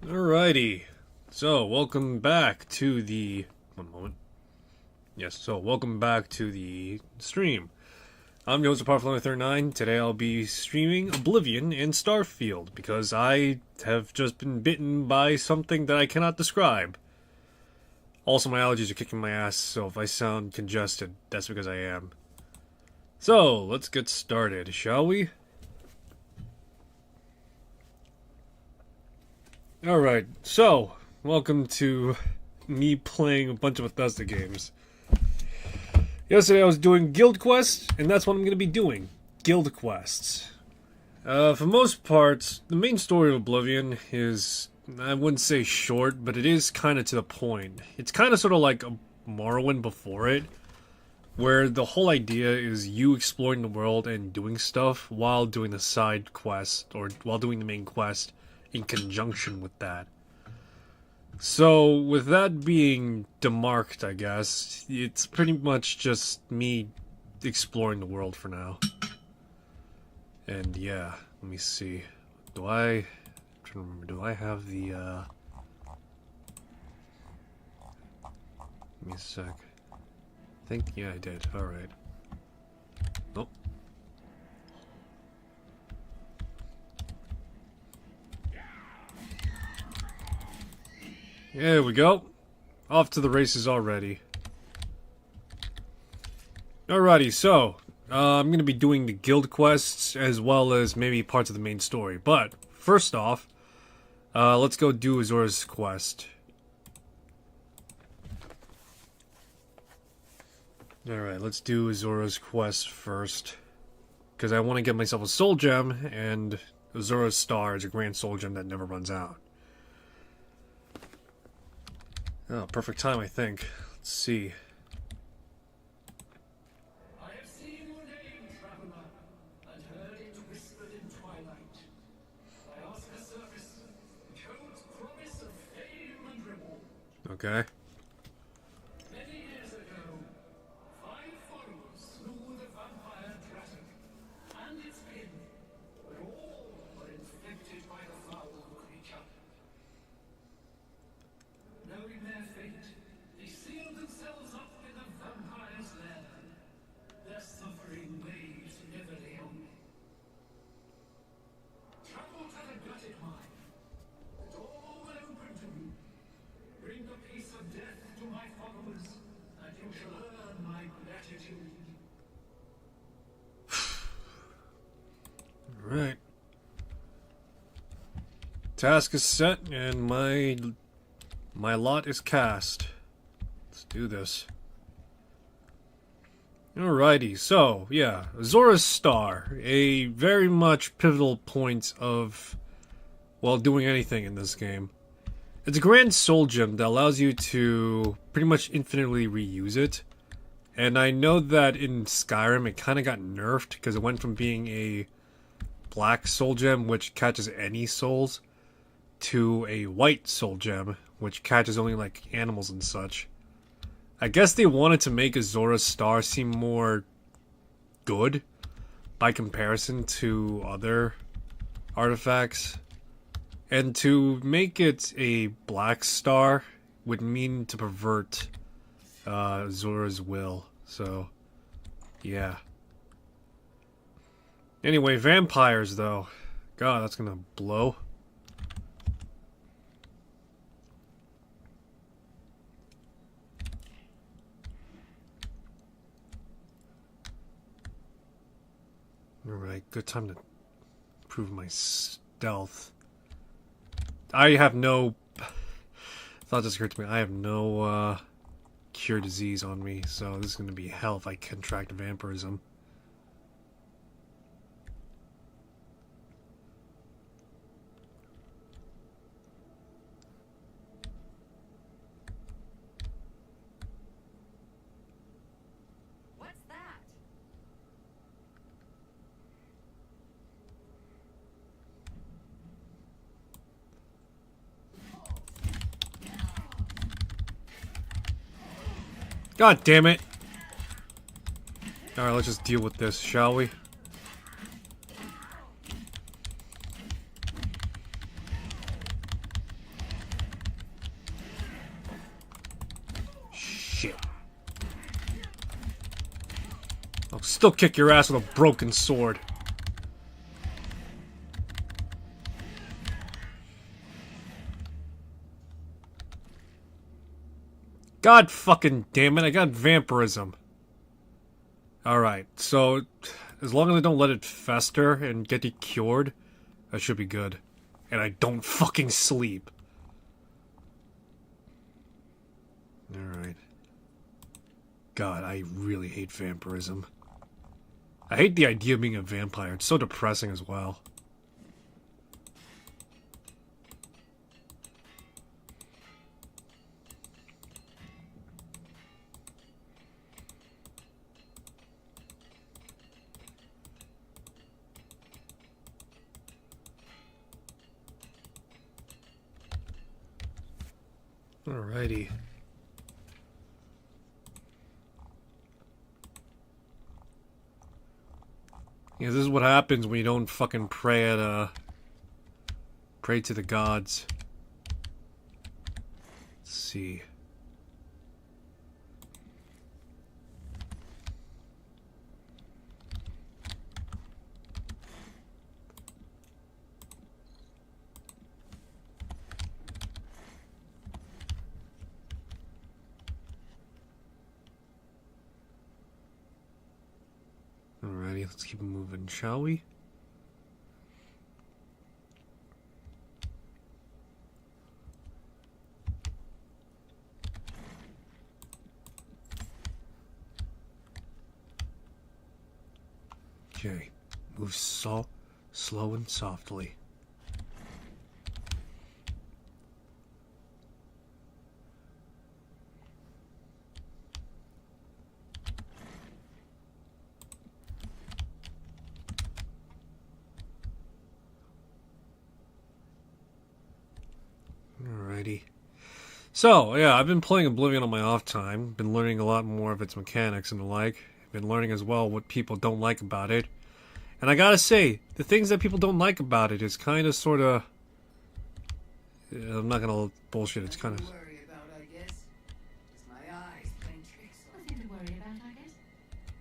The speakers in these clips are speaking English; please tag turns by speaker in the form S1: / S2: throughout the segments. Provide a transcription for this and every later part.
S1: Alrighty, so welcome back to the... one moment. Yes, so welcome back to the stream. I'm your host, Powerful39. Today I'll be streaming Oblivion and Starfield, because I have just been bitten by something that I cannot describe. Also, my allergies are kicking my ass, so if I sound congested, that's because I am. So, let's get started, shall we? Alright, so, welcome to me playing a bunch of Bethesda games. Yesterday I was doing guild quests, and that's what I'm going to be doing. Guild quests. For most parts, the main story of Oblivion is, I wouldn't say short, but it is kind of to the point. It's kind of sort of like a Morrowind before it, where the whole idea is you exploring the world and doing stuff while doing the side quest, or while doing the main quest, in conjunction with that. So, with that being demarked, I guess, it's pretty much just me exploring the world for now. And yeah, let me see. I'm trying to remember, do I have the, Give me a sec. I think, yeah, I did. Alright. Nope. There we go. Off to the races already. Alrighty, so, I'm going to be doing the guild quests as well as maybe parts of the main story. But, first off, let's go do Azura's quest. Alright, let's do Azura's quest first. Because I want to get myself a soul gem, and Azura's star is a grand soul gem that never runs out. Oh, perfect time, I think. Let's see.
S2: I have seen your name, traveler, and heard it whispered in twilight. I ask a service, code's promise of fame and reward.
S1: Okay.
S2: Many years ago, 5 followers slew the vampire dragon and its kin, but all were infected by the foul creature. Knowing their fate, they sealed themselves up in the vampire's lair. Their suffering waves never lay on me. Travel to the gutted mine. The door will open to you. Bring the peace of death to my followers, and you shall earn my gratitude.
S1: Alright. Task is set, and my lot is cast. Let's do this. Alrighty, so, yeah. Azura's Star. A very much pivotal point of, well, doing anything in this game. It's a grand soul gem that allows you to pretty much infinitely reuse it. And I know that in Skyrim it kind of got nerfed because it went from being a black soul gem, which catches any souls, to a white soul gem, which catches only like animals and such. I guess they wanted to make Azura's Star seem more good by comparison to other artifacts. And to make it a black star would mean to pervert Azura's will. So, yeah. Anyway, vampires though. God, that's gonna blow. Alright, good time to improve my stealth. I have no... thought this occurred to me. I have no, cure disease on me, so this is gonna be hell if I contract vampirism.
S3: What's that?
S1: God damn it! Alright, let's just deal with this, shall we? I'll still kick your ass with a broken sword. God fucking damn it, I got vampirism. Alright, so as long as I don't let it fester and get it cured, I should be good. And I don't fucking sleep. Alright. God, I really hate vampirism. I hate the idea of being a vampire. It's so depressing as well. Alrighty. Yeah, this is what happens when you don't fucking pray at, pray to the gods. Let's see. Alrighty, let's keep moving, shall we? Okay, move slow and softly. Alrighty. So, yeah, I've been playing Oblivion on my off time. Been learning a lot more of its mechanics and the like. Been learning as well what people don't like about it. And I gotta say, the things that people don't like about it is kind of, sort of... I'm not gonna bullshit, it's kind of...
S4: Nothing to worry about, I guess. It's my eyes playing tricks on me.
S3: Nothing to worry about, I guess.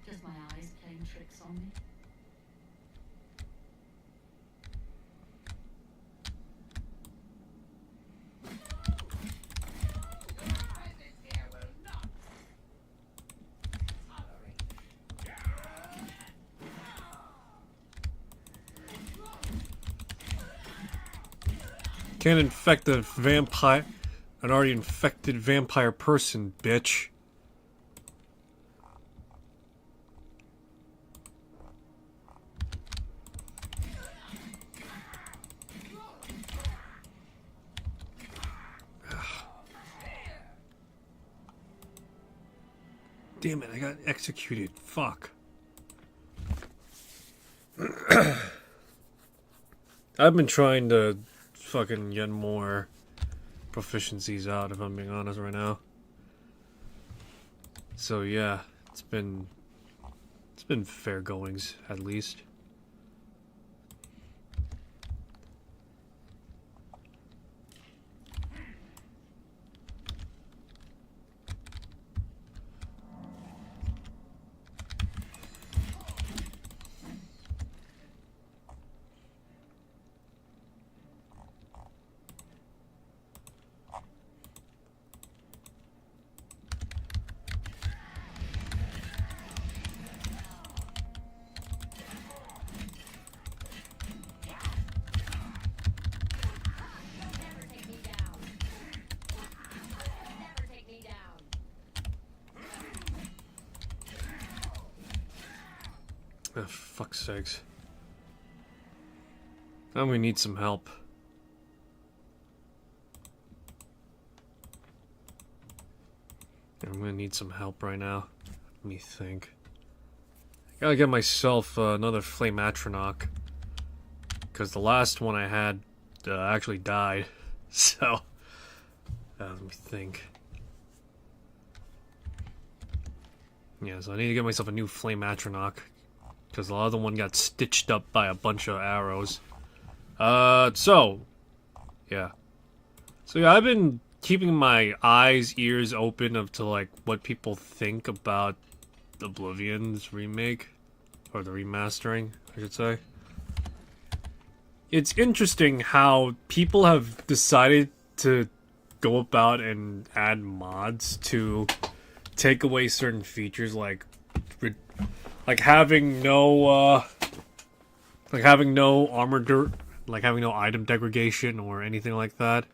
S3: Just my eyes playing tricks on me.
S1: Can't infect a vampire... an already infected vampire person, bitch. Damn it, I got executed. Fuck. I've been trying to fucking get more proficiencies out, if I'm being honest right now. So yeah, it's been fair goings, at least.
S3: Never take me down. Never take me down.
S1: Oh, fuck's sakes. Now we need some help. I'm gonna need some help right now. Let me think. I gotta get myself another flame atronach. Because the last one I had actually died. So, let me think. Yeah, so I need to get myself a new flame atronach. Because the other one got stitched up by a bunch of arrows. Yeah. So yeah, I've been keeping my eyes, ears open up to, like, what people think about Oblivion's remake, or the remastering, I should say. It's interesting how people have decided to go about and add mods to take away certain features, like having no armor having no item degradation or anything like that.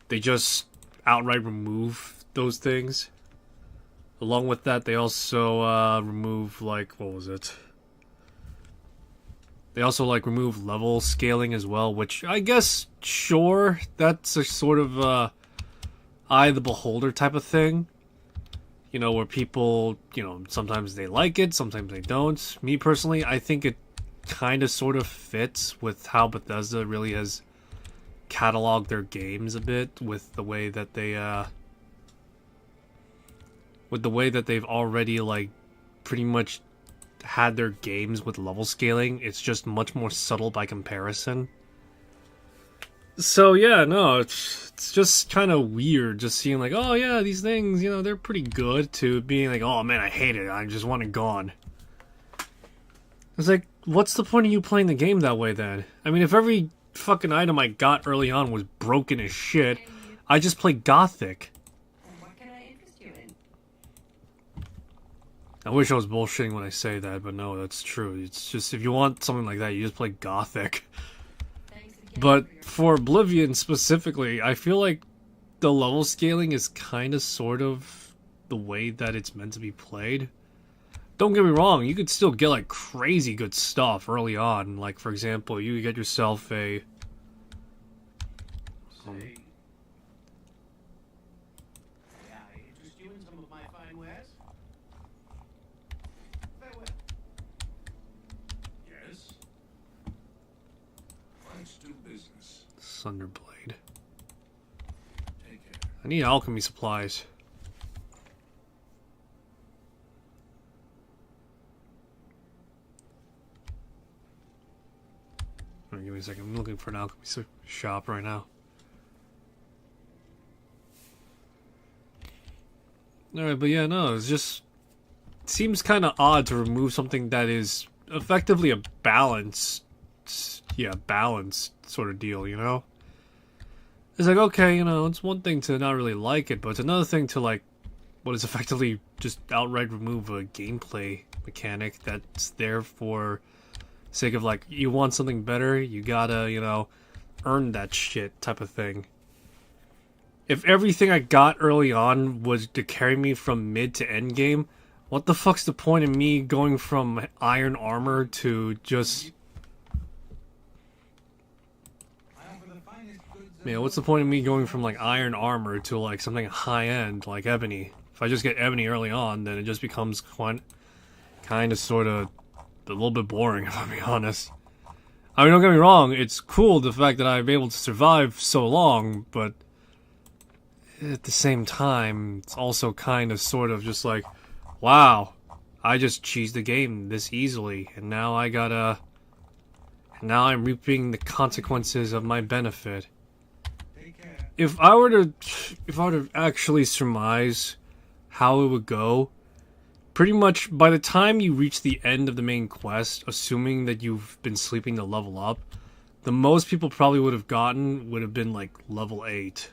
S1: They just outright remove those things. Along with that, they also remove, like, what was it? They also, like, remove level scaling as well, which I guess, sure, that's a sort of eye of the beholder type of thing. You know, where people, you know, sometimes they like it, sometimes they don't. Me personally, I think it kind of sort of fits with how Bethesda really has cataloged their games a bit, with the way that they've already, like, pretty much had their games with level scaling. It's just much more subtle by comparison. So yeah, no, it's just kind of weird just seeing like, oh yeah, these things, you know, they're pretty good, to being like, oh man, I hate it, I just want it gone. It's like, what's the point of you playing the game that way then? I mean, if every fucking item I got early on was broken as shit, I just play Gothic.
S4: What can I interest you in?
S1: I wish I was bullshitting when I say that, but no, that's true. It's just, if you want something like that, you just play Gothic. But for Oblivion specifically, I feel like the level scaling is kind of sort of the way that it's meant to be played. Don't get me wrong, you could still get like crazy good stuff early on. Like, for example, you get yourself a...
S5: Say, may I interest you in some of my fine wares? Farewell.
S2: Yes? Let's do business.
S1: Thunderblade.
S2: Take care.
S1: I need alchemy supplies. Alright, give me a second. I'm looking for an alchemy shop right now. Alright, but yeah, no, it's just... It seems kind of odd to remove something that is effectively a balanced sort of deal, you know? It's like, okay, you know, it's one thing to not really like it, but it's another thing to, like, what is effectively just outright remove a gameplay mechanic that's there for sake of, like, you want something better, you gotta, you know, earn that shit type of thing. If everything I got early on was to carry me from mid to end game, what the fuck's the point of me going from iron armor to just... Yeah, what's the point of me going from, like, iron armor to, like, something high-end, like ebony? If I just get ebony early on, then it just becomes kind of, sort of, a little bit boring, if I'm being honest. I mean, don't get me wrong, it's cool the fact that I'm able to survive so long, but at the same time, it's also kind of, sort of, just like, wow, I just cheesed the game this easily, and now I gotta... Now I'm reaping the consequences of my benefit. If I were to actually surmise how it would go, pretty much by the time you reach the end of the main quest, assuming that you've been sleeping to level up, the most people probably would have gotten would have been like level 8.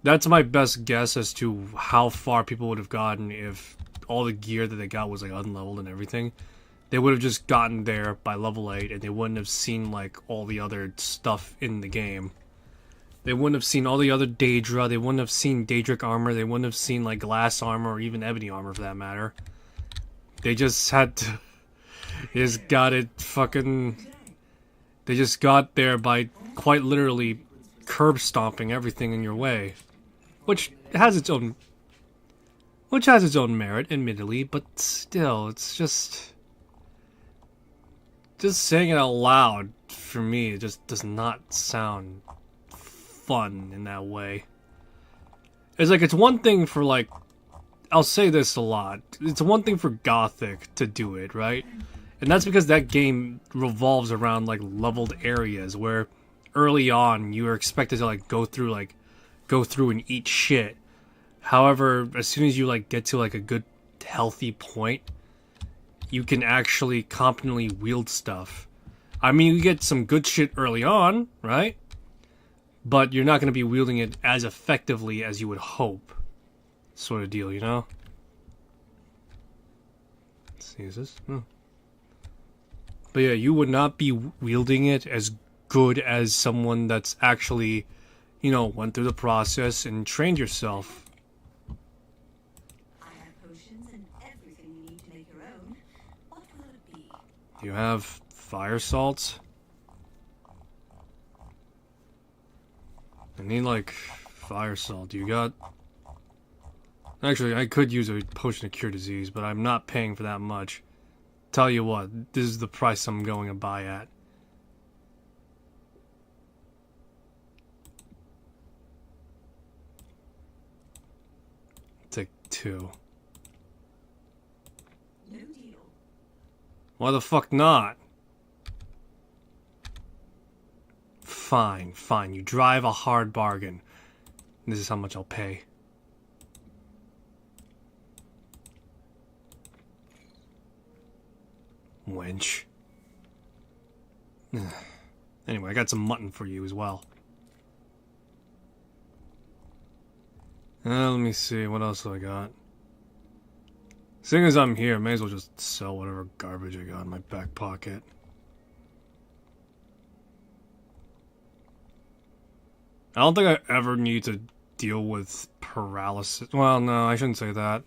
S1: That's my best guess as to how far people would have gotten if all the gear that they got was like unleveled and everything. They would have just gotten there by level 8 and they wouldn't have seen like all the other stuff in the game. They wouldn't have seen all the other Daedra, they wouldn't have seen Daedric armor, they wouldn't have seen like glass armor or even ebony armor for that matter. They just had to... They just got it fucking... They just got there by quite literally curb stomping everything in your way. Which has its own merit, admittedly, but still, it's just saying it out loud, for me, it just does not sound fun in that way. It's like, it's one thing for, like, I'll say this a lot, it's one thing for Gothic to do it, right? And that's because that game revolves around, like, leveled areas, where early on, you are expected to, like, go through and eat shit. However, as soon as you like get to like a good healthy point, you can actually competently wield stuff. I mean, you get some good shit early on, right? But you're not going to be wielding it as effectively as you would hope. Sort of deal, you know? Let's see, is this? But yeah, you would not be wielding it as good as someone that's actually, you know, went through the process and trained yourself.
S4: I have potions and everything you need to make your own. What will it be?
S1: You have fire salts. I need like fire salt. You got... Actually, I could use a potion to cure disease, but I'm not paying for that much. Tell you what, this is the price I'm going to buy at. Take 2.
S4: No deal.
S1: Why the fuck not? Fine, fine. You drive a hard bargain. This is how much I'll pay. Wench. Anyway, I got some mutton for you as well. Let me see, what else do I got? Seeing as I'm here, may as well just sell whatever garbage I got in my back pocket. I don't think I ever need to deal with paralysis. Well, no, I shouldn't say that.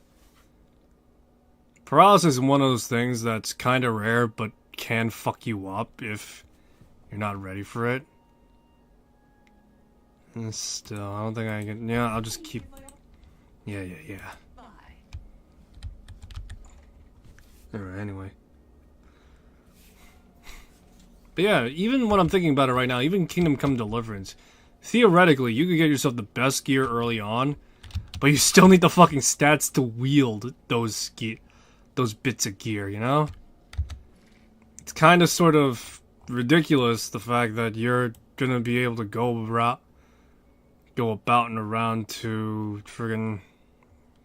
S1: Paralysis is one of those things that's kind of rare, but can fuck you up if you're not ready for it. And still, I don't think I can... Yeah, I'll just keep... Yeah.
S4: Bye.
S1: Alright, anyway. But yeah, even what I'm thinking about it right now, even Kingdom Come Deliverance, theoretically, you could get yourself the best gear early on, but you still need the fucking stats to wield those bits of gear, you know? It's kind of sort of ridiculous, the fact that you're gonna be able to go about and around to friggin'...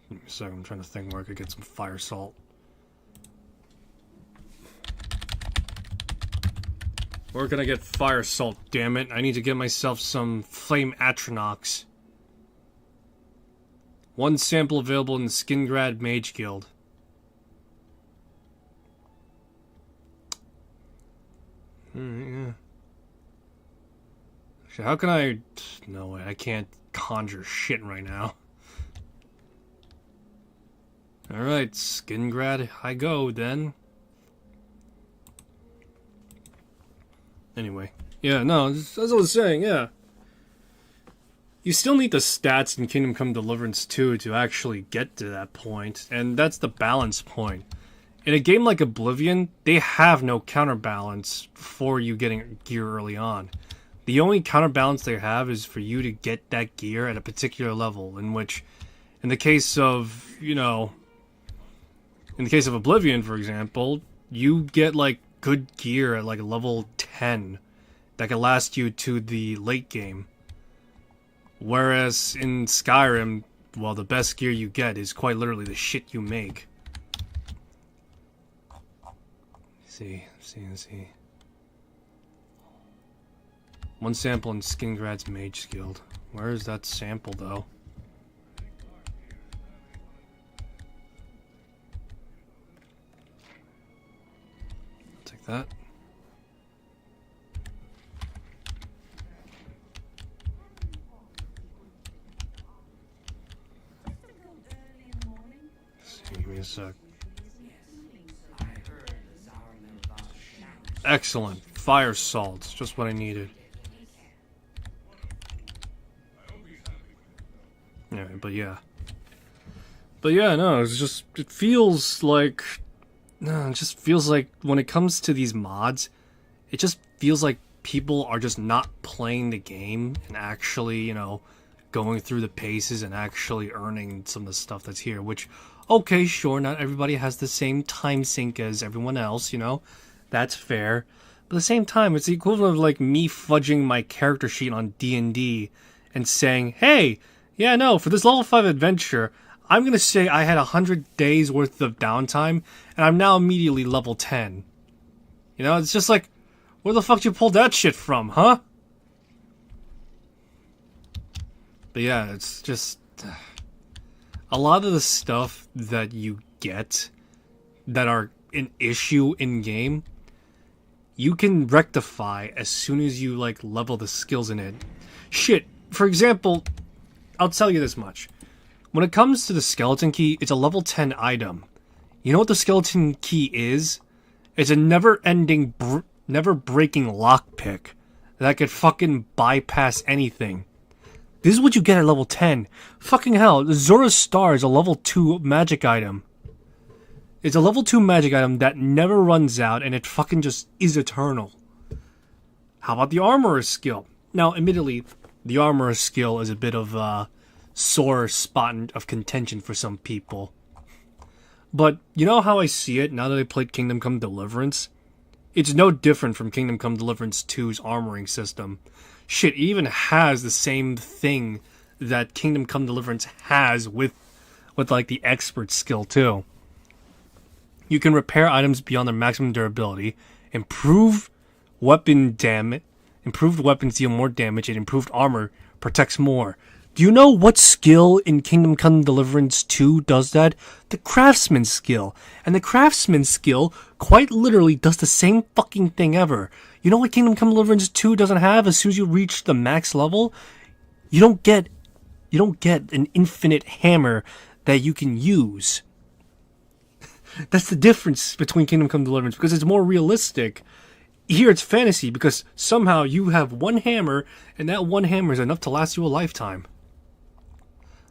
S1: Give me a second, I'm trying to think where I could get some fire salt. Where can I get fire salt, damn it? I need to get myself some flame Atronox. 1 sample available in the Skingrad Mage Guild. Yeah. Actually, how can I... No way, I can't conjure shit right now. Alright, Skingrad, I go then. Anyway. Yeah, no, as I was saying, yeah. You still need the stats in Kingdom Come Deliverance 2 to actually get to that point, and that's the balance point. In a game like Oblivion, they have no counterbalance for you getting gear early on. The only counterbalance they have is for you to get that gear at a particular level, in which, in the case of, you know, in the case of Oblivion, for example, you get, like, good gear at, like, level 10 that can last you to the late game. Whereas in Skyrim, well, the best gear you get is quite literally the shit you make. See. 1 sample in Skingrad's Mage Guild. Where is that sample, though? I'll take that. Give me a sec. Excellent. Fire salts. Just what I needed. Yeah, but yeah. But yeah, no, it's just... It feels like... No, it just feels like when it comes to these mods, it just feels like people are just not playing the game and actually, you know, going through the paces and actually earning some of the stuff that's here, which... Okay, sure, not everybody has the same time sink as everyone else, you know? That's fair. But at the same time, it's the equivalent of, like, me fudging my character sheet on D&D and saying, hey, Yeah, no, for this level 5 adventure, I'm gonna say I had 100 days worth of downtime, and I'm now immediately level 10. You know, it's just like, where the fuck did you pull that shit from, huh? But yeah, it's just... a lot of the stuff that you get that are an issue in-game, you can rectify as soon as you, like, level the skills in it. Shit, for example, I'll tell you this much. When it comes to the skeleton key, it's a level 10 item. You know what the skeleton key is? It's a never-ending, never-breaking lockpick that could fucking bypass anything. This is what you get at level 10. Fucking hell, the Zora's Star is a level 2 magic item. It's a level 2 magic item that never runs out, and it fucking just is eternal. How about the Armorer's skill? Now, admittedly, the Armorer's skill is a bit of a sore spot of contention for some people. But, you know how I see it now that I played Kingdom Come Deliverance? It's no different from Kingdom Come Deliverance 2's armoring system. Shit, it even has the same thing that Kingdom Come Deliverance has with like the expert skill too. You can repair items beyond their maximum durability, improved weapons deal more damage, and improved armor protects more. Do you know what skill in Kingdom Come Deliverance 2 does that? The Craftsman skill. And the Craftsman skill quite literally does the same fucking thing ever. You know what Kingdom Come Deliverance 2 doesn't have as soon as you reach the max level? You don't get an infinite hammer that you can use. That's the difference between Kingdom Come Deliverance, because it's more realistic. Here it's fantasy because somehow you have one hammer, and that one hammer is enough to last you a lifetime.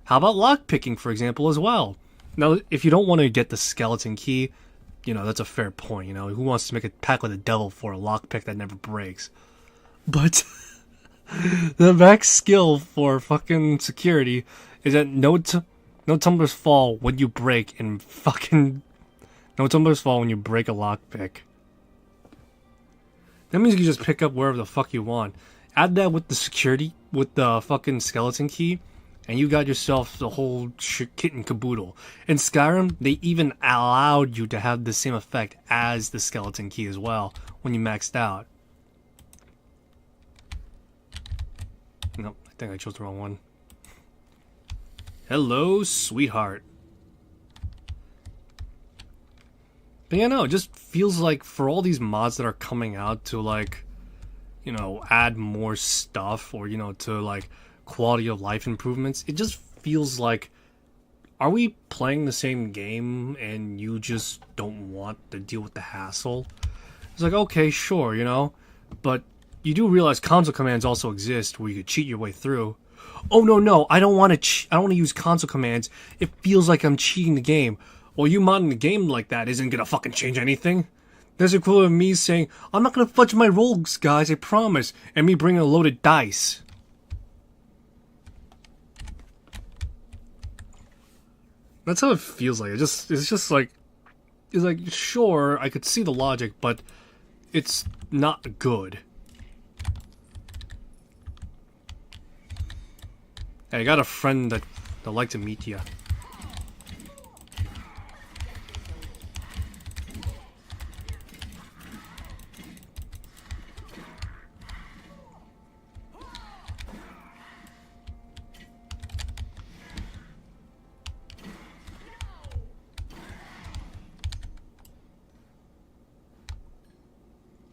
S1: How about lockpicking, for example, as well? Now, if you don't want to get the skeleton key, you know, that's a fair point. You know, who wants to make a pact with the devil for a lockpick that never breaks? But the max skill for fucking security is that no tumblers fall when you break, and fucking no tumblers fall when you break a lockpick. That means you can just pick up wherever the fuck you want. Add that with the security, with the fucking skeleton key, and you got yourself the whole kit and caboodle. In Skyrim, they even allowed you to have the same effect as the skeleton key as well when you maxed out. Nope, I think I chose the wrong one. Hello, sweetheart. But yeah, no, it just feels like for all these mods that are coming out to, like, you know, add more stuff or, you know, to, like, quality of life improvements, it just feels like, are we playing the same game and you just don't want to deal with the hassle? It's like, okay, sure, you know, but you do realize console commands also exist where you could cheat your way through. Oh, no, I don't want to use console commands. It feels like I'm cheating the game. Well, you modding the game like that isn't gonna fucking change anything. There's a clue of me saying, I'm not gonna fudge my rolls, guys, I promise, and me bringing a loaded dice. That's how it feels like. It's just like, sure, I could see the logic, but it's not good. Hey, I got a friend that'd like to meet you.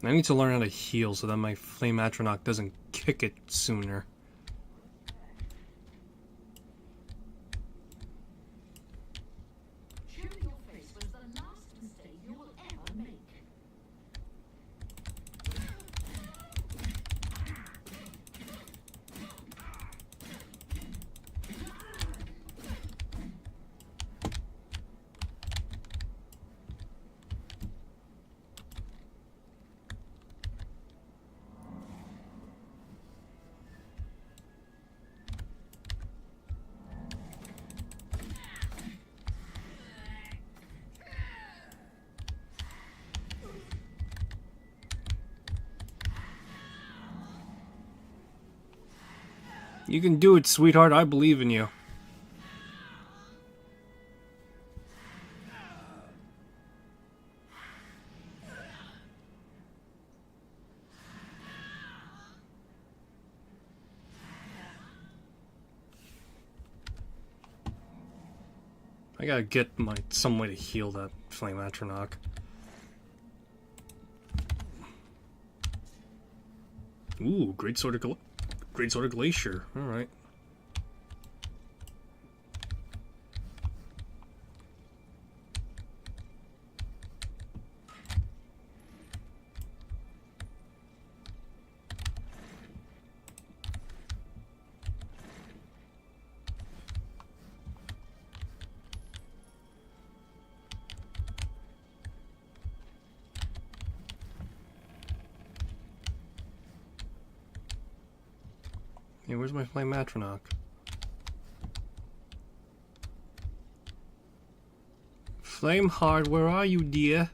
S1: I need to learn how to heal so that my Flame Atronach doesn't kick it sooner.
S3: Showing your face was the last mistake you will ever make.
S1: You can do it, sweetheart. I believe in you. I gotta get some way to heal that flame atronach. Ooh, great sword of glacier. All right. Hey, where's my flame atronach? Flameheart, where are you, dear?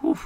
S1: Whew.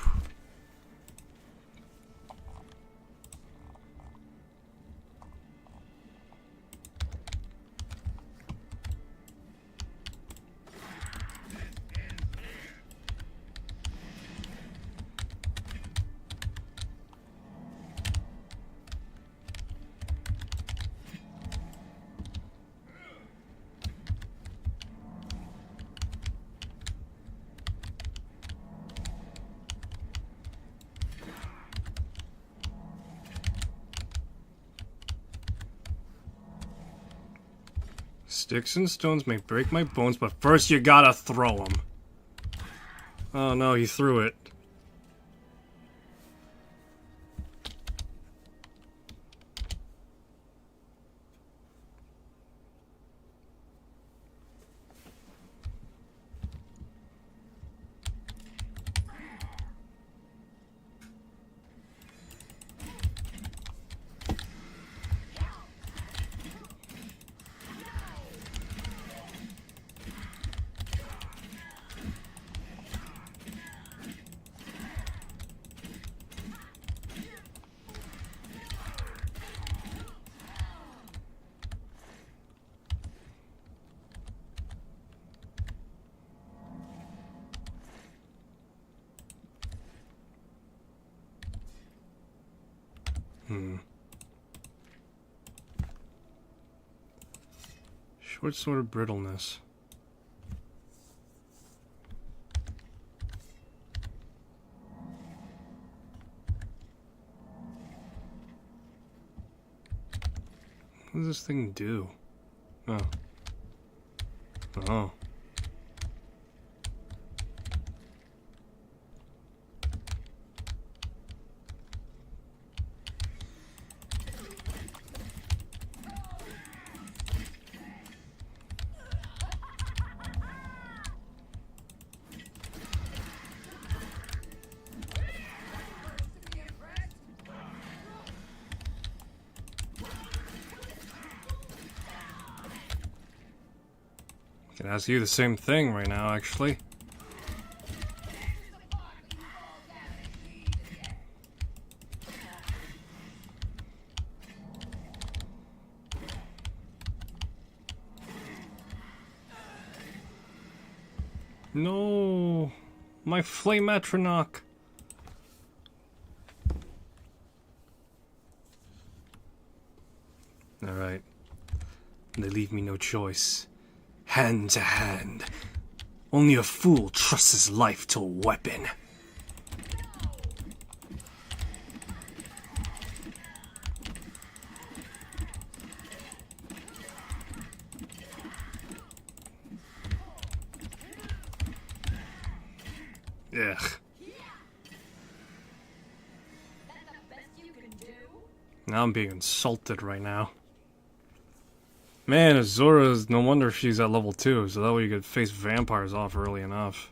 S1: Sticks and stones may break my bones, but first you gotta throw them. Oh no, he threw it. Short sort of brittleness. What does this thing do? Oh. Oh. I can ask you the same thing right now, actually. No, my flame atronach. All right, they leave me no choice. Hand to hand. Only a fool trusts his life to a weapon. Ugh.
S3: That the best you can do?
S1: Now I'm being insulted right now. Man, Azura's no wonder she's at level 2, so that way you could face vampires off early enough.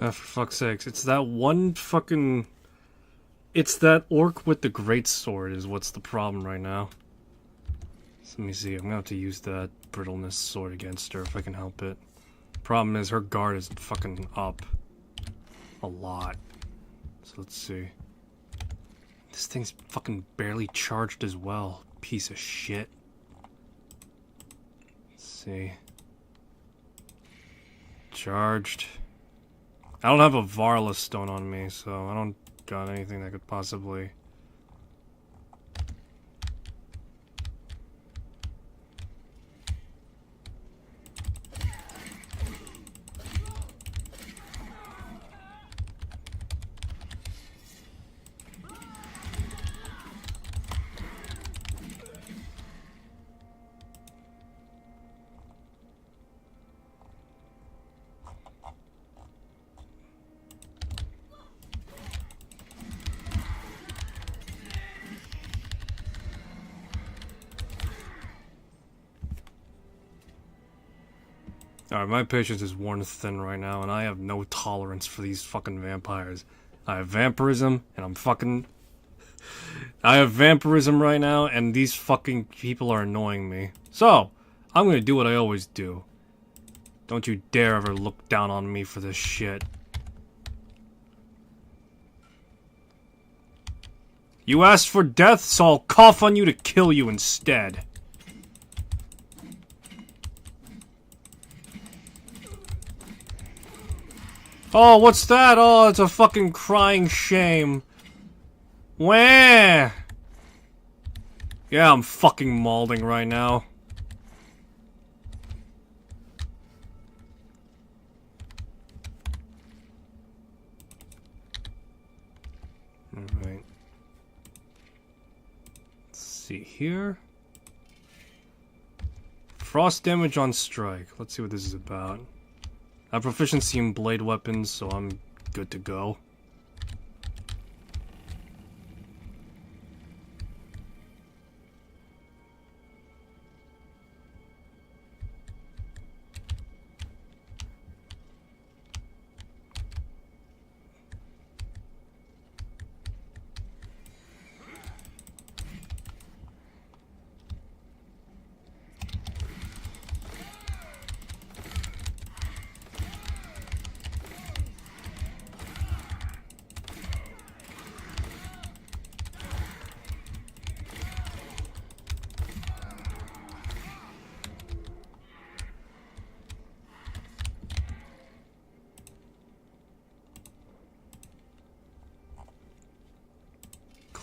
S1: Oh, for fuck's sakes. It's that one fucking... It's that orc with the greatsword is what's the problem right now. So let me see, I'm gonna have to use that brittleness sword against her if I can help it. Problem is, her guard is fucking up. A lot. So let's see. This thing's fucking barely charged as well. Piece of shit. Let's see. Charged. I don't have a Varla stone on me, so I don't got anything that could possibly... Alright, my patience is worn thin right now, and I have no tolerance for these fucking vampires. I have vampirism, and I'm fucking... I have vampirism right now, and these fucking people are annoying me. So, I'm gonna do what I always do. Don't you dare ever look down on me for this shit. You asked for death, so I'll cough on you to kill you instead. Oh, what's that? Oh, it's a fucking crying shame. Wah! Yeah, I'm fucking mauling right now. Alright. Let's see here. Frost damage on strike. Let's see what this is about. I have proficiency in blade weapons, so I'm good to go.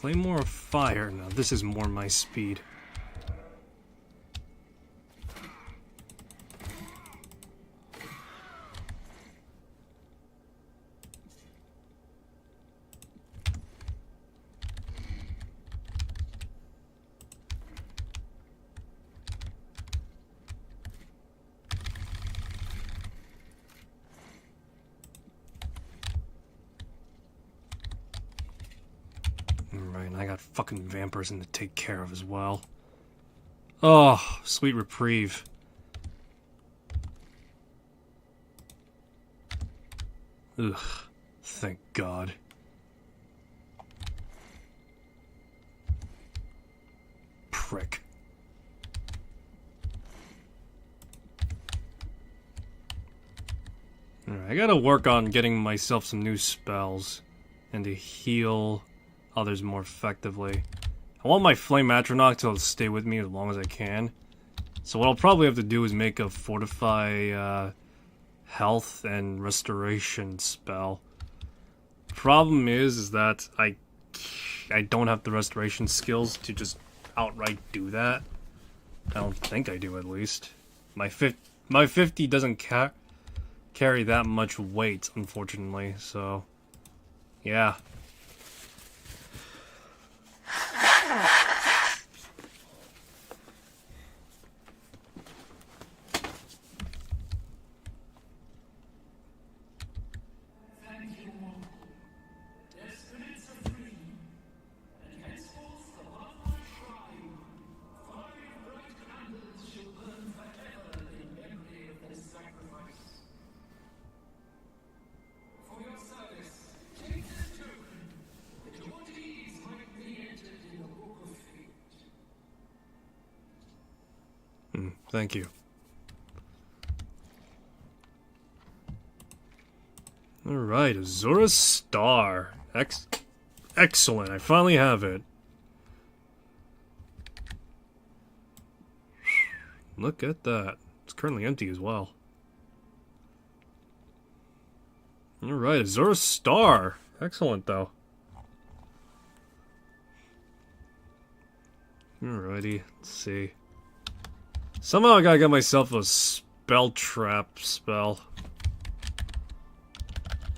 S1: Claymore of Fire. Now this is more my speed. Right, and I got fucking vampires to take care of as well. Oh, sweet reprieve. Ugh, thank God. Prick. Alright, I gotta work on getting myself some new spells and to heal others more effectively. I want my Flame Atronach to stay with me as long as I can. So what I'll probably have to do is make a Fortify health and restoration spell. Problem is that I don't have the restoration skills to just outright do that. I don't think I do, at least. My 50 doesn't carry that much weight, unfortunately, so yeah.
S2: Thank you all. Their spirits are free, and henceforth above my shrine, 5 bright candles shall burn forever in memory of their sacrifice. For your service, take this token, that your deeds might be entered in the book of fate.
S1: Thank you. Alright, Azura's Star. Excellent, I finally have it. Look at that. It's currently empty as well. Alright, Azura's Star. Excellent, though. Alrighty, let's see. Somehow I gotta get myself a spell trap spell.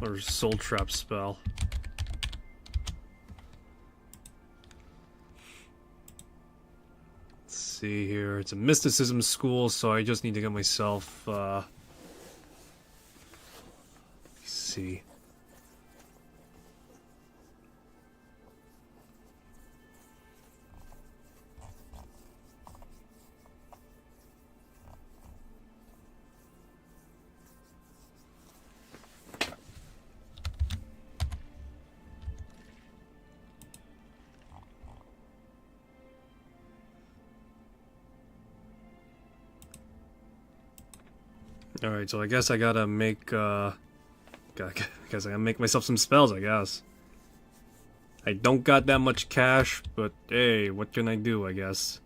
S1: Or soul trap spell. Let's see here. It's a mysticism school, so I just need to get myself, let's see. Alright, so I guess I gotta make, I guess I gotta make myself some spells, I guess. I don't got that much cash, but hey, what can I do, I guess.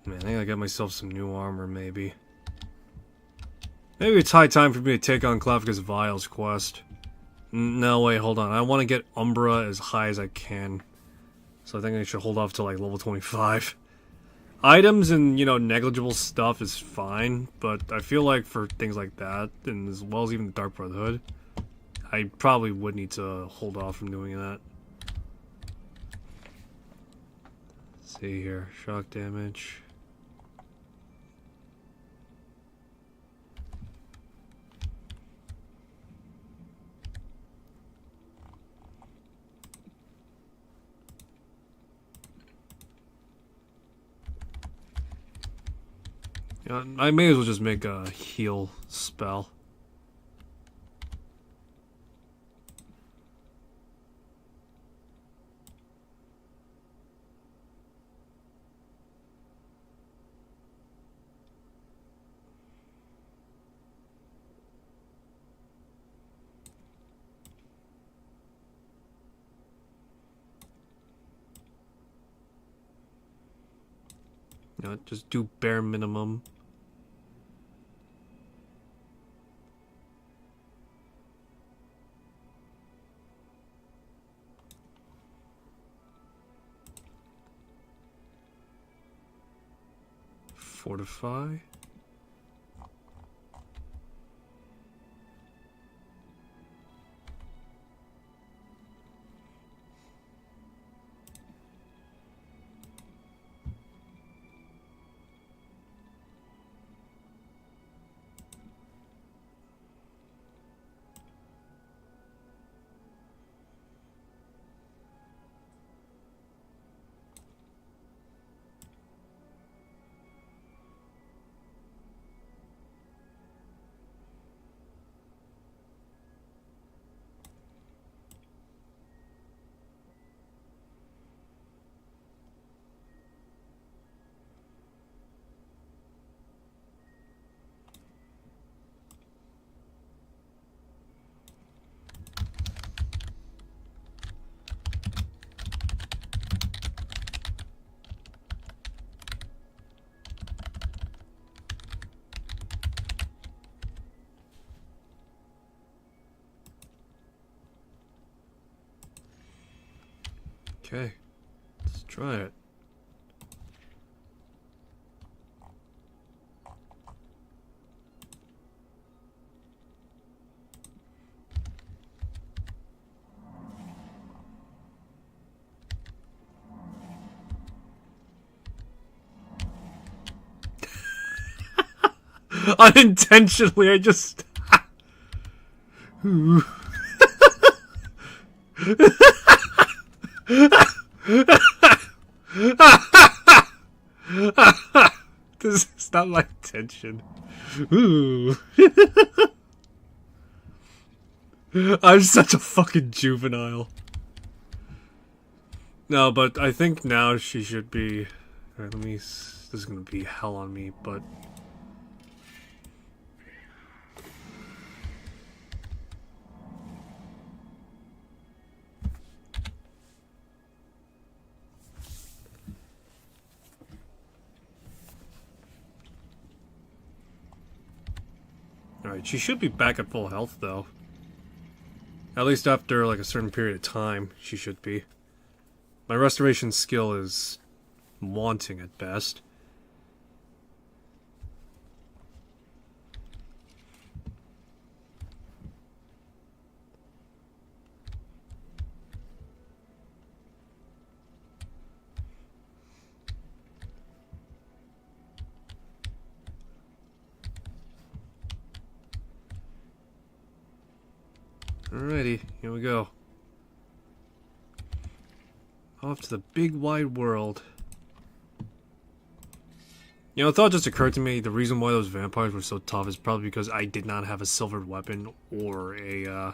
S1: Man, I think I got myself some new armor, maybe. Maybe it's high time for me to take on Klavka's Vials quest. No, wait, hold on. I want to get Umbra as high as I can. So I think I should hold off to like level 25. Items and, you know, negligible stuff is fine, but I feel like for things like that, and as well as even the Dark Brotherhood, I probably would need to hold off from doing that. Let's see here. Shock damage. Yeah, I may as well just make a heal spell. You know, just do bare minimum. Fortify. Okay, let's try it. Unintentionally, I just... This is not my intention. Ooh. I'm such a fucking juvenile. No, but I think now she should be... Alright, let me... This is gonna be hell on me, but... Alright, she should be back at full health, though. At least after, like, a certain period of time, she should be. My restoration skill is wanting at best. Alrighty, here we go. Off to the big wide world. You know, a thought just occurred to me, the reason why those vampires were so tough is probably because I did not have a silvered weapon or a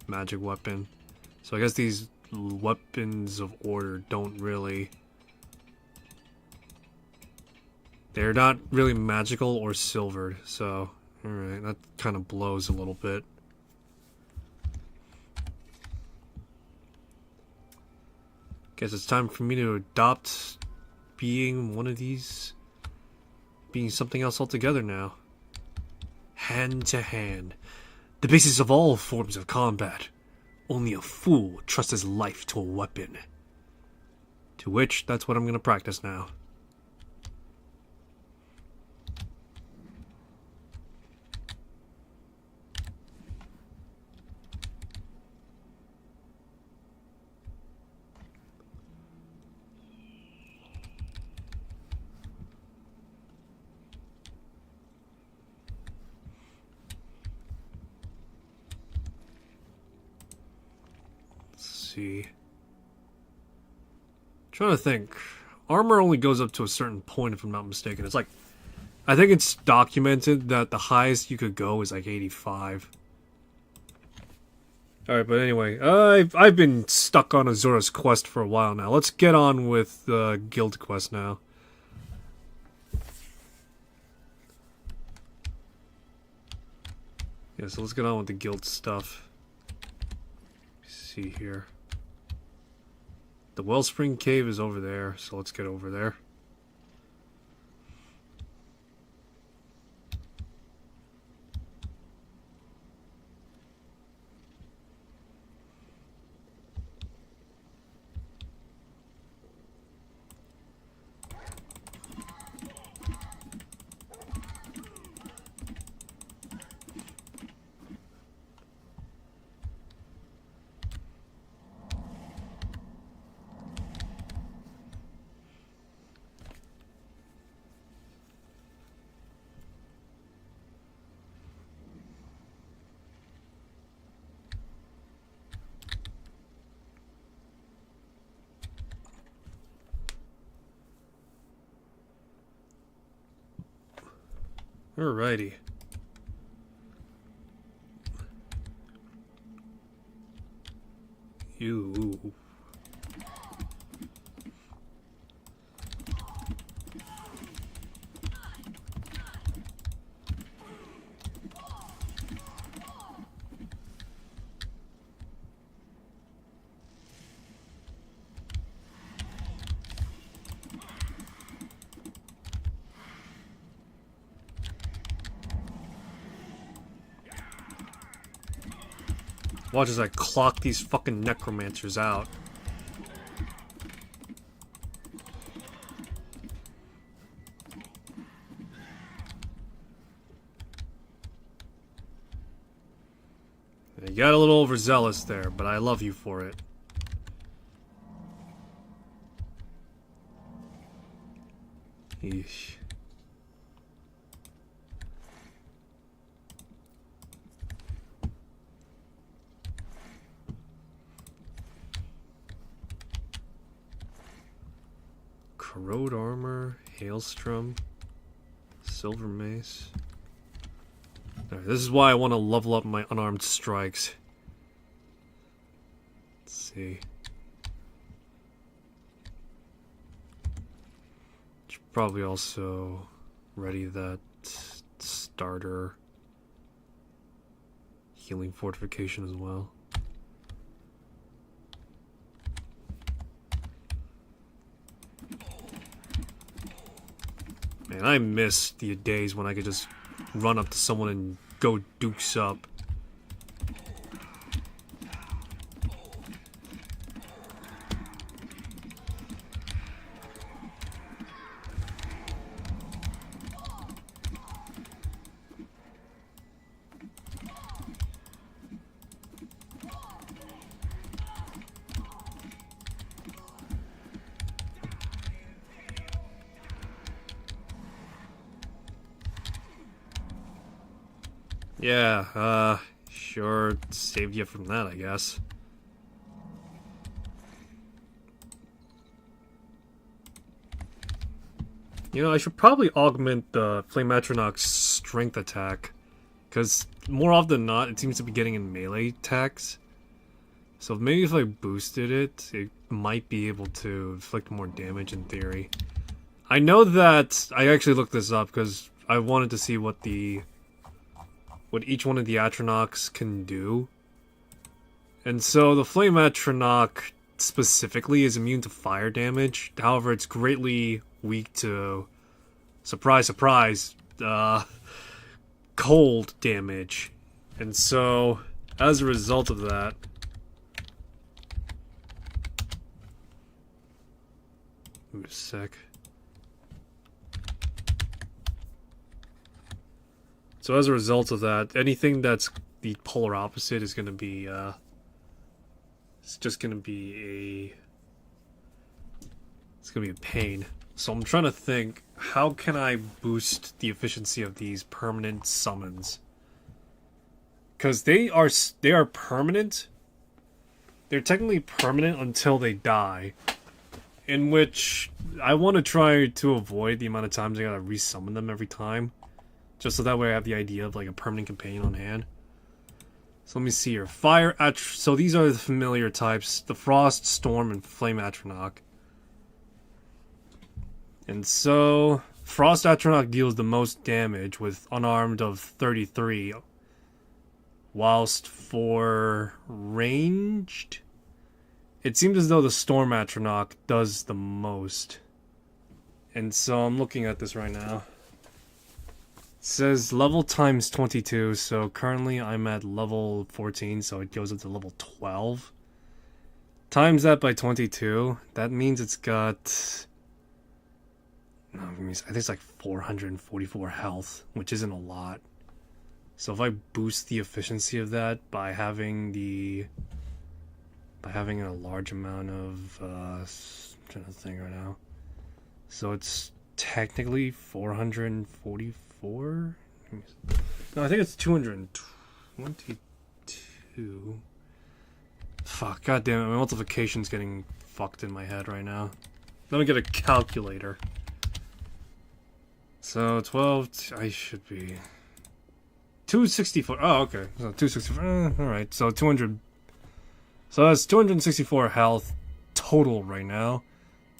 S1: magic weapon. So I guess these weapons of order don't really... They're not really magical or silvered, so... Alright, that kind of blows a little bit. Guess it's time for me to adopt being one of these, being something else altogether now. Hand to hand. The basis of all forms of combat. Only a fool would trust his life to a weapon. To which, that's what I'm gonna practice now. See. Trying to think. Armor only goes up to a certain point, if I'm not mistaken. It's like, I think it's documented that the highest you could go is like 85. Alright, but anyway, I've been stuck on Azura's quest for a while now. Let's get on with the guild quest now. Yeah, so let's get on with the guild stuff. Let's see here. The Wellspring Cave is over there, so let's get over there. Alrighty. You. Watch as I clock these fucking necromancers out. You got a little overzealous there, but I love you for it. Yeesh. Corrode armor, hailstrom, silver mace. Alright, this is why I want to level up my unarmed strikes. Let's see. Should probably also ready that starter healing fortification as well. Man, I miss the days when I could just run up to someone and go dukes up. Yeah, sure saved you from that, I guess. You know, I should probably augment the Flame Atronach's strength attack, because more often than not, it seems to be getting in melee attacks. So maybe if I boosted it, it might be able to inflict more damage in theory. I know that I actually looked this up because I wanted to see what each one of the Atronachs can do. And so the Flame Atronach specifically is immune to fire damage. However, it's greatly weak to, surprise, surprise, cold damage. And so, as a result of that, wait a sec. So as a result of that, anything that's the polar opposite is going to be, it's just going to be it's going to be a pain. So I'm trying to think, how can I boost the efficiency of these permanent summons? Because they are permanent. They're technically permanent until they die. In which, I want to try to avoid the amount of times I gotta resummon them every time. Just so that way I have the idea of like a permanent companion on hand. So let me see here. So these are the familiar types. The Frost, Storm, and Flame Atronach. And so, Frost Atronach deals the most damage with unarmed of 33. Whilst for ranged, it seems as though the Storm Atronach does the most. And so I'm looking at this right now. It says level times 22, so currently I'm at level 14, so it goes up to level 12. Times that by 22, that means it's got, no, I think it's like 444 health, which isn't a lot. So if I boost the efficiency of that by having a large amount of, I'm trying to think right now. So it's technically 444? No, I think it's 222. Fuck, god damn it, my multiplication's getting fucked in my head right now. Let me get a calculator. So 12. I should be 264. Oh, okay. So 264. All right. So 200. So that's 264 health total right now,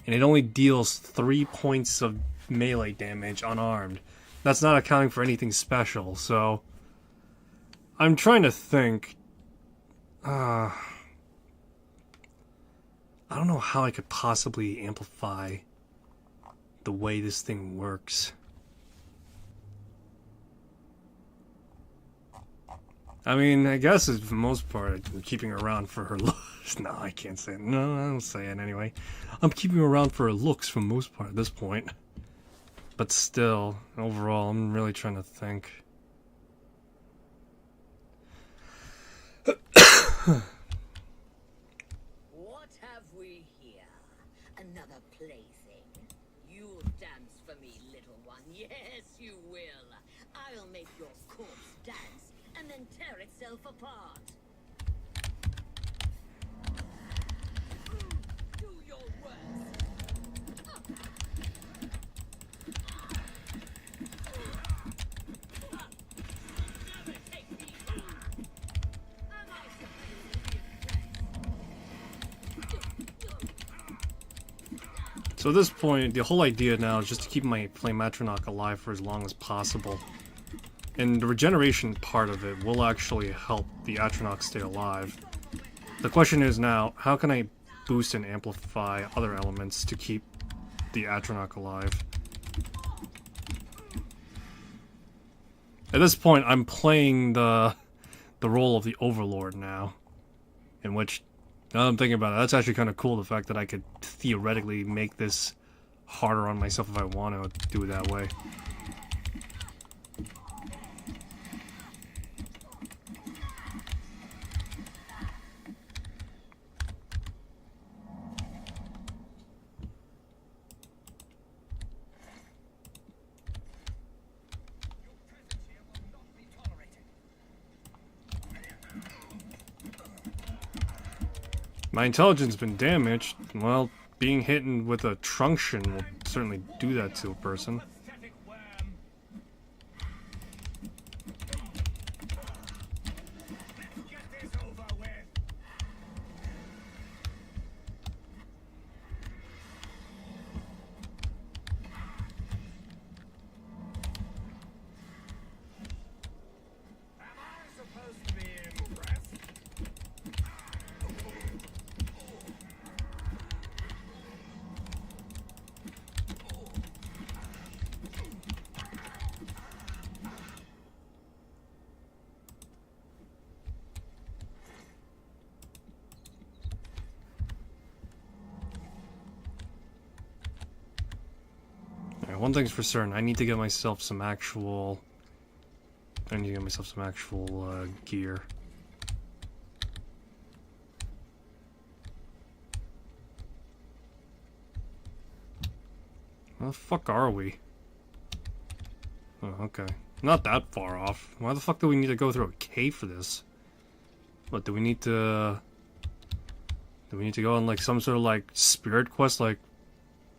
S1: and it only deals 3 points of melee damage unarmed. That's not accounting for anything special. So I'm trying to think. I don't know how I could possibly amplify the way this thing works. I mean, I guess for the most part, I'm keeping her around for her looks. No, I can't say it. No, I don't say it anyway. I'm keeping her around for her looks for the most part at this point. But still, overall, I'm really trying to think.
S6: What have we here? Another plaything? You'll dance for me, little one. Yes, you will. I'll make your corpse dance and then tear itself apart. Do your worst. Never take me down. Am I supposed to be impressed?
S1: So at this point, the whole idea now is just to keep my Flame Atronach alive for as long as possible. And the regeneration part of it will actually help the Atronach stay alive. The question is now, how can I boost and amplify other elements to keep the Atronach alive? At this point, I'm playing the role of the Overlord now, in which, now that I'm thinking about it, that's actually kind of cool, the fact that I could theoretically make this harder on myself if I want to do it that way. My intelligence has been damaged. Well, being hit with a trunction will certainly do that to a person.
S2: Pathetic worm. Let's get this over with. Am I supposed to be impressed?
S1: Alright, one thing's for certain, I need to get myself some actual... gear. Where the fuck are we? Oh, okay. Not that far off. Why the fuck do we need to go through a cave for this? What, do we need to... Do we need to go on, like, some sort of, like, spirit quest, like,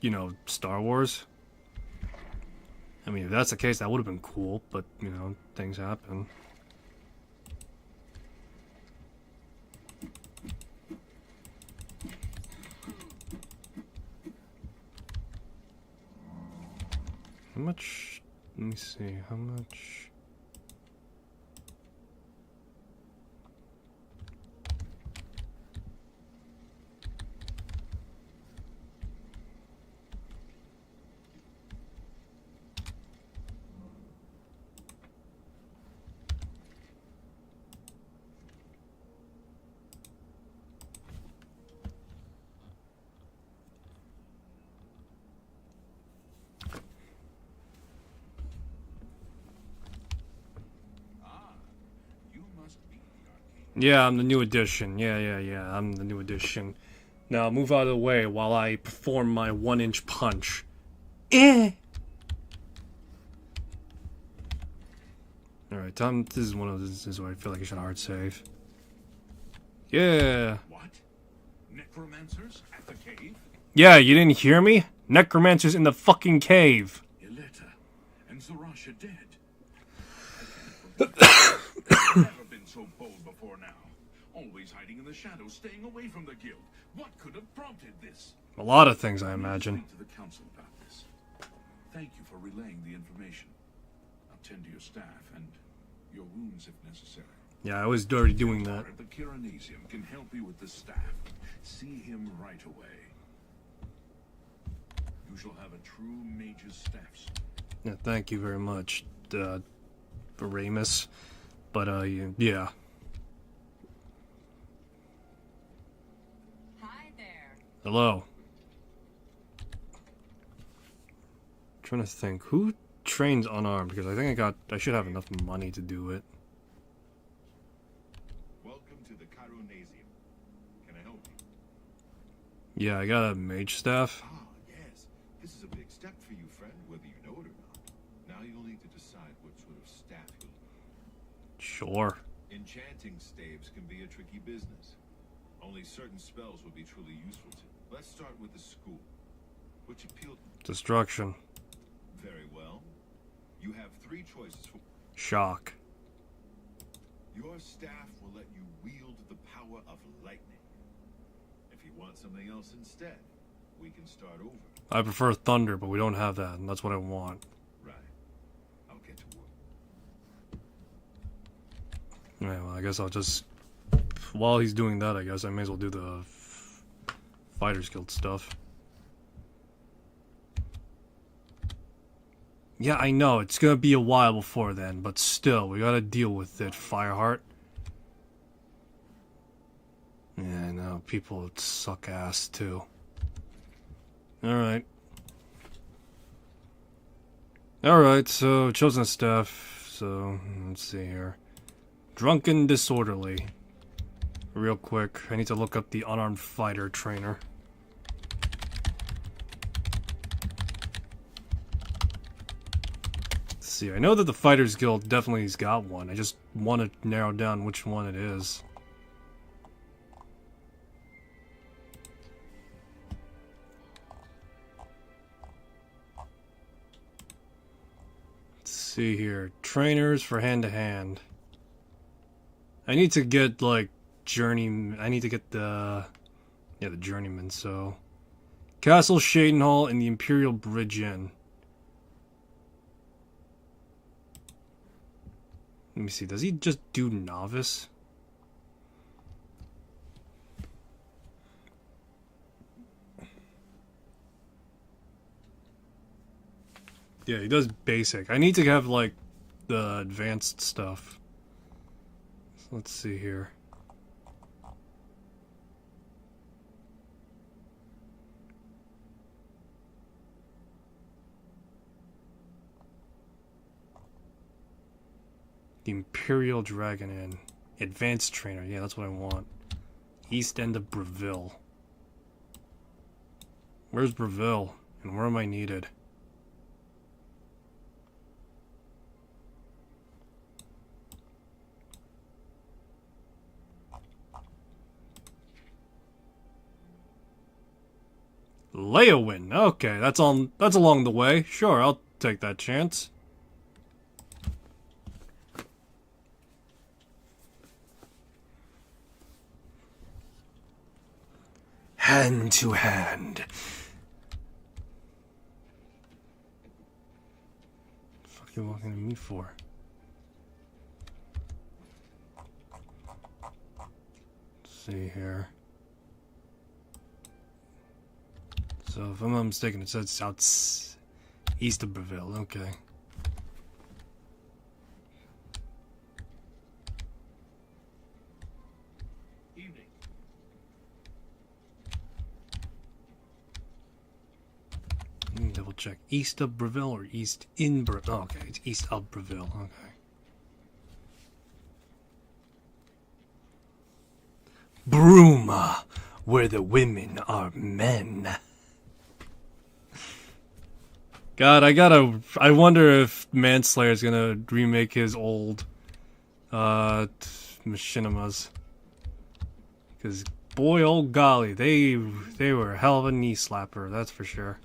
S1: you know, Star Wars? I mean, if that's the case, that would have been cool, but, you know, things happen. How much... Let me see, how much... Yeah, I'm the new edition. Yeah. I'm the new edition. Now move out of the way while I perform my 1-inch punch. Alright, Tom, this is one of those instances where I feel like I should hard save. Yeah.
S2: What? Necromancers at the cave?
S1: Yeah, you didn't hear me? Necromancers in the fucking cave.
S2: Yoletta,
S7: Zarash are dead. I can't believe it. I've never been so bold before now. Always hiding in the shadows, staying away from the guild. What could have prompted this?
S1: A lot of things, I
S7: I'll
S1: imagine.
S7: speak to the council about this. Thank you for relaying the information. I'll tend to your staff and your wounds if necessary.
S1: Yeah, I was already doing that.
S7: The Kiranesium can help you with the staff. See him right away. You shall have a true mage's staff soon.
S1: Yeah, thank you very much, Ramus. But, yeah.
S4: Hi there.
S1: Hello. Trying to think. Who trains unarmed? Because I think I should have enough money to do it.
S8: Welcome to the Chironasium. Can I help you?
S1: Yeah, I got a mage staff.
S8: Ah, yes. This is a big step for you, friend, whether you know it or not. Now you'll need to decide what sort of staff you'll need.
S1: Sure.
S8: Enchanting staves can be a tricky business. Only certain spells will be truly useful to you. Let's start with the school. Which appealed
S1: Destruction.
S8: very well. You have 3 choices for...
S1: Shock.
S8: Your staff will let you wield the power of lightning. If you want something else instead, we can start over.
S1: I prefer thunder, but we don't have that, and that's what I want.
S8: Right. I'll get to work.
S1: Yeah, well, I guess I'll just... While he's doing that, I guess I may as well do the Fighters Guild stuff. Yeah, I know, it's gonna be a while before then, but still, we gotta deal with it, Fireheart. Yeah, I know, people suck ass, too. Alright. Alright, so, chosen staff, so, let's see here. Drunken Disorderly. Real quick, I need to look up the unarmed fighter trainer. Let's see, I know that the Fighters Guild definitely has got one. I just want to narrow down which one it is. Let's see here. Trainers for hand-to-hand. I need to get, like, I need to get the journeyman, so... Castle Shadenhall and the Imperial Bridge Inn. Let me see, does he just do novice? Yeah, he does basic. I need to have, like, the advanced stuff. So let's see here. The Imperial Dragon Inn. Advanced Trainer. Yeah, that's what I want. East End of Breville. Where's Breville? And where am I needed? Leowin. Okay, that's along the way. Sure, I'll take that chance. Hand to hand. What the fuck are you walking to me for? Let's see here. So if I'm not mistaken, it says east of Breville. Okay. Double check. East of Breville or east in Breville? Oh, okay, it's east of Breville. Okay. Bruma, where the women are men. God, I wonder if Manslayer's gonna remake his old, machinimas. Because, boy, oh golly, they were a hell of a knee slapper, that's for sure.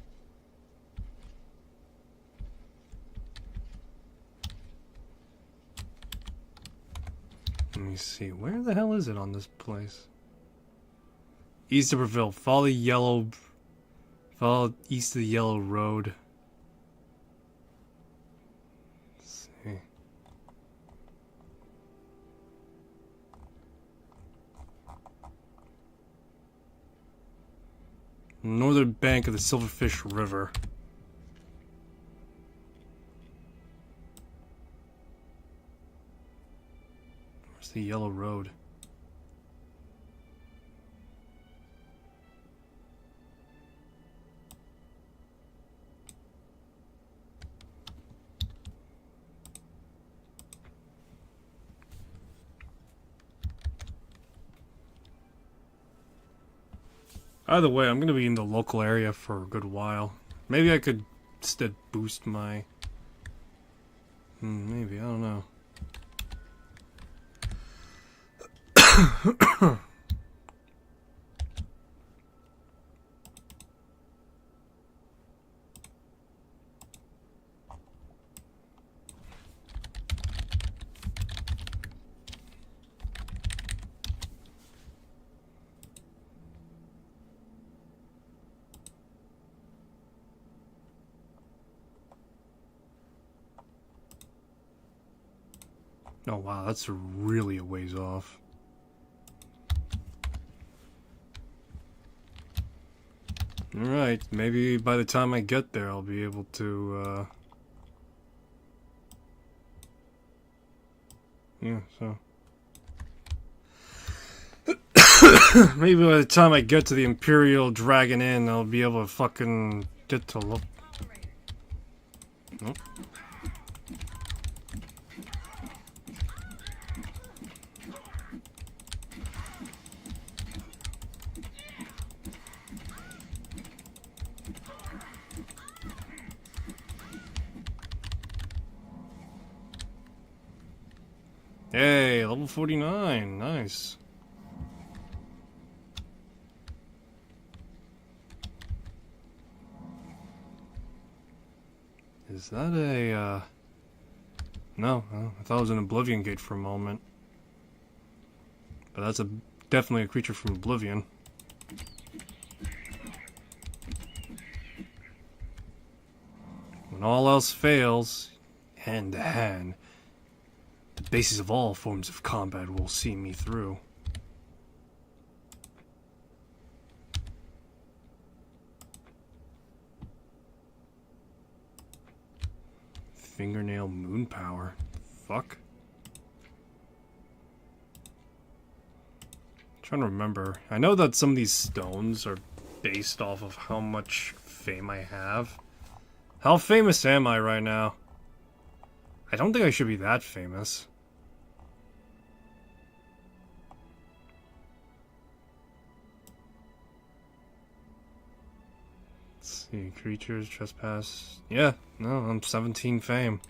S1: me see. Where the hell is it on this place? East of Braville. Follow east of the yellow road. Let's see. Northern bank of the Silverfish River. Where's the yellow road? Either way, I'm gonna be in the local area for a good while. Maybe I could instead boost my... maybe, I don't know. Oh wow, that's really a ways off. Alright, maybe by the time I get there I'll be able to, yeah, so... maybe by the time I get to the Imperial Dragon Inn, I'll be able to fucking get to look... Nope. Hey, level 49, nice. Is that a, no, I thought it was an Oblivion gate for a moment. But that's definitely a creature from Oblivion. When all else fails, hand to hand, the basis of all forms of combat will see me through. Fingernail moon power. Fuck. I'm trying to remember. I know that some of these stones are based off of how much fame I have. How famous am I right now? I don't think I should be that famous. Let's see, creatures, trespass. Yeah, no, I'm 17 fame.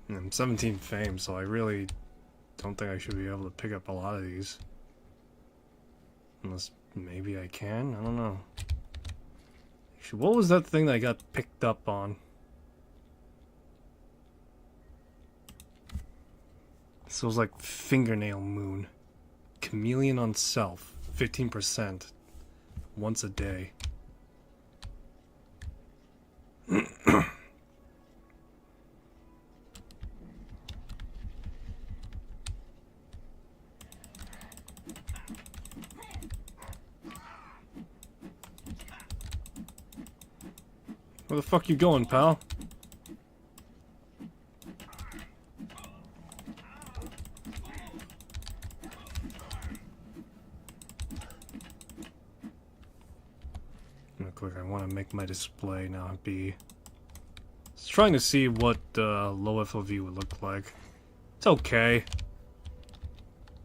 S1: I'm 17 fame, so I really don't think I should be able to pick up a lot of these. Unless maybe I can? I don't know. Actually, what was that thing that I got picked up on? So it was like fingernail moon. Chameleon on self. 15%. Once a day. Where the fuck you going, pal? Real quick, I want to make my display now be... Just trying to see what low FOV would look like. It's okay.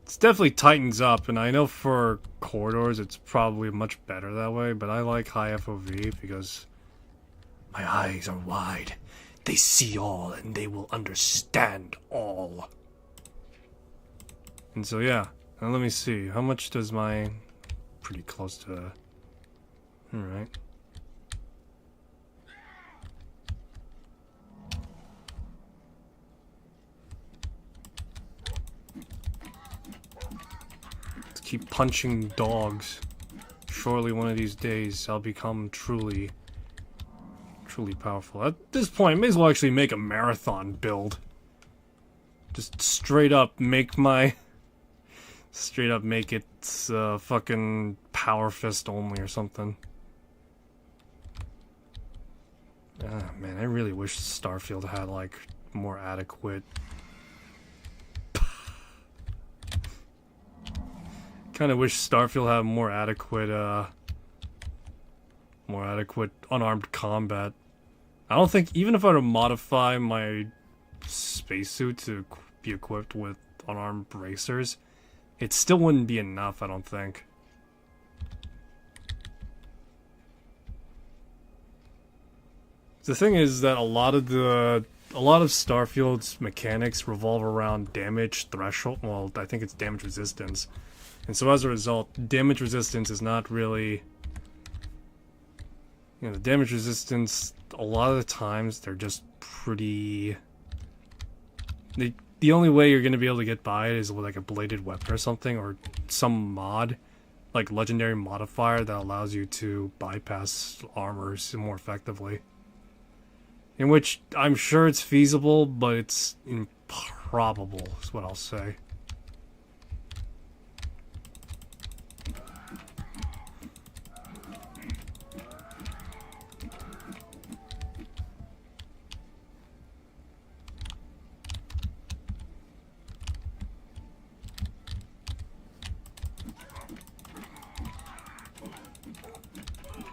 S1: It's definitely tightens up, and I know for corridors it's probably much better that way, but I like high FOV because... My eyes are wide. They see all, and they will understand all. And so yeah, now let me see. How much does my... Pretty close to... Alright. Let's keep punching dogs. Surely one of these days I'll become truly powerful. At this point, I may as well actually make a marathon build. Just straight up make my... Straight up make it fucking power fist only or something. Ah, man, I really wish Starfield had, like, more adequate... Kinda wish Starfield had more adequate unarmed combat. I don't think, even if I were to modify my spacesuit to be equipped with unarmed bracers, it still wouldn't be enough, I don't think. The thing is that a lot of Starfield's mechanics revolve around damage threshold. Well, I think it's damage resistance. And so as a result, damage resistance is not really... You know, the damage resistance, a lot of the times, they're just pretty... The only way you're going to be able to get by it is with like a bladed weapon or something, or some mod, like legendary modifier that allows you to bypass armors more effectively. In which, I'm sure it's feasible, but it's improbable, is what I'll say.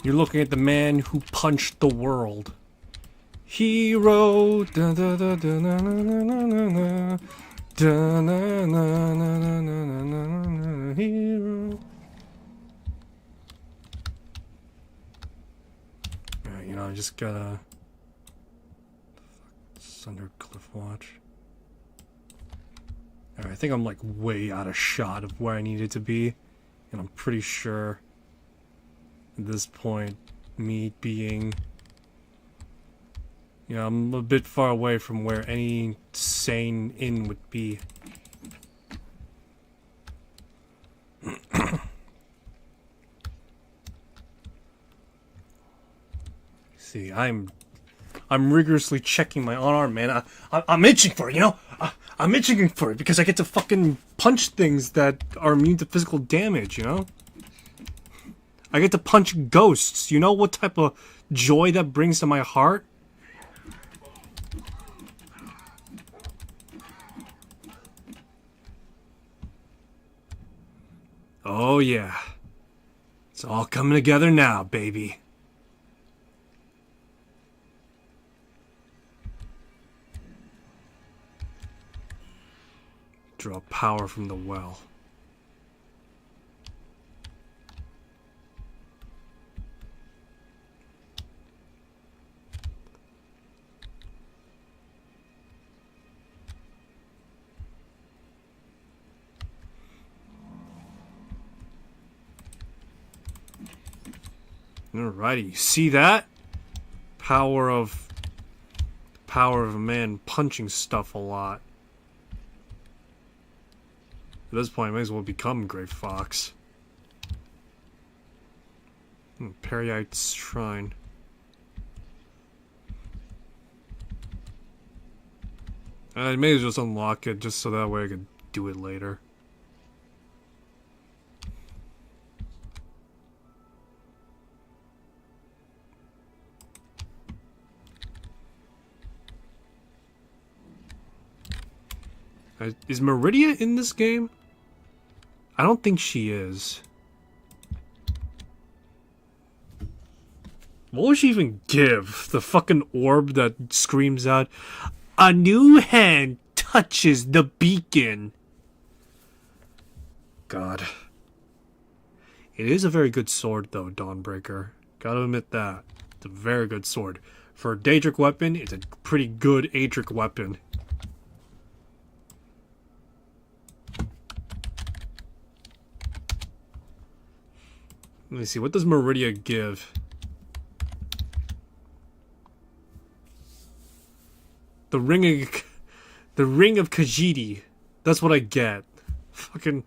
S1: You're looking at the man who punched the world. Hero. Da, da, da, da, na, na, na, na, na. Da, na, na, na, na, na, na, na, hero. Alright, you know, I just gotta... It's under Cliff Watch. Alright, I think I'm like way out of shot of where I needed to be. And I'm pretty sure... At this point, me being... You know, I'm a bit far away from where any sane inn would be. See, I'm rigorously checking my unarmed, man. I'm itching for it, you know? I'm itching for it because I get to fucking punch things that are immune to physical damage, you know? I get to punch ghosts. You know what type of joy that brings to my heart? Oh yeah. It's all coming together now, baby. Draw power from the well. Alrighty, you see that? Power of a man punching stuff a lot. At this point, I may as well become Grey Fox. Periite's Shrine. I may as well just unlock it just so that way I could do it later. Is Meridia in this game? I don't think she is. What would she even give? The fucking orb that screams out, "A new hand touches the beacon." God. It is a very good sword, though, Dawnbreaker. Gotta admit that. It's a very good sword. For a Daedric weapon, it's a pretty good Aedric weapon. Let me see. What does Meridia give? The ring of Khajiit. That's what I get. Fucking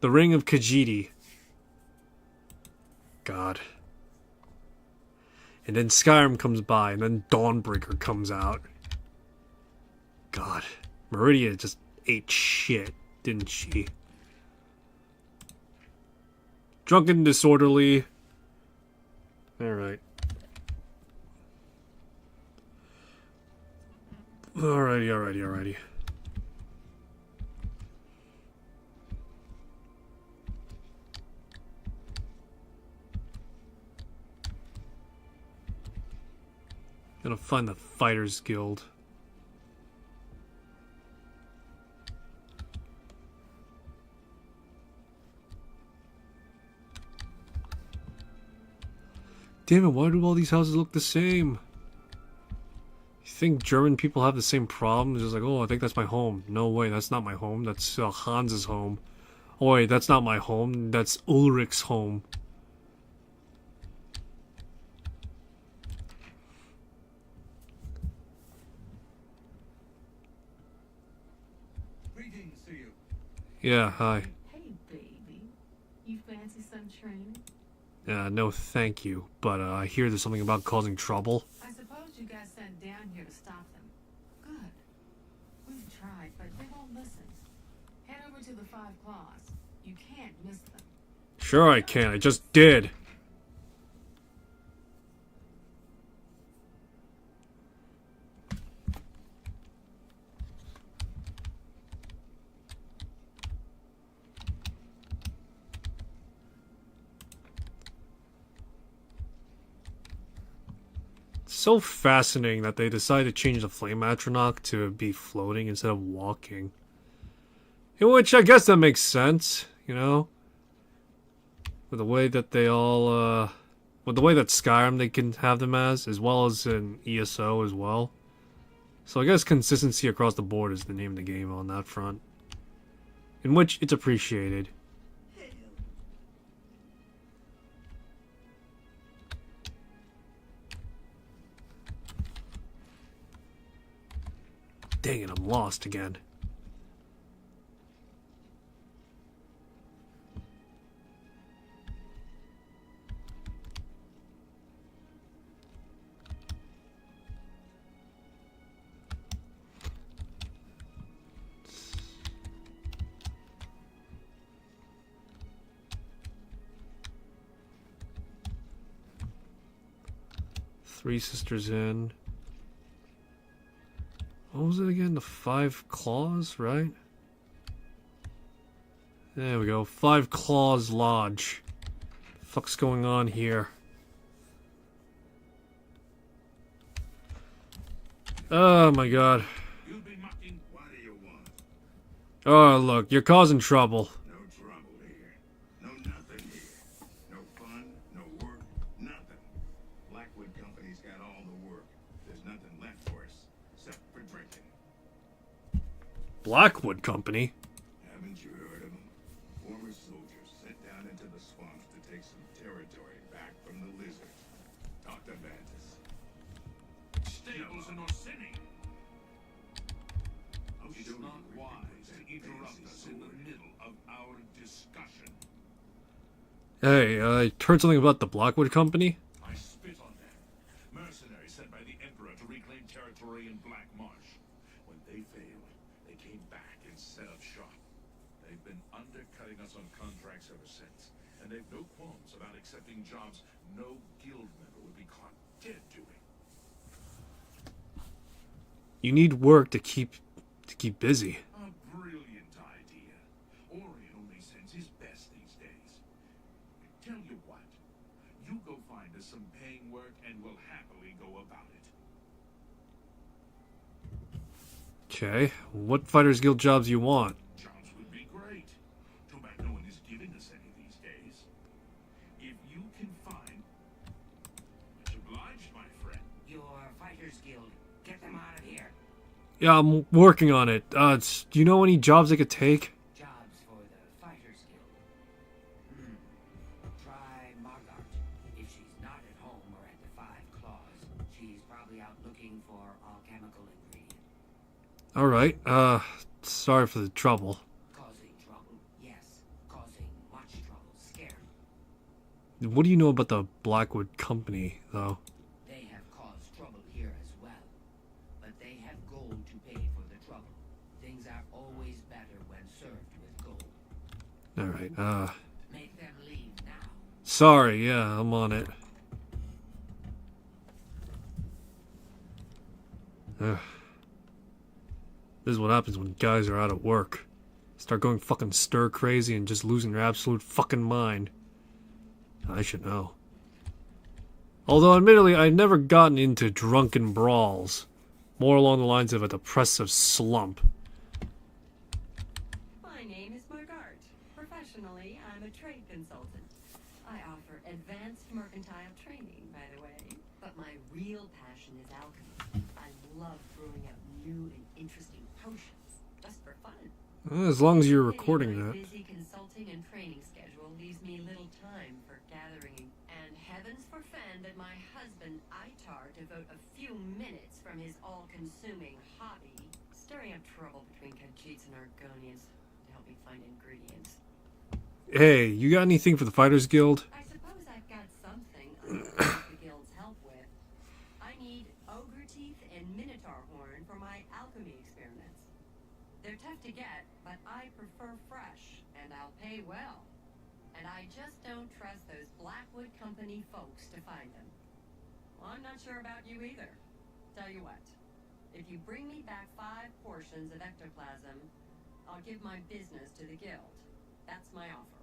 S1: the ring of Khajiit. God. And then Skyrim comes by, and then Dawnbreaker comes out. God. Meridia just ate shit, didn't she? Drunken disorderly. Alright. Alrighty. Gotta find the Fighters Guild. Damn it, why do all these houses look the same? You think German people have the same problems? It's just like, oh, I think that's my home. No way, that's not my home. That's Hans's home. Oh wait, that's not my home. That's Ulrich's home.
S2: Greetings to you.
S1: Yeah, hi.
S3: Hey, baby. You fancy some training?
S1: No thank you, but I hear there's something about causing trouble.
S3: I suppose you got sent down here to stop them. Good. We've tried, but they won't listen. Head over to the Five Claws. You can't miss them.
S1: Sure I can, I just did. So fascinating that they decided to change the flame atronach to be floating instead of walking. In which I guess that makes sense, you know? With the way that they all, with the way that Skyrim they can have them as well as in ESO as well. So I guess consistency across the board is the name of the game on that front. In which it's appreciated. Dang it, I'm lost again. Three Sisters Inn. What was it again? The Five Claws, right? There we go. Five Claws Lodge. The fuck's going on here? Oh my god.
S7: You've been mucking. What do you want?
S1: Oh look, you're causing trouble.
S8: No trouble here. No nothing here. No fun, no work, nothing. Blackwood Company's got all the work. There's nothing left for us, except for drinking.
S1: Blackwood Company?
S8: Haven't you heard of them? Former soldiers sent down into the swamps to take some territory back from the lizards. Talk to Vantis.
S7: Stables are not sinning. It's
S8: It's
S7: not wise to interrupt us in the middle of our discussion.
S1: Hey, I heard something about the Blackwood Company.
S7: I spit on them. Mercenaries sent by the Emperor to reclaim territory in Black Marsh. When they failed, they came back and set up shop. They've been undercutting us on contracts ever since, and they've no qualms about accepting jobs no guild member would be caught dead doing.
S1: You need work to keep busy.
S7: A brilliant idea. Orion only sends his best these days. Tell you what, you go find us some paying work and we'll happily go about it.
S1: Okay, what Fighters Guild jobs you want?
S7: Jobs would be great. Too bad no one is giving us any these days. If you can find... Much obliged, my friend.
S5: Your Fighters Guild. Get them out of here.
S1: Yeah, I'm working on it. Do you know any jobs I could take?
S5: Jobs for the Fighters Guild. Try She's probably out looking for alchemical ingredient.
S1: Alright, sorry for the trouble.
S5: Causing trouble, yes. Causing much trouble. Scary.
S1: What do you know about the Blackwood Company, though?
S5: They have caused trouble here as well. But they have gold to pay for the trouble. Things are always better when served with gold.
S1: Alright,
S5: Make them leave now.
S1: sorry, yeah, I'm on it. Ugh. This is what happens when guys are out of work. Start going fucking stir crazy and just losing their absolute fucking mind. I should know. Although, admittedly, I've never gotten into drunken brawls. More along the lines of a depressive slump.
S9: My name is Margart. Professionally, I'm a trade consultant. I offer advanced mercantile training, by the way. But my real passion is alchemy. I love brewing up new and interesting potions, just for fun.
S1: As long as you're recording
S9: My
S1: that.
S9: busy consulting and training schedule leaves me little time for gathering. And heavens forfend that my husband Itar devote a few minutes from his all-consuming hobby, stirring up trouble between Khajiits and Argonians to help me find ingredients.
S1: Hey, you got anything for the Fighters Guild?
S9: I suppose I've got something I could use the guild's help with. I need ogre teeth and minotaur horn for my alchemy experiments. They're tough to get, but I prefer fresh, and I'll pay well. And I just don't trust those Blackwood Company folks to find them. Well, I'm not sure about you either. Tell you what, if you bring me back 5 portions of ectoplasm, I'll give my business to the guild. That's my offer.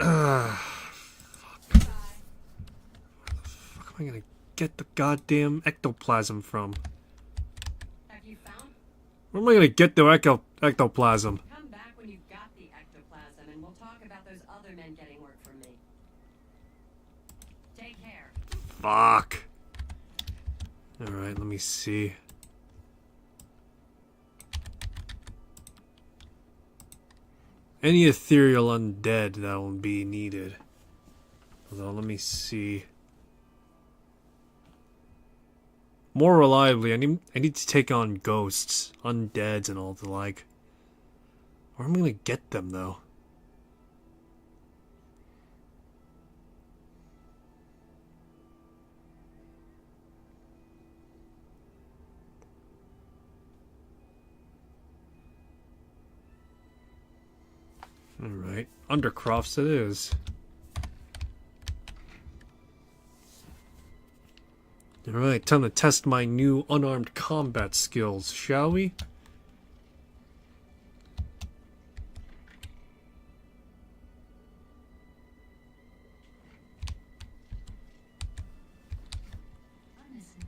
S1: Fuck. Where the fuck am I gonna get the goddamn ectoplasm from?
S9: Have you found?
S1: Where am I gonna get the ectoplasm?
S9: Come back when you've got the ectoplasm, and we'll talk about those other men getting work from me. Take care.
S1: Fuck. Alright, let me see. Any ethereal undead that will be needed. Although, let me see. More reliably, I need to take on ghosts, undeads, and all the like. Where am I gonna get them, though? Alright, Undercrofts it is. Alright, time to test my new unarmed combat skills, shall we?
S4: I'm listening.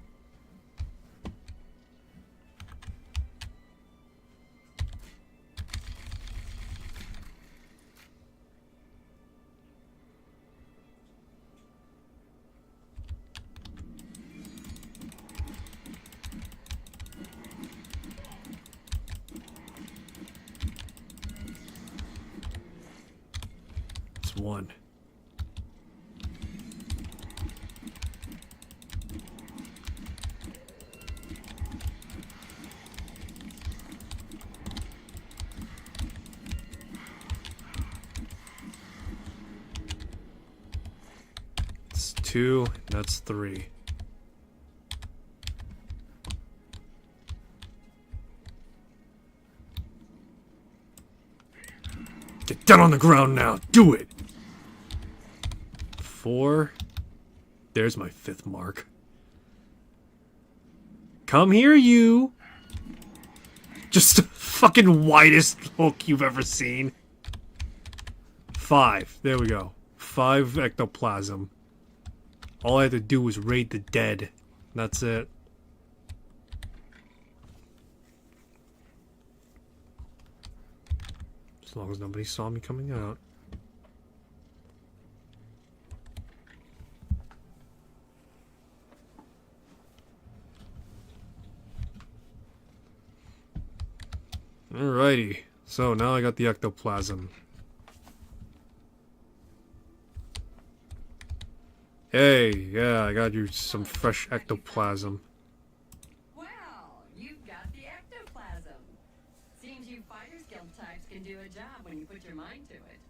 S1: It's one. It's two, that's three. Get down on the ground now, do it! 4. There's my 5th mark. Come here, you! Just the fucking widest hook you've ever seen. 5. There we go. 5 ectoplasm. All I had to do was raid the dead. That's it. As long as nobody saw me coming out. Alrighty, so now I got the ectoplasm. Hey, yeah, I got you some fresh ectoplasm.
S9: Well, you've got the ectoplasm. Seems you Fighters Guild types can do a job when you put your mind to it.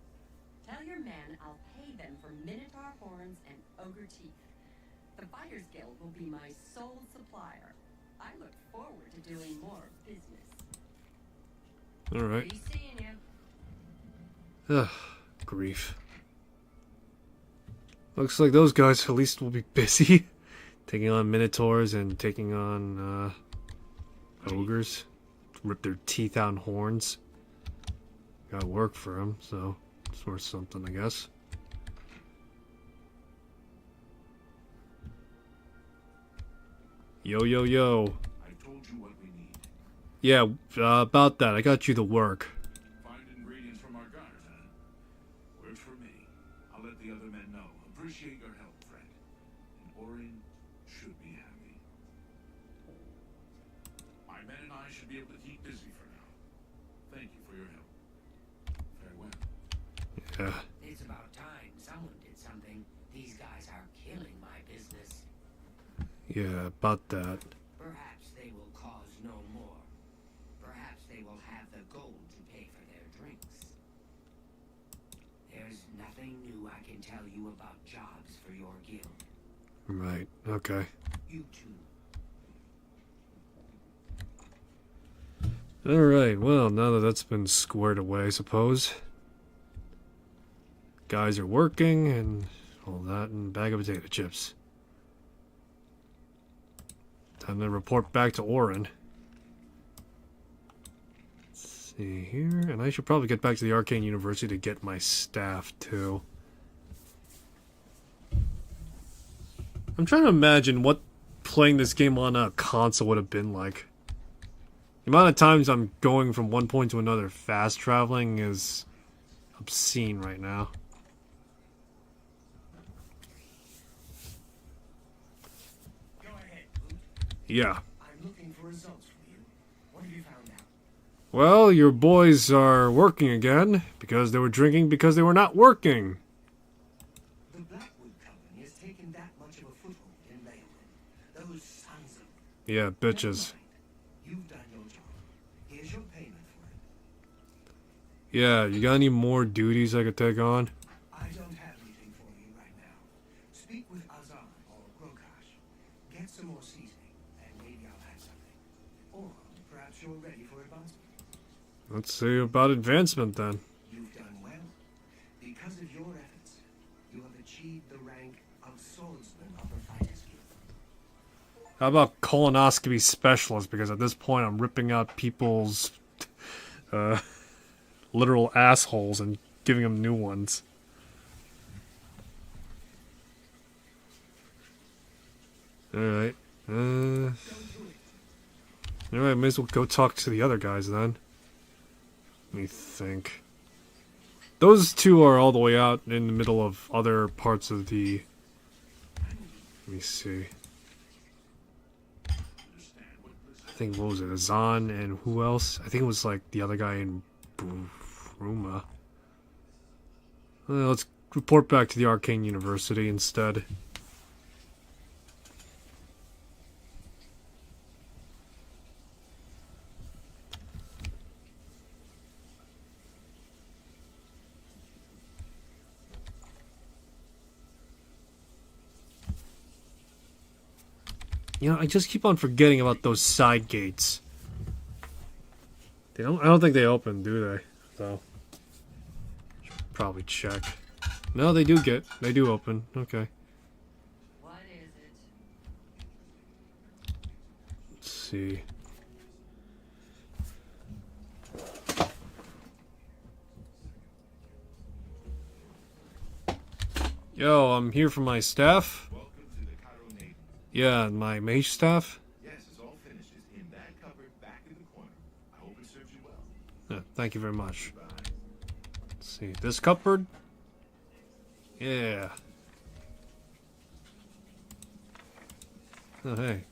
S9: Tell your men I'll pay them for minotaur horns and ogre teeth. The Fighters Guild will be my sole supplier. I look forward to doing more business.
S1: Alright.
S9: Be seeing you.
S1: Ugh, grief. Looks like those guys at least will be busy. Taking on minotaurs and taking on ogres. Rip their teeth out and horns. Got work for them, so it's worth something, I guess. Yo, yo, yo.
S7: I told you what we need.
S1: Yeah, about that. I got you the work.
S7: Find ingredients from our guard, huh? Works for me. I'll let the other men know. Appreciate your help, friend. And Orin should be happy. My men and I should be able to keep busy for now. Thank you for your help. Farewell.
S1: Yeah.
S5: It's about time someone did something. These guys are killing my business.
S1: Yeah, about that.
S5: Perhaps they will cause no more. Perhaps they will have the gold to pay for their drinks. There's nothing new I can tell you about jobs for your guild.
S1: Right, okay.
S5: You too.
S1: Alright, well, now that that's been squared away, I suppose. Guys are working and all that, and bag of potato chips. Time to report back to Orin. Let's see here, and I should probably get back to the Arcane University to get my staff, too. I'm trying to imagine what playing this game on a console would have been like. The amount of times I'm going from one point to another fast traveling is obscene right now.
S2: Go ahead, Boot.
S1: Yeah.
S2: I'm looking for results from you. What have you found out?
S1: Well, your boys are working again because they were drinking because they were not working.
S2: The Blackwood Company has taken that much of a foothold in Beowulf. Those sons of...
S1: Yeah, bitches.
S2: Never mind. You've done your job. Here's your payment for it.
S1: Yeah, you got any more duties I could take on?
S2: I don't have anything for you right now. Speak with Azan or Grokash. Get some more seasoning, and maybe I'll have something. Or perhaps you're ready for advancement.
S1: Let's see about advancement then.
S2: You've done well. Because of your efforts, you have achieved the rank of swordsman of the Fighters Guild.
S1: How about colonoscopy specialist? Because at this point I'm ripping out people's literal assholes and giving them new ones. Alright. Alright, may as well go talk to the other guys then. Let me think. Those two are all the way out in the middle of other parts of the... Let me see. I think, what was it, Azan and who else? I think it was like the other guy in Bruma. Let's report back to the Arcane University instead. You know, I just keep on forgetting about those side gates. I don't think they open, do they? So should probably check. No, they do open. Okay.
S9: What is it?
S1: Let's see. Yo, I'm here for my staff.
S8: Welcome to the Cairo Navy.
S1: Yeah, my mage staff.
S8: Yes, it's all finished. It's in that cupboard back in the corner. I hope it serves you well.
S1: Yeah, thank you very much.
S8: Bye.
S1: Let's see, this cupboard. Yeah. Oh, hey.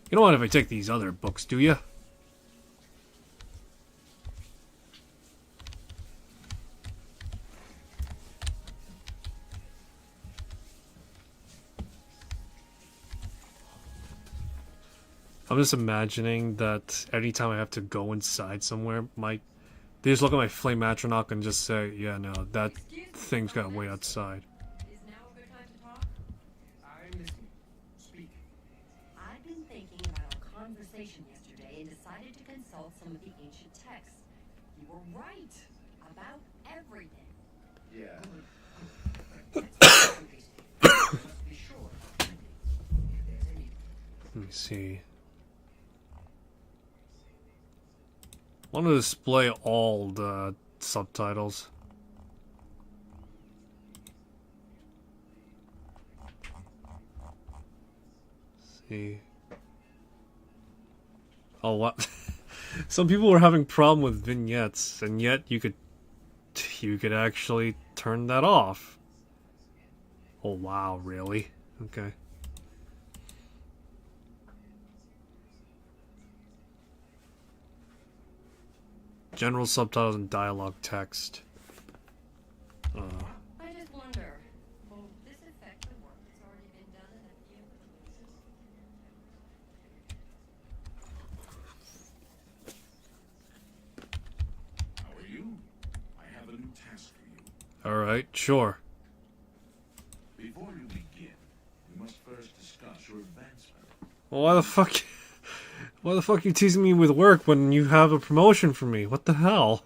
S1: You don't mind if I take these other books, do you? I'm just imagining that anytime I have to go inside somewhere, they just look at my flame atronach and just say, yeah, no, that thing's got to wait outside.
S9: Is now a good time to talk?
S5: I'm listening. Speak.
S9: I've been thinking about our conversation yesterday and decided to consult some of the ancient texts. You were right about everything.
S5: Yeah.
S6: Must be sure. If there's any
S1: Let me see. I want to display all the subtitles. Let's see. Oh, what? Some people were having problem with vignettes, and yet you could actually turn that off. Oh wow, really? Okay. General subtitles and dialogue text.
S9: I just wonder, will this affect the work that's already been done in a few of the places?
S7: How are you? I have a new task for you.
S1: Alright, sure.
S7: Before you begin, we must first discuss your advancement.
S1: Well, why the fuck are you teasing me with work when you have a promotion for me? What the hell?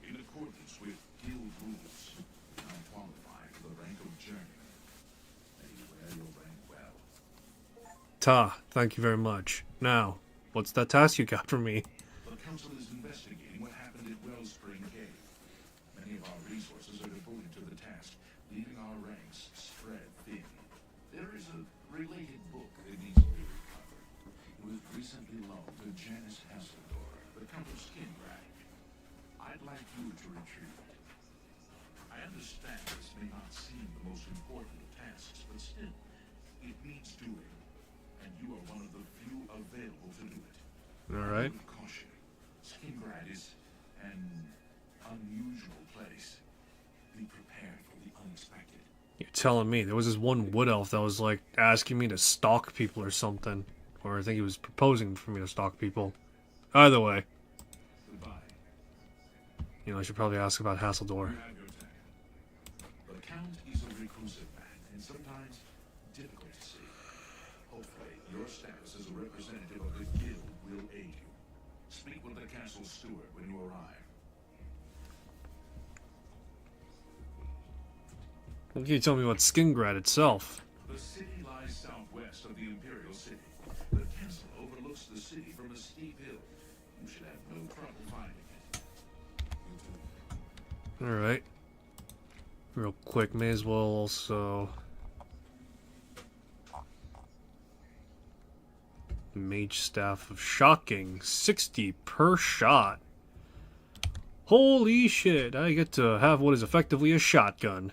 S7: In accordance with guild rules, you now qualify for the rank of journeyman. Anywhere you'll rank well.
S1: Ta, thank you very much. Now, what's that task you got for me?
S7: The council is investigating what happened at Wellspring Cave. Many of our resources are devoted to the task, leaving our ranks spread thin. There is a related book that needs to be recovered. It was recently loaned to Janice Hasseldor, the Count of Skingrad. I'd like you to retrieve it. I understand this may not seem the most important of tasks, but still, it needs doing. And you are one of the few available to do it.
S1: Alright.
S7: With caution. Skingrad is an unusual place. Be prepared for the unexpected.
S1: You're telling me. There was this one wood elf that was like asking me to stalk people or something. Or I think he was proposing for me to stalk people. Either way.
S7: Goodbye.
S1: You know, I should probably ask about Hasseldor.
S7: You have your time. The Count is a reclusive man, and sometimes difficult to see. Hopefully, your status as a representative of the guild will aid you. Speak with the castle steward when you arrive.
S1: What can you tell me about Skingrad itself?
S7: The city lies southwest of the Imperial City. The castle overlooks the city from a steep hill. You should have no trouble finding it. You too.
S1: Alright. Real quick, may as well also... Mage Staff of Shocking. 60 per shot. Holy shit, I get to have what is effectively a shotgun.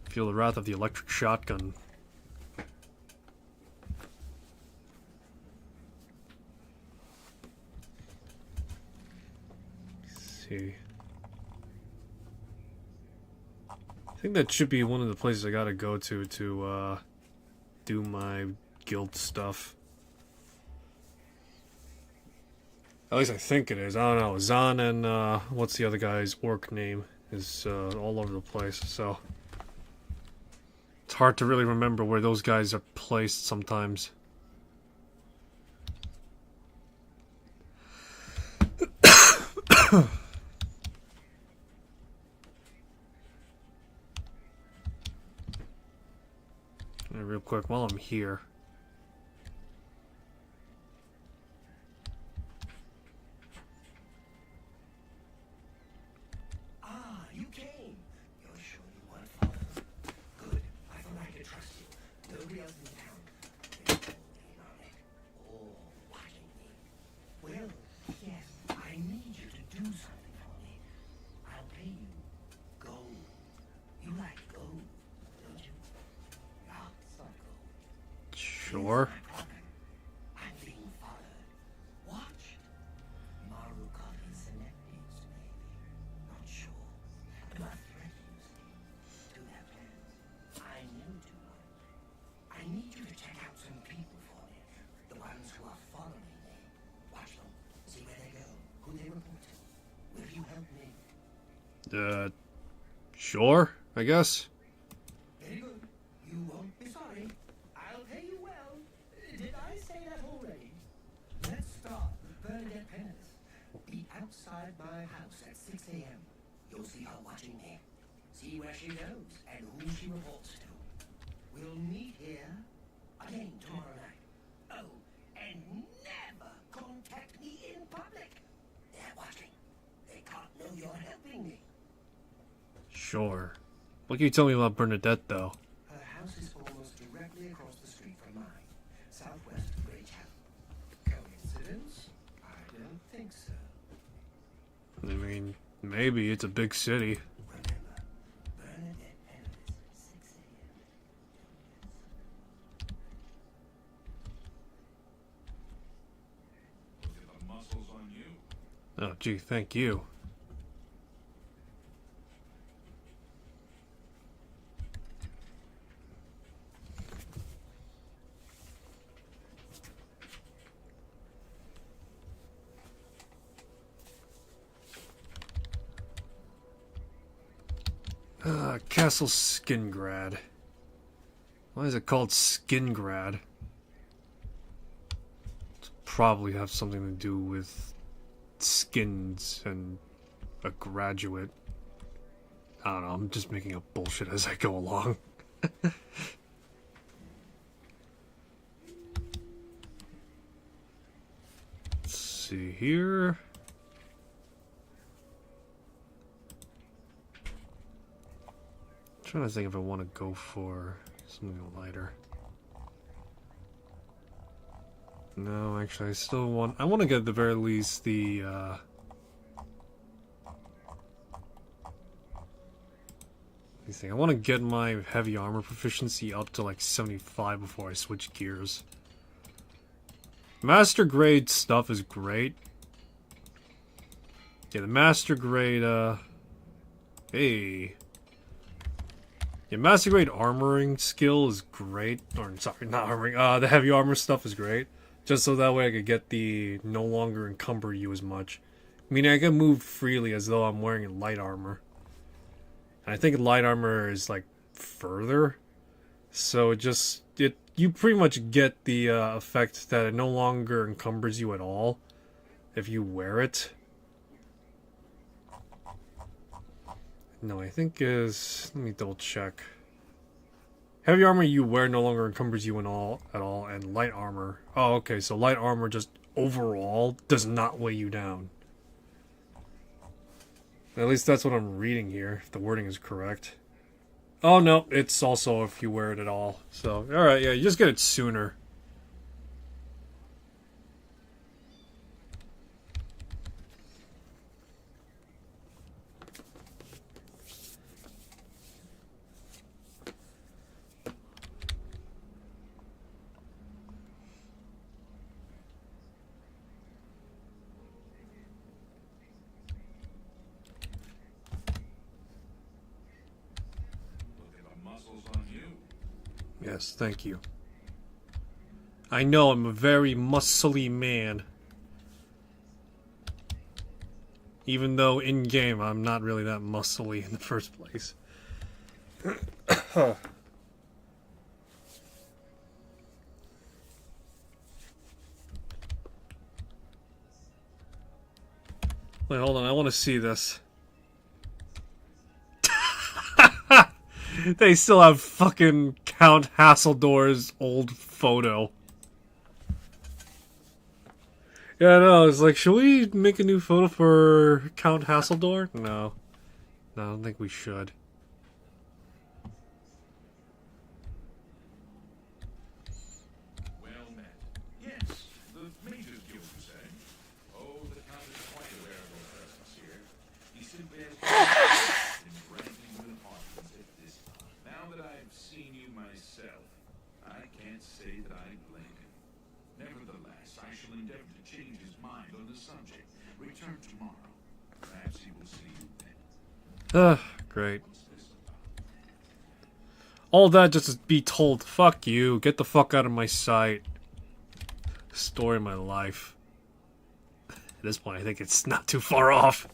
S1: Feel the wrath of the electric shotgun. Let's see. I think that should be one of the places I gotta go to do my guild stuff. At least I think it is. I don't know. Zahn and what's the other guy's orc name is all over the place, so it's hard to really remember where those guys are placed sometimes. Real quick, while I'm here.
S5: Ah, you came. You're sure you weren't followed? Good. I thought I could trust you. Nobody else in town. They're all in on it. All watching me. Well, yes, I need you to do something for me. I'll pay you gold. You like gold, don't you? Lots of gold.
S1: Sure.
S5: I'm being followed. Watched. Maru caught his selectings, maybe. Not sure.
S1: Sure, I guess.
S5: Very good. You won't be sorry. I'll pay you well. Did I say that already? Let's start with Bernadette Pennant. Be outside my house at 6 a.m. You'll see her watching me. See where she goes and who she reports to. We'll meet here again tomorrow night. Oh, and never contact me in public. They're watching. They can't know you're helping me.
S1: Sure. What can you tell me about Bernadette, though?
S5: Her house is almost directly across the street from mine, southwest of Greytown. Coincidence? I don't think so.
S1: I mean, maybe. It's a big city.
S5: Remember, Bernadette Pennant, 6 a.m.
S7: Look at the muscles on you.
S1: Oh, gee, thank you. Castle Skingrad. Why is it called Skingrad? It's probably have something to do with skins and a graduate. I don't know, I'm just making up bullshit as I go along. Let's see here. I'm trying to think if I want to go for something lighter. No, actually, I want to get at the very least the, let me think. I want to get my heavy armor proficiency up to like 75 before I switch gears. Master grade stuff is great. Yeah, the master grade, hey. Yeah, master grade armoring skill is great. Or, sorry, not armoring. The heavy armor stuff is great. Just so that way I could get the no longer encumber you as much. Meaning I can move freely as though I'm wearing light armor. And I think light armor is like further. So you pretty much get the effect that it no longer encumbers you at all if you wear it. No, I think let me double check. Heavy armor you wear no longer encumbers you at all, and light armor. Oh, okay, so light armor just overall does not weigh you down. At least that's what I'm reading here, if the wording is correct. Oh no, it's also if you wear it at all. So, alright, yeah, you just get it sooner. Yes, thank you. I know I'm a very muscly man. Even though in-game I'm not really that muscly in the first place. Wait, hold on, I want to see this. They still have fucking Count Hasseldor's old photo. Yeah, no, it's like, should we make a new photo for Count Hasseldor? No. No, I don't think we should.
S7: Well met. Yes, the Major's Guild, you say? Oh, the Count is quite aware of our presence here. He simply has been granting you an audience at this time. Now that I've seen you myself, I can't say that I blame him. Nevertheless, I shall endeavor to change his mind on the subject. Return tomorrow. Perhaps he will see you then.
S1: Great. All that just to be told, fuck you, get the fuck out of my sight. Story of my life. At this point, I think it's not too far off.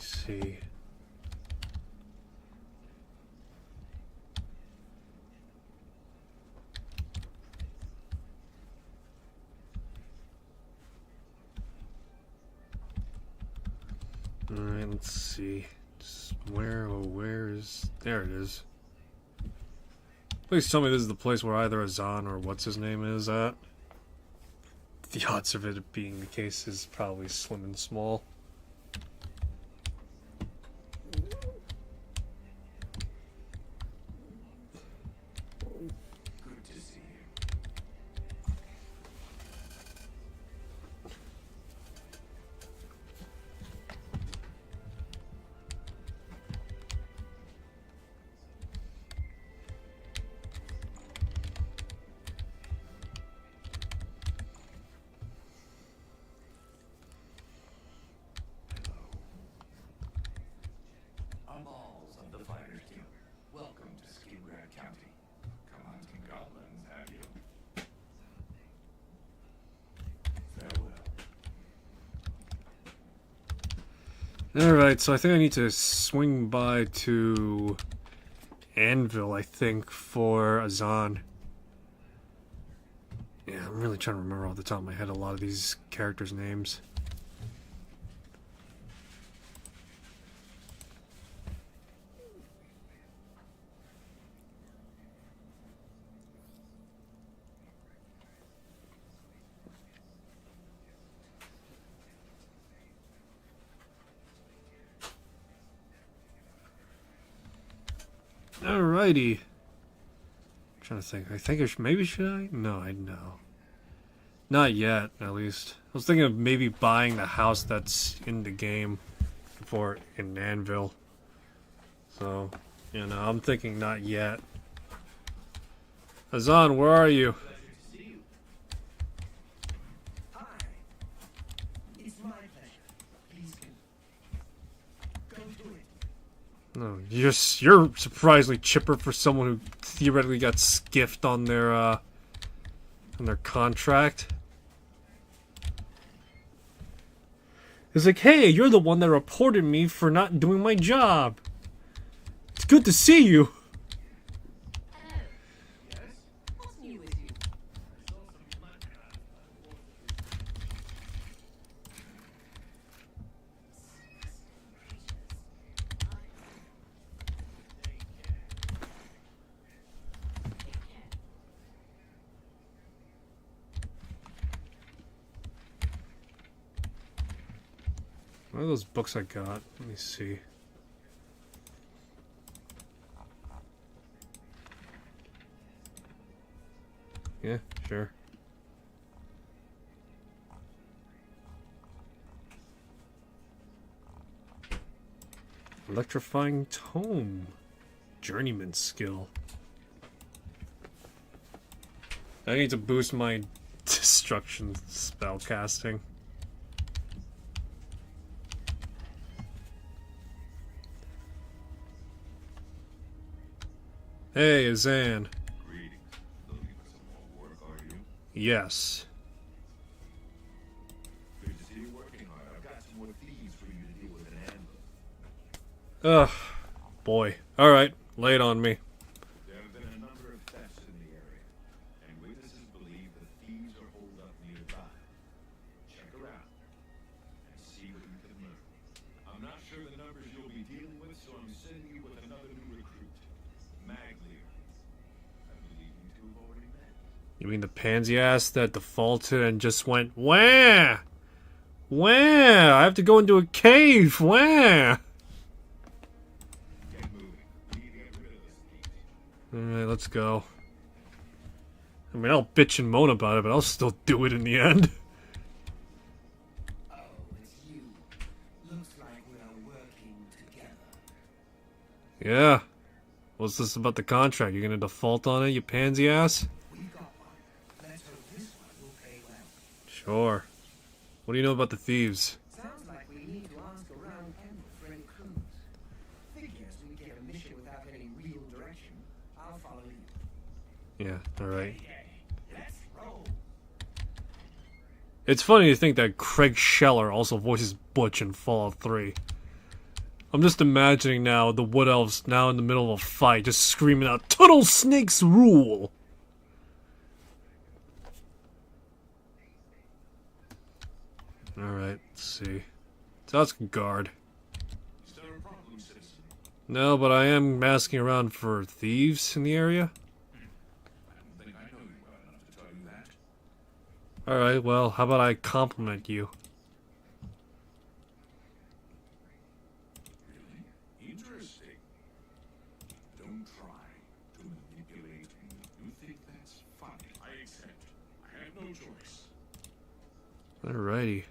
S1: see. Alright, let's see. Just where is... There it is. Please tell me this is the place where either Azan or what's his name is at. The odds of it being the case is probably slim and small.
S5: Good to see you. I'm Balls of the Fighters Guild. Welcome to Skidgrad County. Come on, some goblins, have you? Farewell.
S1: Alright, so I think I need to swing by to Anvil, I think, for Azan. Yeah, I'm really trying to remember off the top of my head a lot of these characters' names. Alrighty. I'm trying to think. I think maybe should I? No, I know. Not yet, at least. I was thinking of maybe buying the house that's in the game for in Anvil. So, you know, I'm thinking not yet. Azan, where are you?
S5: Pleasure to see you. Hi. It's my pleasure. Please go do it.
S1: No, you're surprisingly chipper for someone who theoretically got skiffed on their contract. It's like, hey, you're the one that reported me for not doing my job. It's good to see you.
S5: Yes?
S9: What's new with you?
S1: What are those books I got? Let me see. Yeah, sure. Electrifying Tome. Journeyman skill. I need to boost my destruction spell casting. Hey, Azan.
S8: Greetings. Looking for some more work, are you?
S1: Yes.
S8: Good to see you working hard. I've got some more thieves for you to deal with in Anvil.
S1: Ugh. Boy. Alright, lay it on me.
S8: There have been a number of thefts in the area, and witnesses believe the thieves are holed up nearby. Check around and see what you can learn. I'm not sure the numbers you'll be dealing with, so I'm sending you with another new recruit, Maglier. I believe you two have already met.
S1: You mean the pansy ass that defaulted and just went, wah! Wah! I have to go into a cave, wah!
S8: Get moving. We need to get rid of this thief.
S1: Alright, let's go. I mean, I'll bitch and moan about it, but I'll still do it in the end.
S5: Oh, it's you. Looks like we are working together.
S1: Yeah. What's this about the contract? You gonna default on it, you pansy ass?
S5: We got one. Let's hope this one will pay well.
S1: Sure. What do you know about the thieves?
S5: Sounds like we need to ask around Kendall for any clues. Figures we get a mission without any real direction. I'll follow you.
S1: Yeah, alright.
S5: Let's roll.
S1: It's funny to think that Craig Scheller also voices Butch in Fallout 3. I'm just imagining now the Wood Elves now in the middle of a fight, just screaming out, "Tunnel Snakes rule!" Alright, let's see. Guard.
S7: Is there a problem, citizen?
S1: No, but I am asking around for thieves in the area.
S7: I don't think I know you well enough to tell you that.
S1: Alright, well, how about I compliment you?
S7: Really? Interesting. Don't try to manipulate me. You think that's funny? I accept. I have no choice.
S1: Alrighty.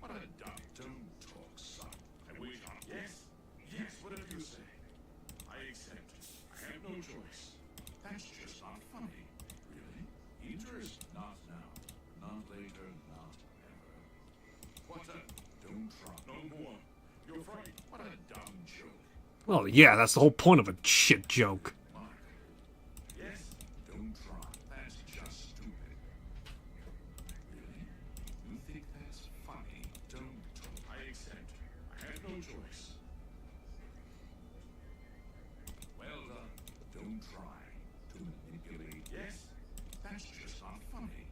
S7: What a dumb. Don't talk, son. I wish I... Yes. Yes, whatever you say. I accept. I have no choice. That's just not funny. Really? Interest? Not now. Not later. Not ever. What a... Don't try. No more. You're frightened. What a dumb joke.
S1: Well, yeah, that's the whole point of a shit joke.
S7: Mark. Yes? Don't try. That's just stupid. Really? You think that's funny? Don't talk. I accept. I have no choice. Well done. Don't try to manipulate. Yes? That's just not funny.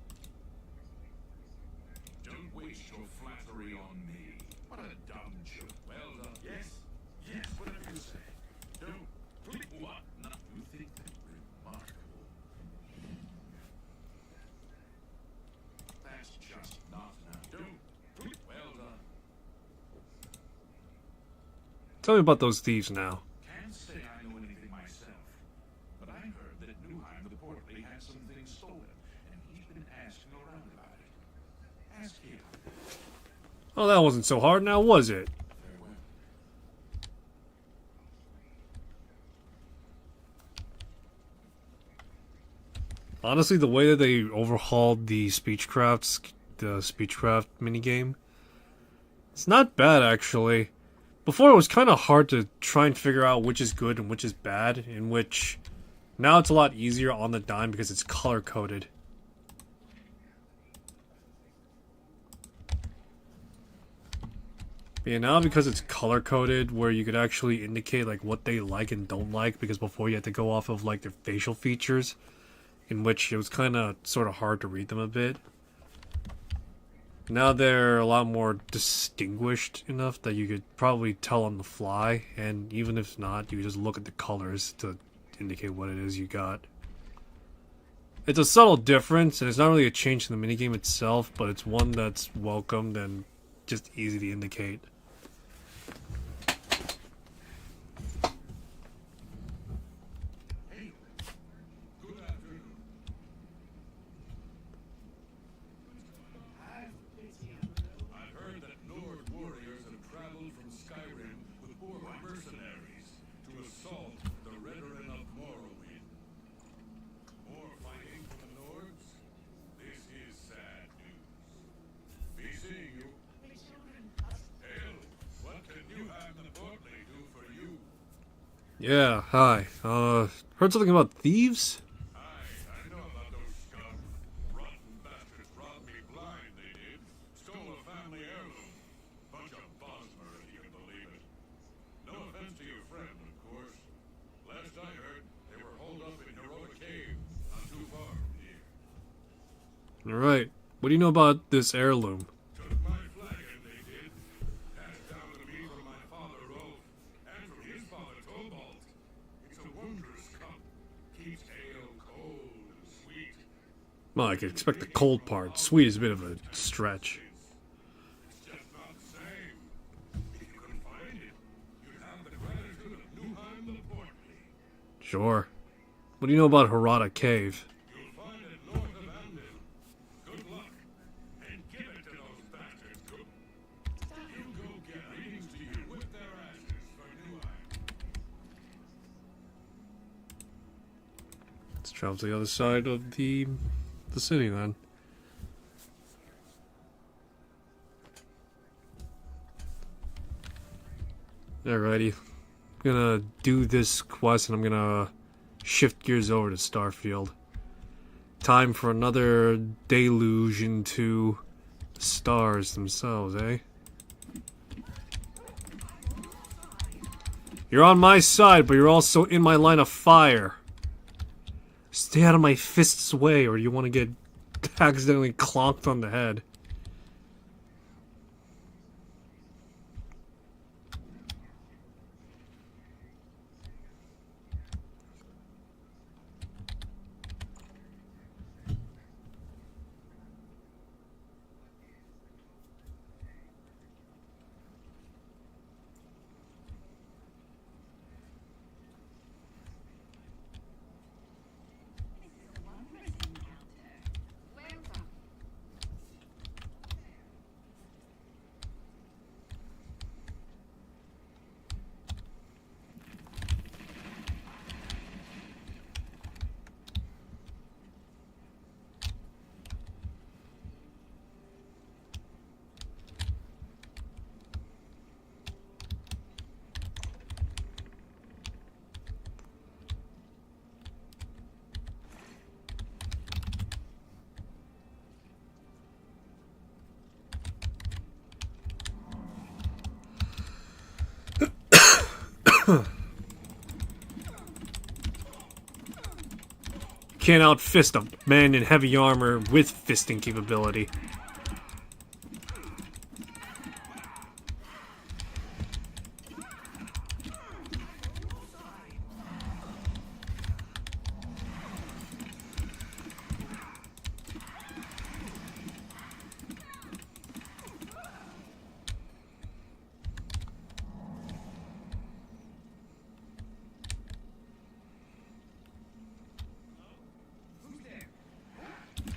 S7: Don't waste your flattery on me. What a dumb joke. Well done. Yes? Yes, whatever you say. Don't. Please. What? No. You think that's remarkable. That's just not now. Don't. Please. Well done.
S1: Tell me about those thieves now.
S7: Can't say I know anything myself, but I heard that Newheim the Portly had some things stolen, and he's been asking around about it. Ask him.
S1: Oh, that wasn't so hard now, was it?
S7: Farewell.
S1: Honestly, the way that they overhauled the speechcraft minigame, it's not bad actually. Before it was kind of hard to try and figure out which is good and which is bad, in which now it's a lot easier on the dime because it's color coded. Yeah, now because it's color coded, where you could actually indicate like what they like and don't like, because before you had to go off of like their facial features, in which it was kind of sort of hard to read them a bit. Now they're a lot more distinguished enough that you could probably tell on the fly, and even if not, you just look at the colors to indicate what it is you got. It's a subtle difference, and it's not really a change in the minigame itself, but it's one that's welcomed and just easy to indicate.
S7: Hey, good afternoon. I've heard that Nord warriors have traveled from Skyrim with more mercenaries to assault the Redoran of Morrowind. More fighting for the Nords? This is sad news. Be seeing you. Hell, what can you have the Portly do for you?
S1: Yeah, hi. Heard something about thieves?
S7: I know about those scum. Rotten bastards robbed me blind, they did. Stole a family heirloom. Bunch of Bosmer, if you can believe it. No offense to your friend, of course. Last I heard, they were holed up in Heroic Cave, not too far from here.
S1: Alright. What do you know about this heirloom?
S7: Took my flagon, they did. Passed down to me from my father, Rolf, and from his father, Tobalt. It's a wondrous cup. Keeps ale cold and sweet.
S1: Well, I could expect the cold part. Sweet is a bit of a stretch.
S7: It's just not the same. If you couldn't find it, you'd have the gratitude of Newheim the Portly.
S1: Sure. What do you know about Harada Cave?
S7: You'll find it north of Andon. Good luck, and give it to those bastards. You go get greetings to you with their ashes for Newheim.
S1: Let's travel to the other side of the city then. Alrighty. I'm gonna do this quest and I'm gonna shift gears over to Starfield. Time for another deluge into the stars themselves, eh? You're on my side, but you're also in my line of fire. Stay out of my fist's way, or you want to get accidentally clonked on the head. Can't outfist a man in heavy armor with fisting capability.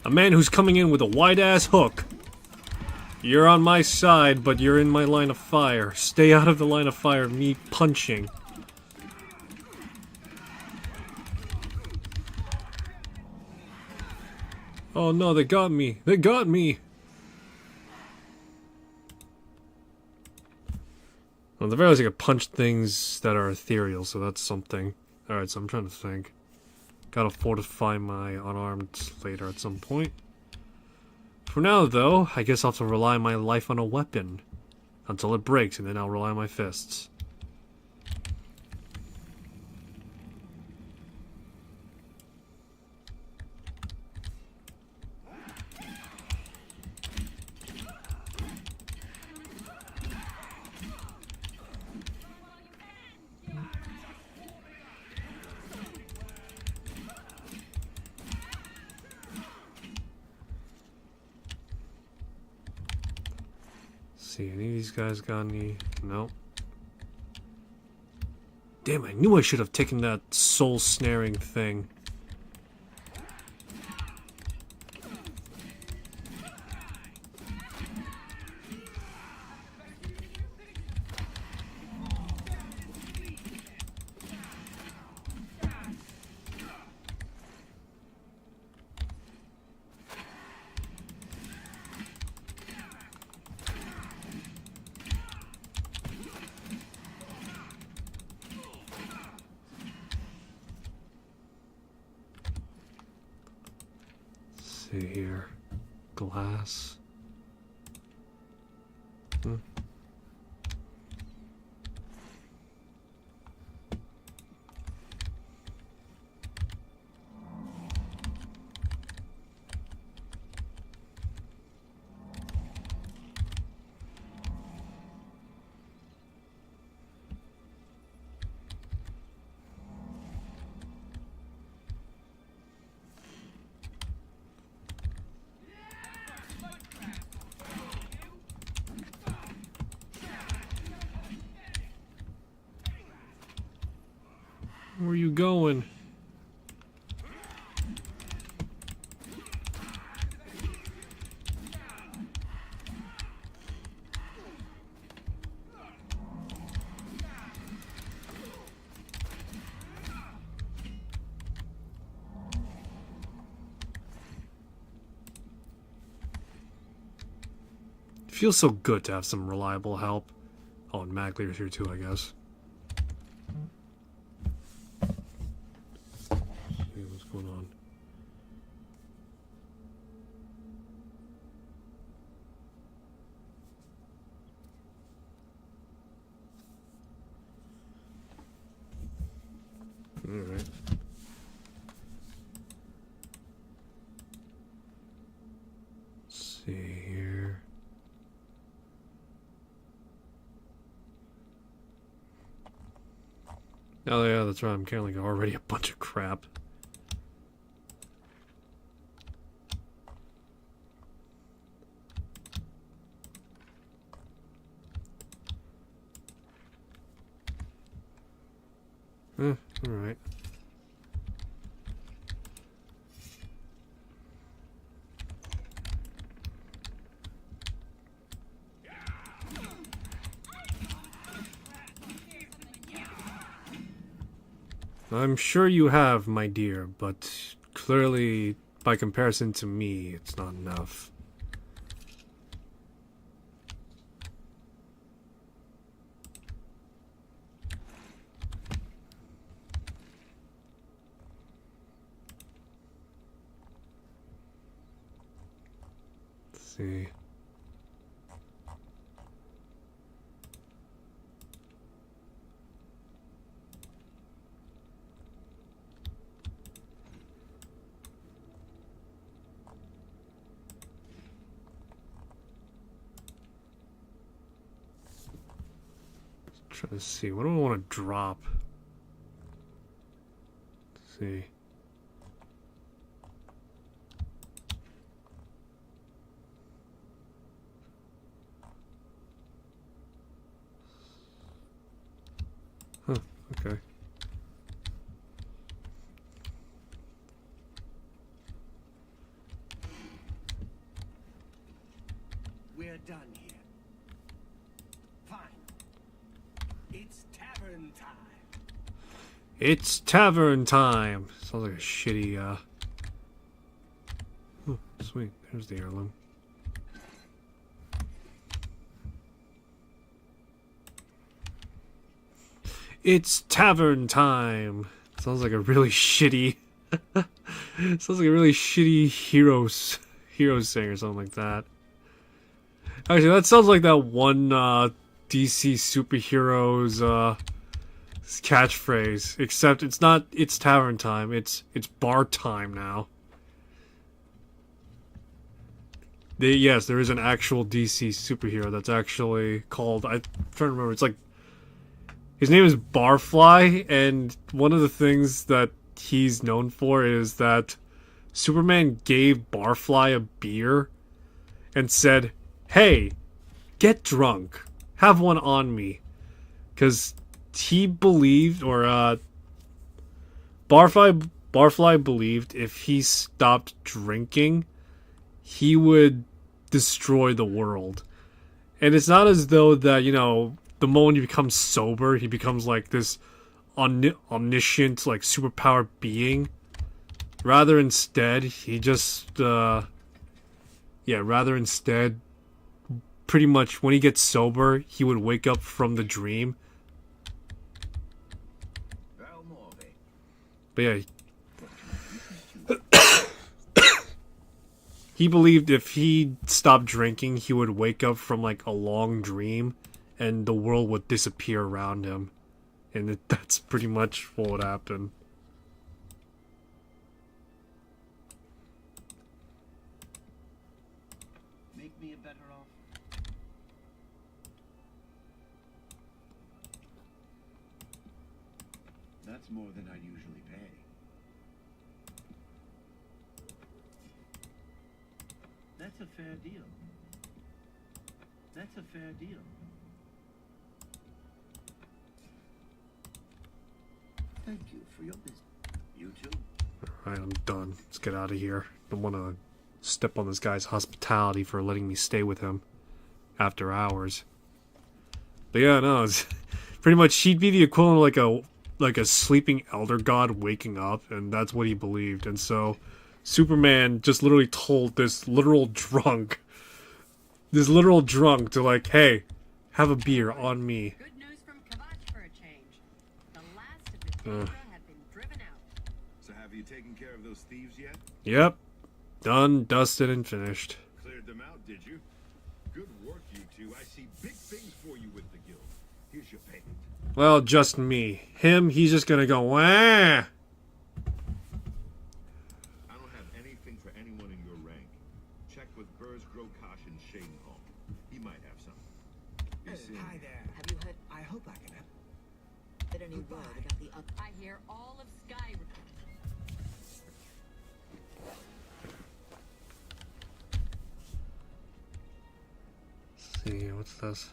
S1: A man who's coming in with a wide-ass hook. You're on my side, but you're in my line of fire. Stay out of the line of fire of me punching. Oh no, they got me. They got me! Well, the very least I could punch things that are ethereal, so that's something. Alright, so I'm trying to think. Gotta fortify my unarmed later at some point. For now, though, I guess I'll have to rely my life on a weapon. Until it breaks, and then I'll rely on my fists. See, any of these guys got any? Nope. Damn, I knew I should have taken that soul snaring thing. See here. Glass. Where are you going? It feels so good to have some reliable help. Oh, and Mag Leader's here too, I guess. See what's going on. Alright. Let's see here. Oh yeah, that's right, I'm carrying like already a bunch of crap. Alright. I'm sure you have, my dear, but clearly, by comparison to me, it's not enough. Let's see. Trying to see, what do I want to drop? Let's see. Huh, okay.
S5: We're done here. Fine. It's tavern time.
S1: It's tavern time! Sounds like a shitty, Oh, sweet. There's the heirloom. It's tavern time! Sounds like a really shitty... sounds like a really shitty hero sing or something like that. Actually, that sounds like that one, DC superheroes, catchphrase, except it's not it's tavern time, it's bar time now. Yes, there is an actual DC superhero that's actually called, I'm trying to remember, it's like his name is Barfly, and one of the things that he's known for is that Superman gave Barfly a beer and said, "Hey, get drunk, have one on me," because he believed, or Barfly believed if he stopped drinking, he would destroy the world. And it's not as though that, you know, the moment he becomes sober, he becomes like this omniscient, like superpowered being. Rather instead, he just, pretty much when he gets sober, he would wake up from the dream. But yeah, he believed if he stopped drinking, he would wake up from like a long dream and the world would disappear around him. And that's pretty much what would happen.
S5: Make me a better offer. That's more than I usually pay. That's a fair deal. That's a fair deal. Thank you for your business. You too.
S1: Alright, I'm done. Let's get out of here. Don't want to step on this guy's hospitality for letting me stay with him after hours. But yeah, no, it's pretty much he'd be the equivalent of like a sleeping elder god waking up, and that's what he believed. And so Superman just literally told this literal drunk to like, "Hey, have a beer on me."
S9: Good news from Kavach for a change. The last of the Tundra have been driven out.
S8: So have you taken care of those thieves yet?
S1: Yep. Done, dusted, and finished.
S8: Cleared them out, did you? Good work, you two. I see big things for you with the guild. Here's your payment.
S1: Well, just me. Him, he's just gonna go, wah!
S8: I don't have anything for anyone in your rank. Check with Burrs, Grokash, and Shadenholm. He might have something. You're seeing
S5: Hi there.
S6: Have you heard
S5: I hope I can help.
S6: any word
S5: Goodbye.
S6: about the up? I hear all of Sky.
S1: Let's see, what's this?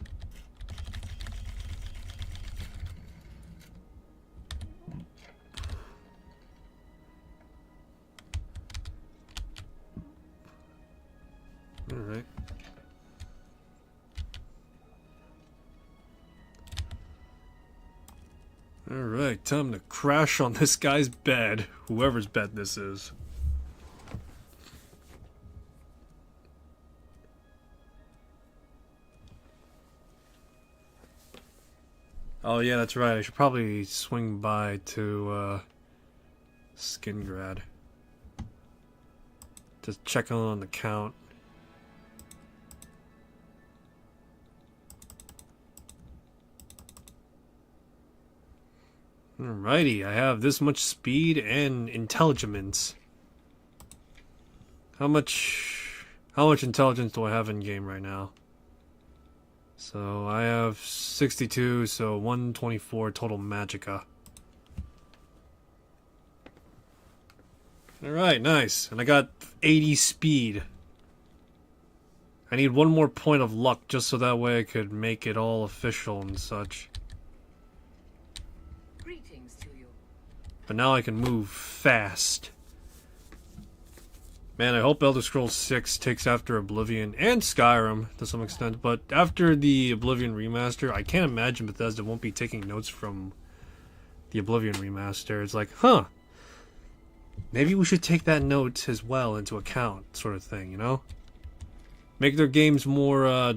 S1: Alright. Alright, time to crash on this guy's bed. Whoever's bed this is. Oh yeah, that's right. I should probably swing by to Skingrad. Just check on the count. Alrighty, I have this much speed and intelligence. How much intelligence do I have in game right now? So I have 62, so 124 total magicka. Alright, nice. And I got 80 speed. I need one more point of luck just so that way I could make it all official and such.
S6: Greetings to you.
S1: But now I can move fast. Man, I hope Elder Scrolls 6 takes after Oblivion and Skyrim to some extent, but after the Oblivion remaster, I can't imagine Bethesda won't be taking notes from the Oblivion remaster. It's like, huh, maybe we should take that note as well into account, sort of thing, you know? Make their games more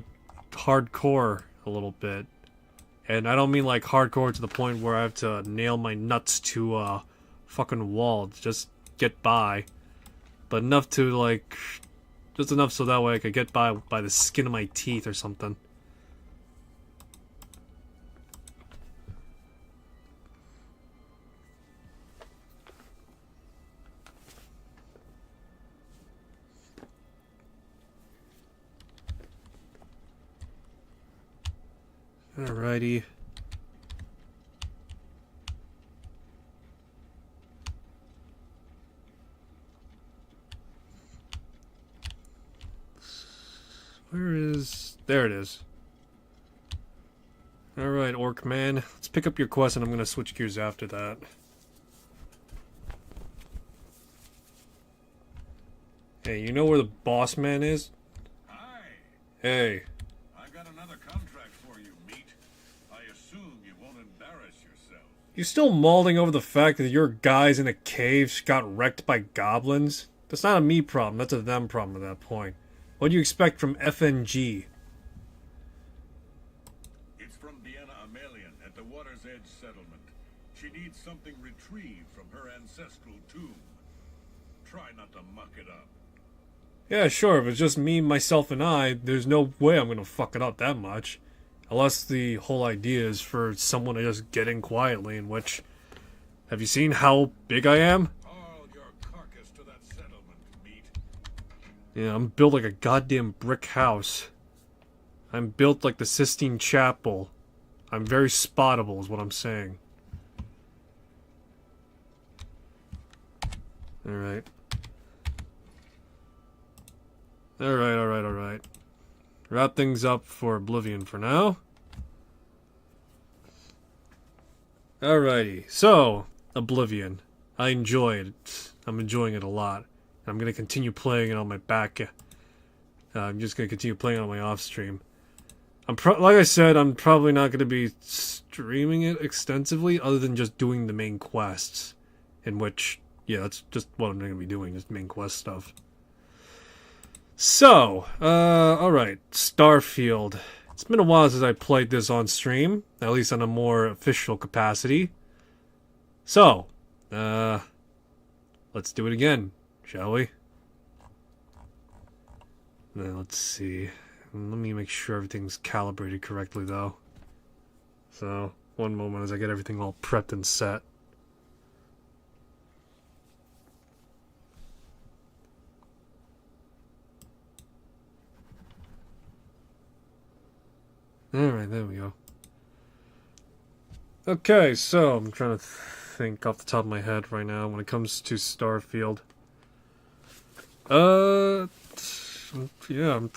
S1: hardcore a little bit. And I don't mean like hardcore to the point where I have to nail my nuts to a fucking wall to just get by. But enough to, like, just enough so that way I could get by the skin of my teeth or something. Alrighty. Where is... There it is. Alright, Orc Man. Let's pick up your quest and I'm gonna switch gears after that. Hey, you know where the boss man is?
S7: Hi,
S1: Hey.
S7: I got another contract for you, meat. I assume you won't embarrass yourself.
S1: You still mauling over the fact that your guys in a cave got wrecked by goblins? That's not a me problem, that's a them problem at that point. What do you expect from FNG?
S7: It's from Vienna Amelian at the Water's Edge settlement. She needs something retrieved from her ancestral tomb. Try not to muck it up.
S1: Yeah, sure, if it's just me, myself, and I, there's no way I'm gonna fuck it up that much. Unless the whole idea is for someone to just get in quietly, in which... Have you seen how big I am?
S7: Haul your carcass to that settlement, meat.
S1: Yeah, I'm built like a goddamn brick house. I'm built like the Sistine Chapel. I'm very spottable, is what I'm saying. Alright. Alright. Wrap things up for Oblivion for now. Alrighty, so, Oblivion. I enjoyed it. I'm enjoying it a lot. I'm gonna continue playing it on my back. I'm just gonna continue playing it on my off stream. Like I said, I'm probably not gonna be streaming it extensively, other than just doing the main quests. In which, yeah, that's just what I'm gonna be doing, just main quest stuff. So, alright, Starfield. It's been a while since I played this on stream, at least on a more official capacity. So, let's do it again, shall we? Now, let's see. Let me make sure everything's calibrated correctly, though. So, One moment as I get everything all prepped and set. Alright, there we go. Okay, so I'm trying to think off the top of my head right now when it comes to Starfield. Yeah, I'm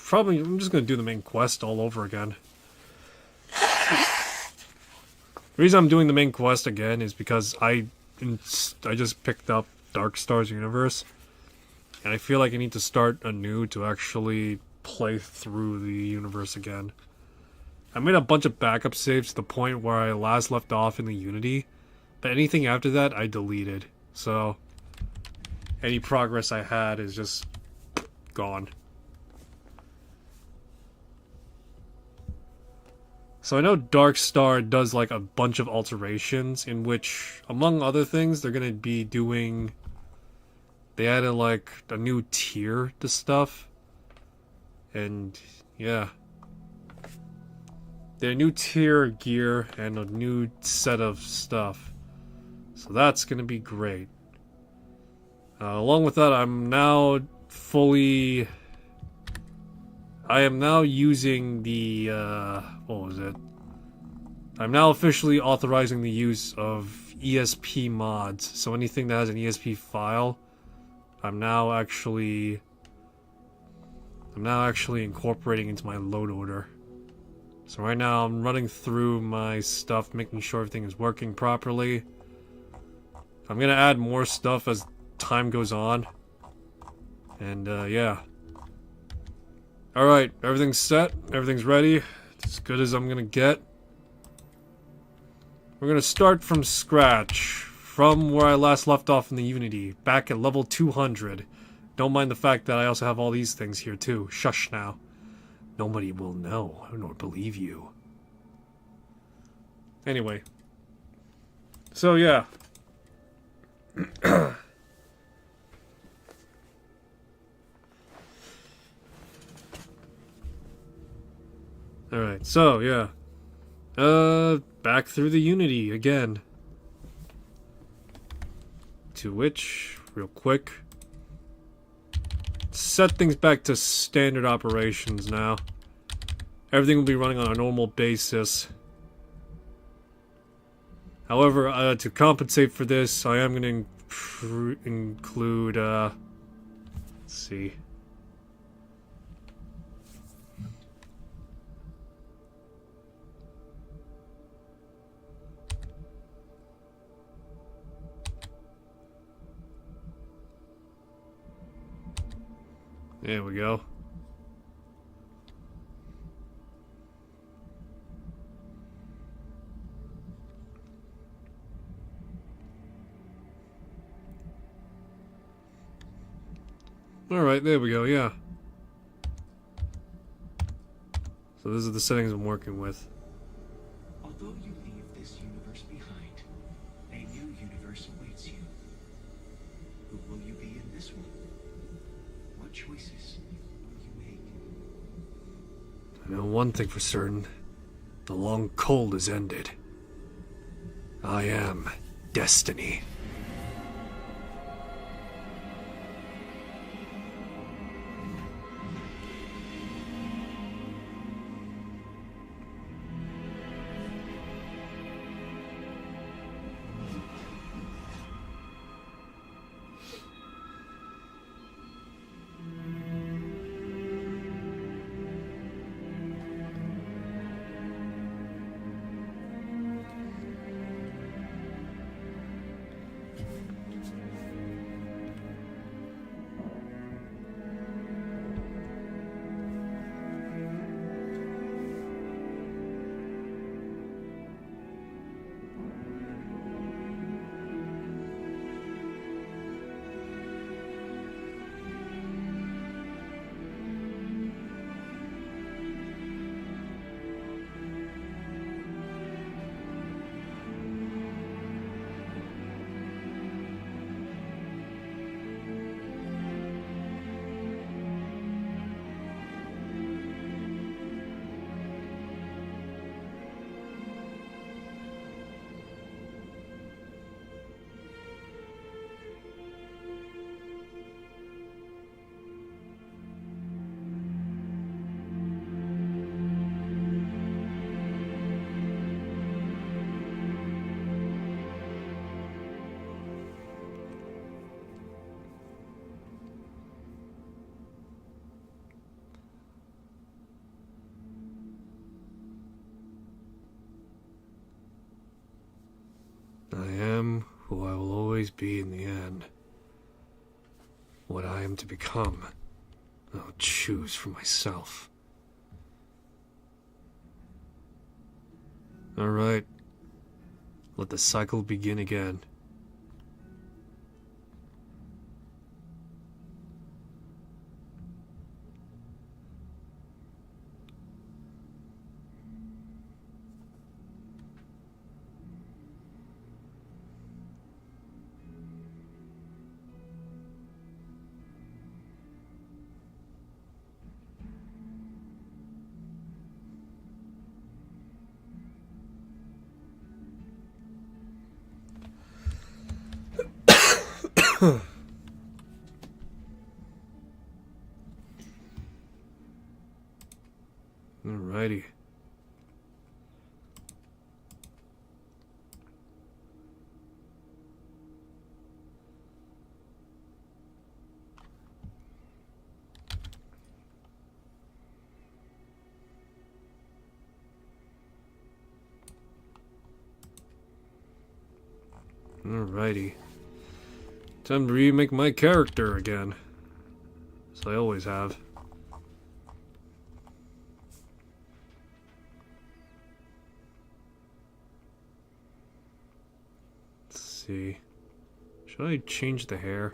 S1: just gonna do the main quest all over again. The reason I'm doing the main quest again is because I just picked up Darkstar's universe, and I feel like I need to start anew to actually play through the universe again. I made a bunch of backup saves to the point where I last left off in the Unity, but anything after that I deleted. So any progress I had is just gone. So I know Darkstar does like a bunch of alterations in which, among other things, they're gonna be doing. They added like a new tier to stuff, and yeah, their new tier gear and a new set of stuff. So that's gonna be great. Along with that, I am now using the, what was it? I'm now officially authorizing the use of ESP mods. So anything that has an ESP file, I'm now actually incorporating into my load order. So right now I'm running through my stuff, making sure everything is working properly. I'm gonna add more stuff as time goes on. And, yeah. Alright, everything's set. Everything's ready. As good as I'm gonna get. We're gonna start from scratch. From where I last left off in the Unity. Back at level 200. Don't mind the fact that I also have all these things here too. Shush now. Nobody will know nor believe you. Anyway. So yeah. Alright, so yeah. Back through the Unity again. To which, real quick, set things back to standard operations now. Everything will be running on a normal basis. However, to compensate for this, I am going to include, let's see. There we go. Alright, there we go, yeah. So these are the settings I'm working with.
S5: Although you leave this universe behind, a new universe awaits you. Who will you be in this one? What choices will you make?
S1: I know one thing for certain. The long cold is ended. I am Destiny. am who I will always be in the end. What I am to become, I'll choose for myself. Alright. Let the cycle begin again. Alrighty. Alrighty. Time to remake my character again. As I always have. Let's see. Should I change the hair?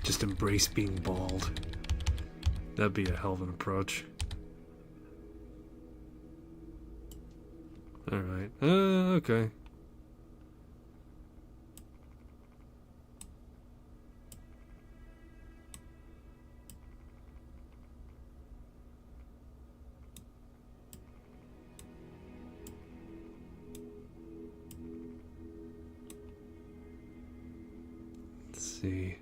S1: Just embrace being bald. That'd be a hell of an approach. Alright. Okay. Let's see.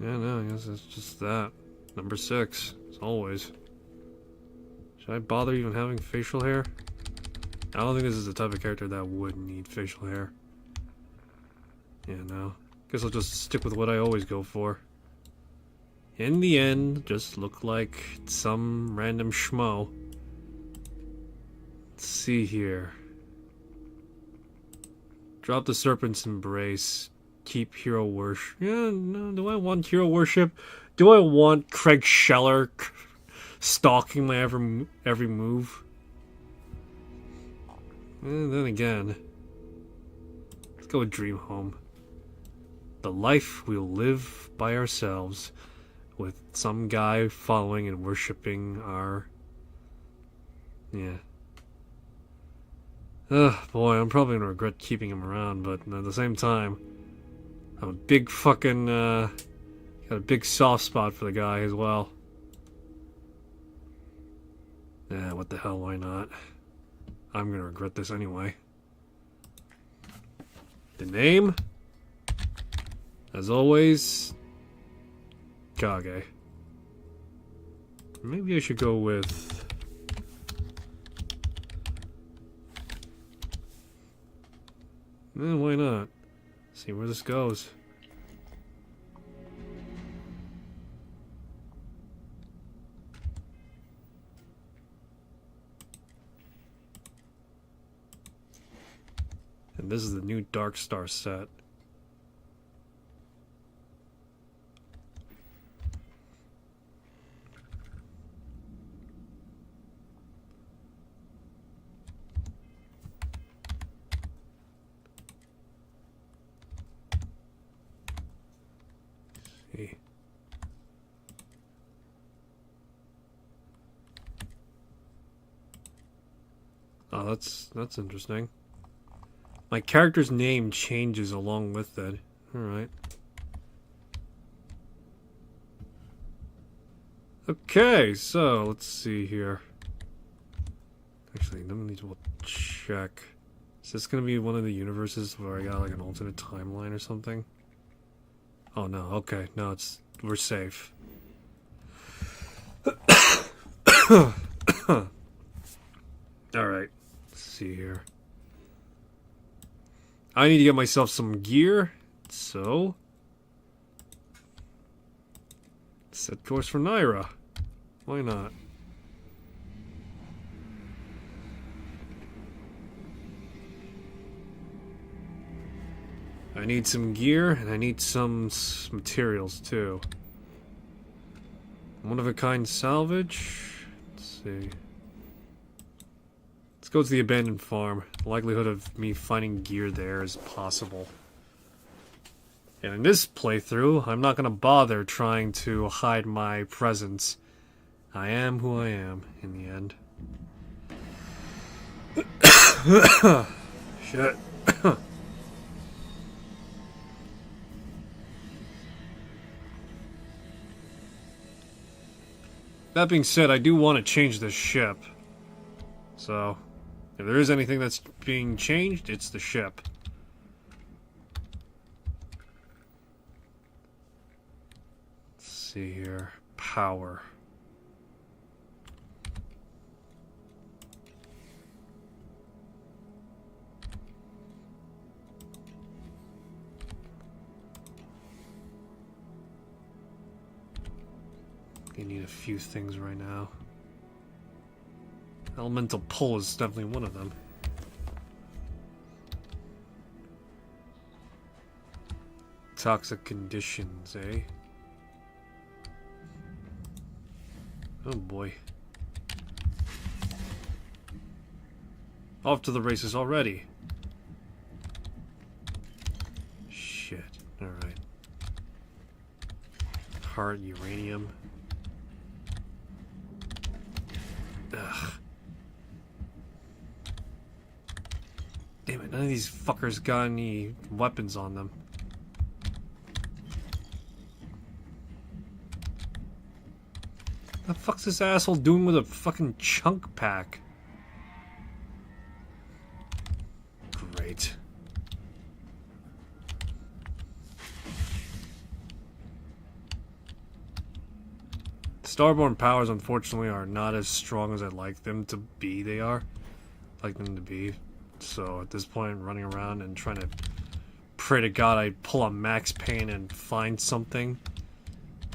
S1: Yeah, no, I guess it's just that. Number 6, as always. Should I bother even having facial hair? I don't think this is the type of character that would need facial hair. Yeah, no. Guess I'll just stick with what I always go for. In the end, just look like some random schmo. Let's see here. Drop the serpent's embrace. Keep hero worship. Yeah, no. Do I want hero worship? Do I want Craig Scheller stalking my every move? And then again, let's go with Dream Home. The life we'll live by ourselves, with some guy following and worshipping our. Yeah. Ugh, boy, I'm probably gonna regret keeping him around, but at the same time, I'm a big fucking, got a big soft spot for the guy as well. Yeah, what the hell, why not? I'm gonna regret this anyway. The name? As always, Kage. Maybe I should go with... why not? See where this goes. And this is the new Dark Star set. See. Oh, that's interesting. My character's name changes along with it. Alright. Okay, so let's see here. Actually, let me need to check. Is this gonna be one of the universes where I got like an alternate timeline or something? Oh no, okay, no, we're safe. Alright, let's see here. I need to get myself some gear, so set course for Naira. Why not? I need some gear, and I need some materials, too. One-of-a-kind salvage. Let's see. Let's go to the abandoned farm. The likelihood of me finding gear there is possible. And in this playthrough, I'm not going to bother trying to hide my presence. I am who I am, in the end. Shit. That being said, I do want to change this ship. So, if there is anything that's being changed, it's the ship. Let's see here. Power. You need a few things right now. Elemental pull is definitely one of them. Toxic conditions, eh? Oh boy. Off to the races already. Shit. Alright. Heart, uranium. Ugh. Damn it, none of these fuckers got any weapons on them. The fuck's this asshole doing with a fucking chunk pack? Great. Starborn powers, unfortunately, are not as strong as I'd like them to be. So at this point, running around and trying to pray to God I pull a Max Payne and find something.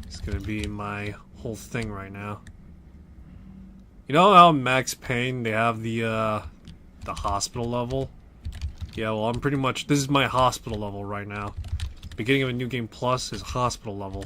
S1: It's gonna be my whole thing right now. You know how Max Payne, they have the hospital level? Yeah, well, I'm pretty much, this is my hospital level right now. Beginning of a new game plus is hospital level.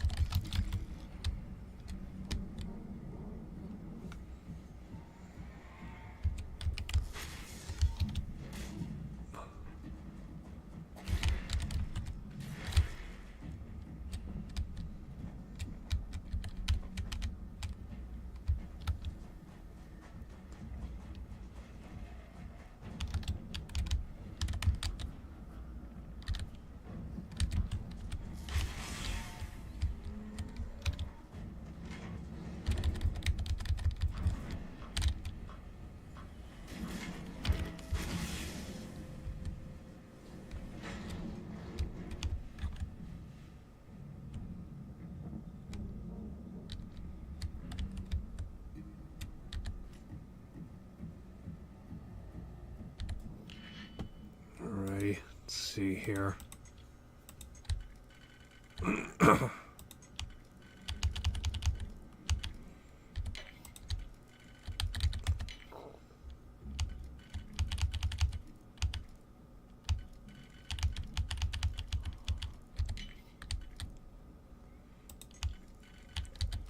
S1: Alrighty, let's see here. There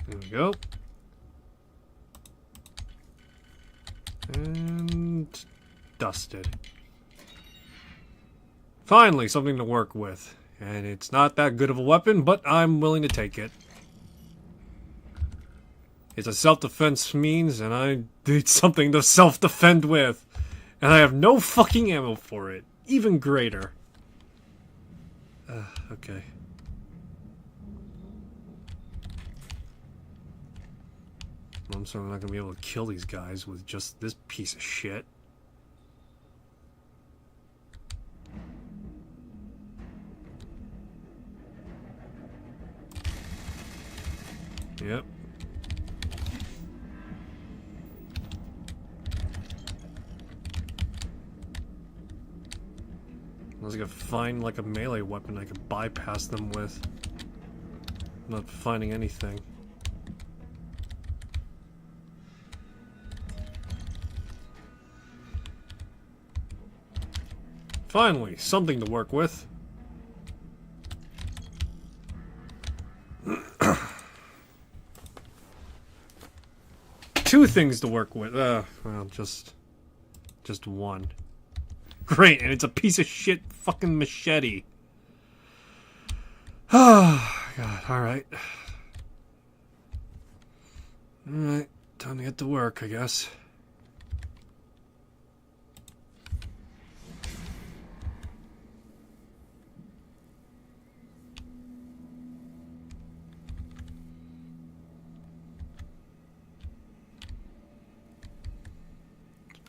S1: we go. And dusted. Finally, something to work with. And it's not that good of a weapon, but I'm willing to take it. It's a self-defense means, and I need something to self-defend with. And I have no fucking ammo for it. even greater. Okay. I'm certainly not gonna be able to kill these guys with just this piece of shit. Yep. Unless I could find like a melee weapon I could bypass them with. I'm not finding anything. Finally, something to work with. Two things to work with. Well, just one. Great, and it's a piece of shit fucking machete. Oh, God, alright. Alright, time to get to work, I guess.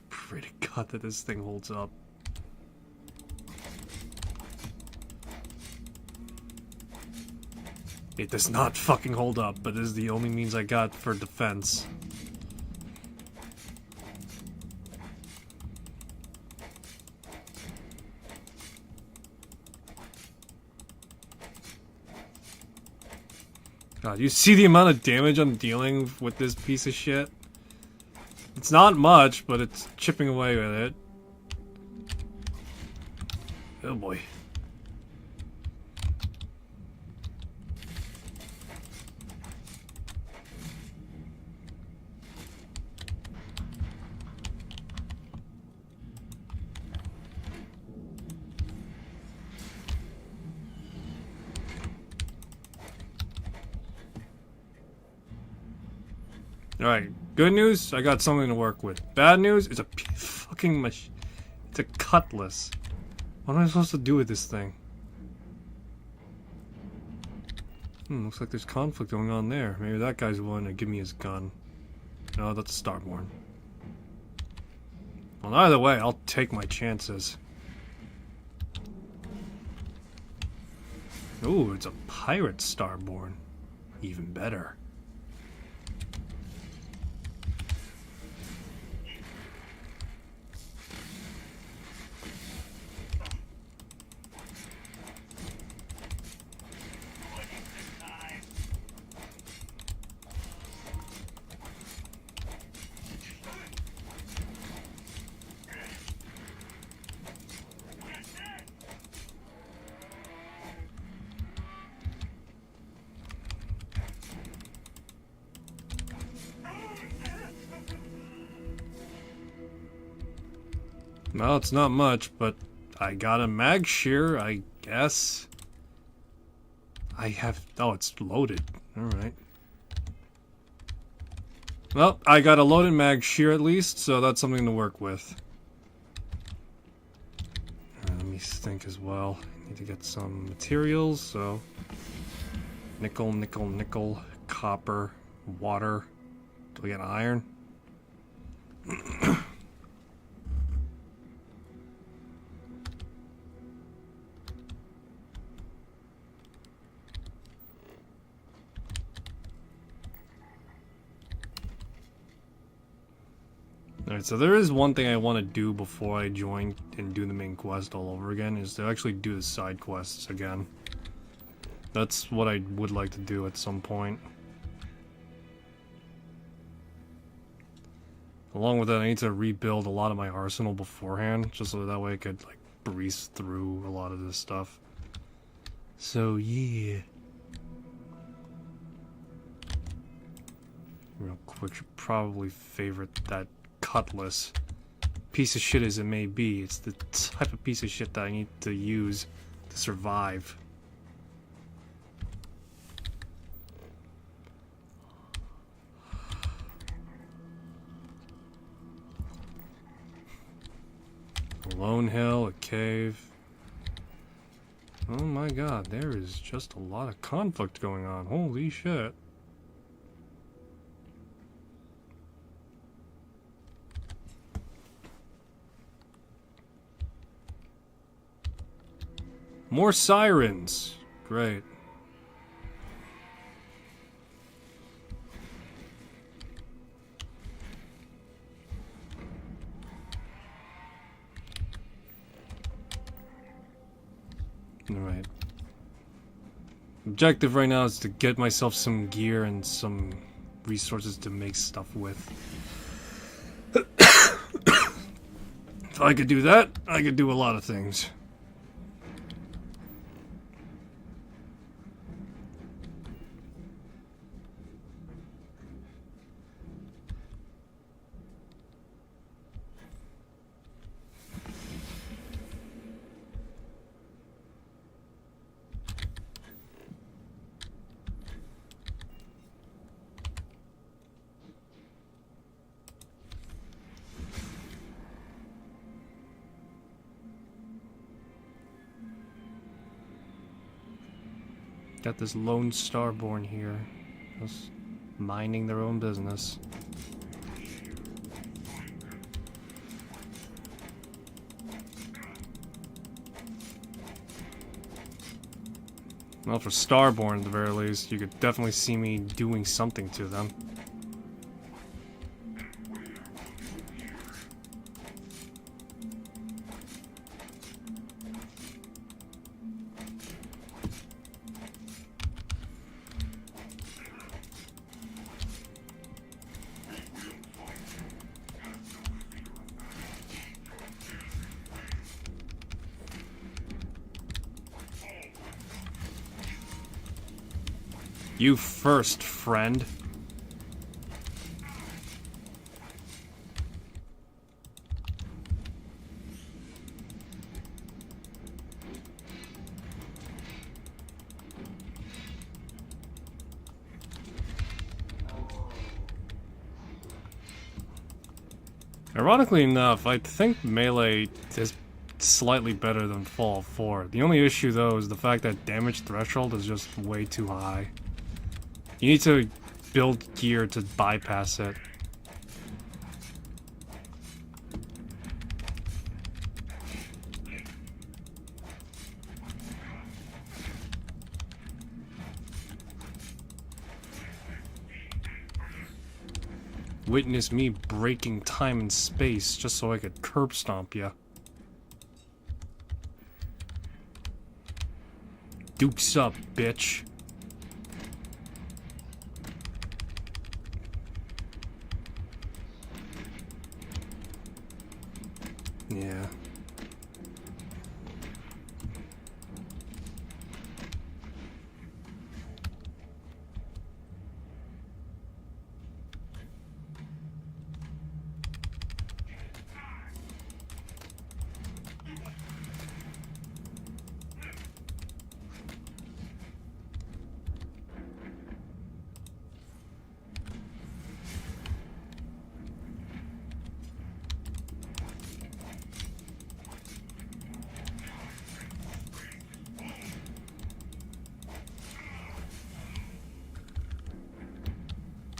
S1: Pray to God that this thing holds up. It does not fucking hold up, but this is the only means I got for defense. God, you see the amount of damage I'm dealing with this piece of shit? It's not much, but it's chipping away with it. Oh boy. Alright, good news, I got something to work with. Bad news, it's a fucking it's a cutlass. What am I supposed to do with this thing? Looks like there's conflict going on there. Maybe that guy's willing to give me his gun. No, that's a Starborn. Well, either way, I'll take my chances. Ooh, it's a pirate Starborn. Even better. Well, it's not much, but I got a mag shear, I guess. I have... Oh, it's loaded. Alright. Well, I got a loaded mag shear at least, so that's something to work with. Let me think as well. I need to get some materials, so... Nickel, nickel, nickel, copper, water. Do we get iron? Alright, so there is one thing I want to do before I join and do the main quest all over again, is to actually do the side quests again. That's what I would like to do at some point. Along with that, I need to rebuild a lot of my arsenal beforehand, just so that way I could, like, breeze through a lot of this stuff. So, yeah. Real quick, should probably favorite that cutlass. Piece of shit as it may be, it's the type of piece of shit that I need to use to survive. A lone hill, a cave. Oh my god, there is just a lot of conflict going on. Holy shit. More sirens. Great. Alright. Objective right now is to get myself some gear and some resources to make stuff with. If I could do that, I could do a lot of things. Got this lone starborn here, just minding their own business. Well, for starborn at the very least, you could definitely see me doing something to them. You first, friend. Ironically enough, I think melee is slightly better than Fallout 4. The only issue though is the fact that damage threshold is just way too high. You need to build gear to bypass it. Witness me breaking time and space just so I could curb stomp ya. Dukes up, bitch. Yeah.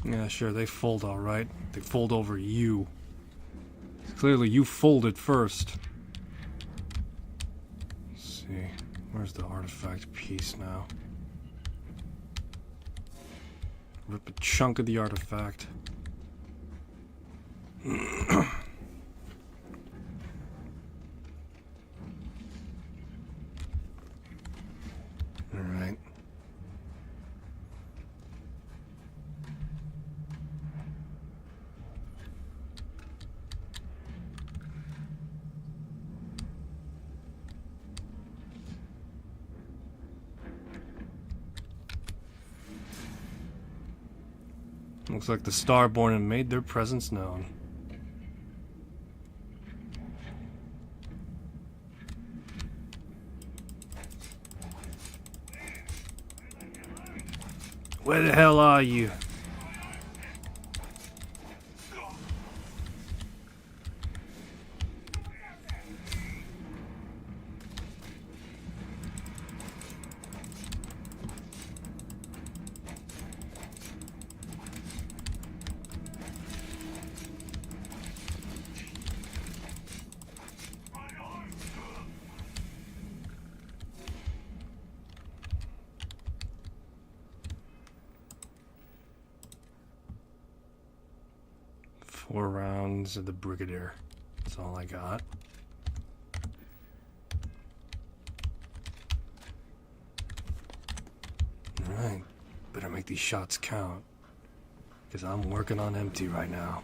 S1: Yeah, sure, they fold alright. They fold over you. Clearly you folded first. Let's see. Where's the artifact piece now? Rip a chunk of the artifact. Alright. Looks like the Starborn have made their presence known. Where the hell are you? 4 rounds of the Brigadier. That's all I got. Alright, better make these shots count. Because I'm working on empty right now.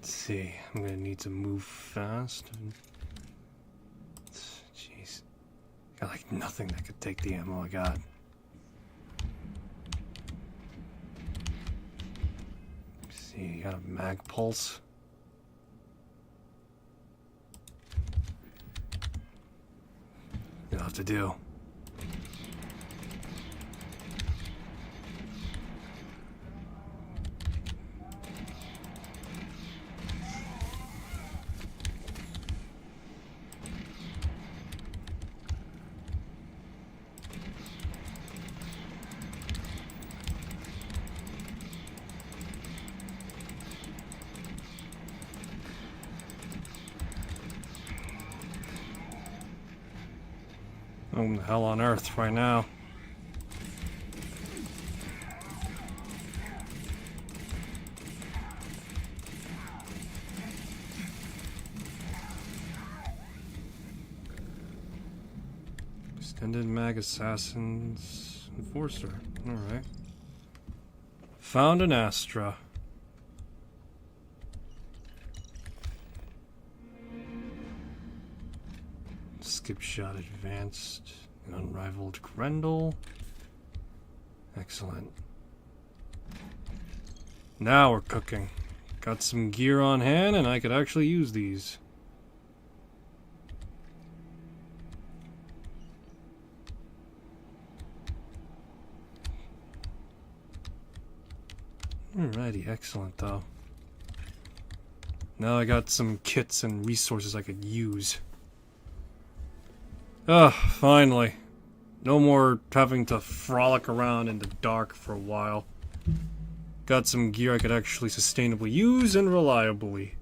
S1: See, I'm gonna need to move fast. Jeez. Got like nothing that could take the ammo I got. See, you got a mag pulse. You'll have to do. Oh, the hell on earth right now. Extended mag assassins enforcer. Alright. Found an Astra. Skip shot advanced. An unrivaled Grendel. Excellent. Now we're cooking. Got some gear on hand and I could actually use these. Alrighty, excellent though. Now I got some kits and resources I could use. Finally. No more having to frolic around in the dark for a while. Got some gear I could actually sustainably use and reliably.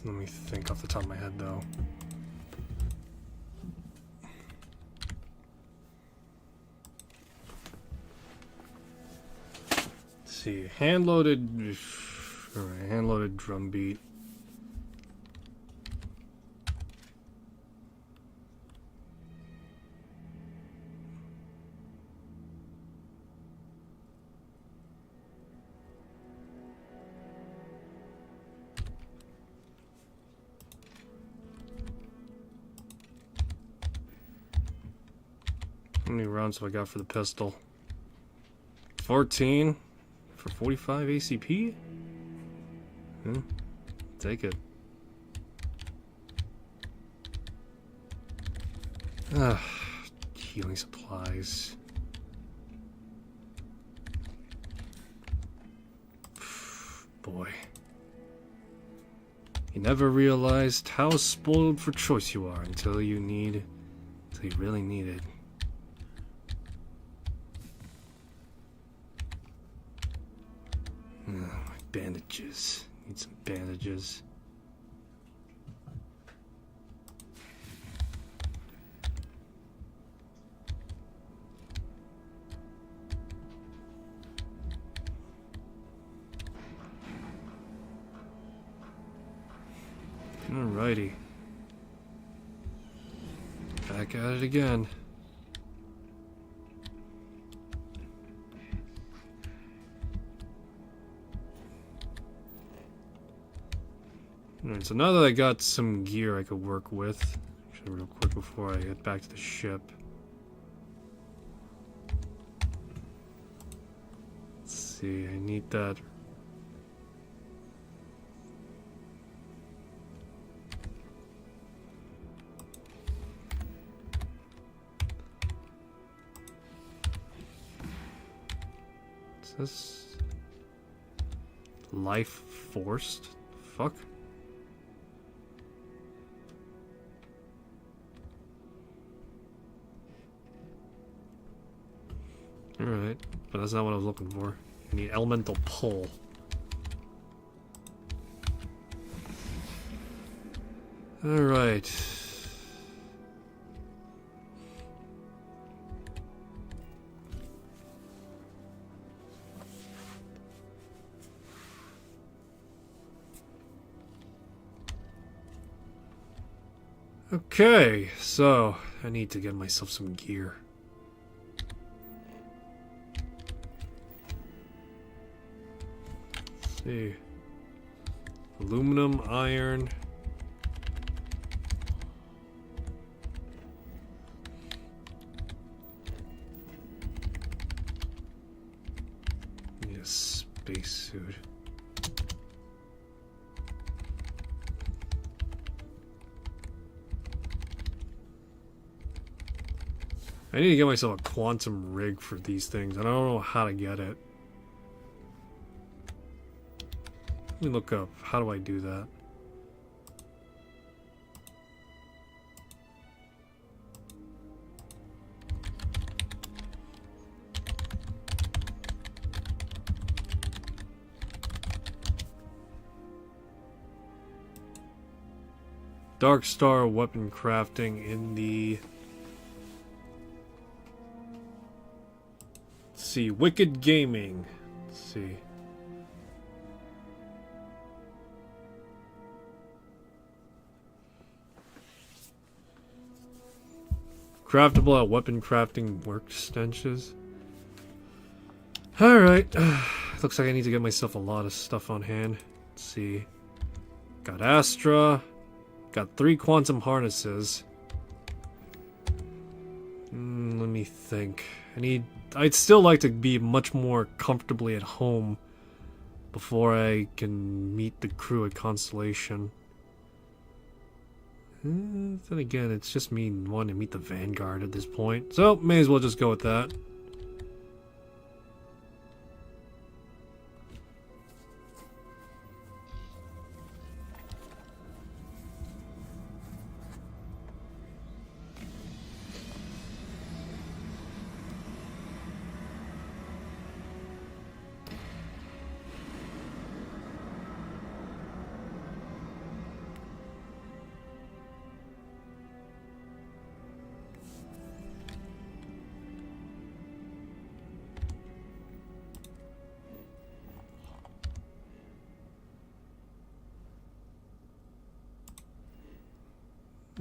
S1: Let me think off the top of my head though. See, hand-loaded, alright, hand-loaded drum beat. How many rounds have I got for the pistol? 14. For 45 ACP? Take it. Healing supplies. Boy. You never realized how spoiled for choice you are until you really need it. My bandages. Need some bandages. Alrighty. Back at it again. Alright, so now that I got some gear I could work with, actually real quick before I get back to the ship. Let's see, I need that. Is this life forced? Fuck. Alright, but that's not what I was looking for. I need elemental pull. Alright. Okay, so I need to get myself some gear. Let's see. Aluminum, iron. Need a spacesuit. I need to get myself a quantum rig for these things. I don't know how to get it. Let me look up. How do I do that? Dark Star weapon crafting in the... Let's see, Wicked Gaming. Let's see. Craftable at weapon crafting workbenches. Alright. Looks like I need to get myself a lot of stuff on hand. Let's see. Got Astra. Got 3 quantum harnesses. Let me think. I'd still like to be much more comfortably at home before I can meet the crew at Constellation. Then again, it's just me wanting to meet the Vanguard at this point. So, may as well just go with that.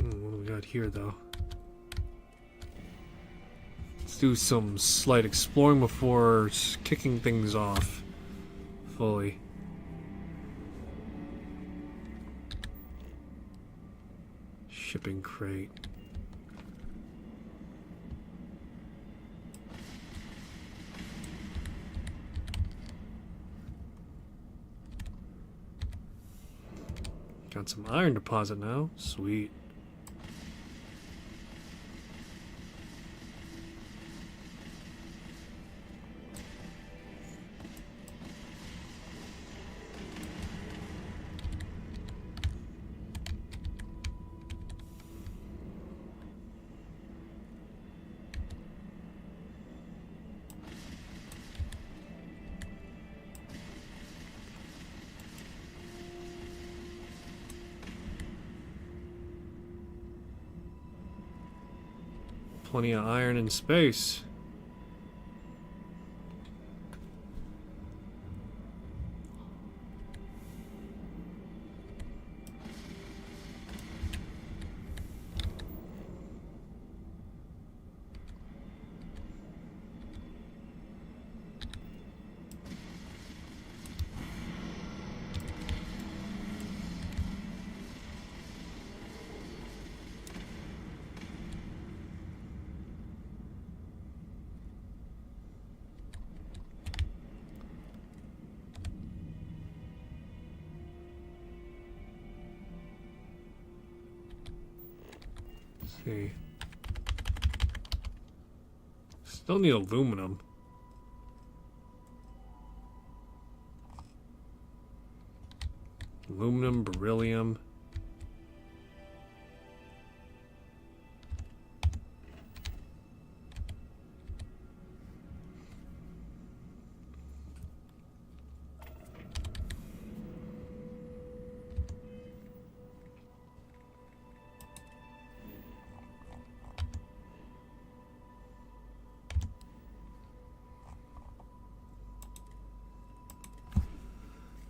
S1: What do we got here, though? Let's do some slight exploring before kicking things off fully. Shipping crate. Got some iron deposit now. Sweet. Plenty of iron in space. see. Still need aluminum. Aluminum, beryllium.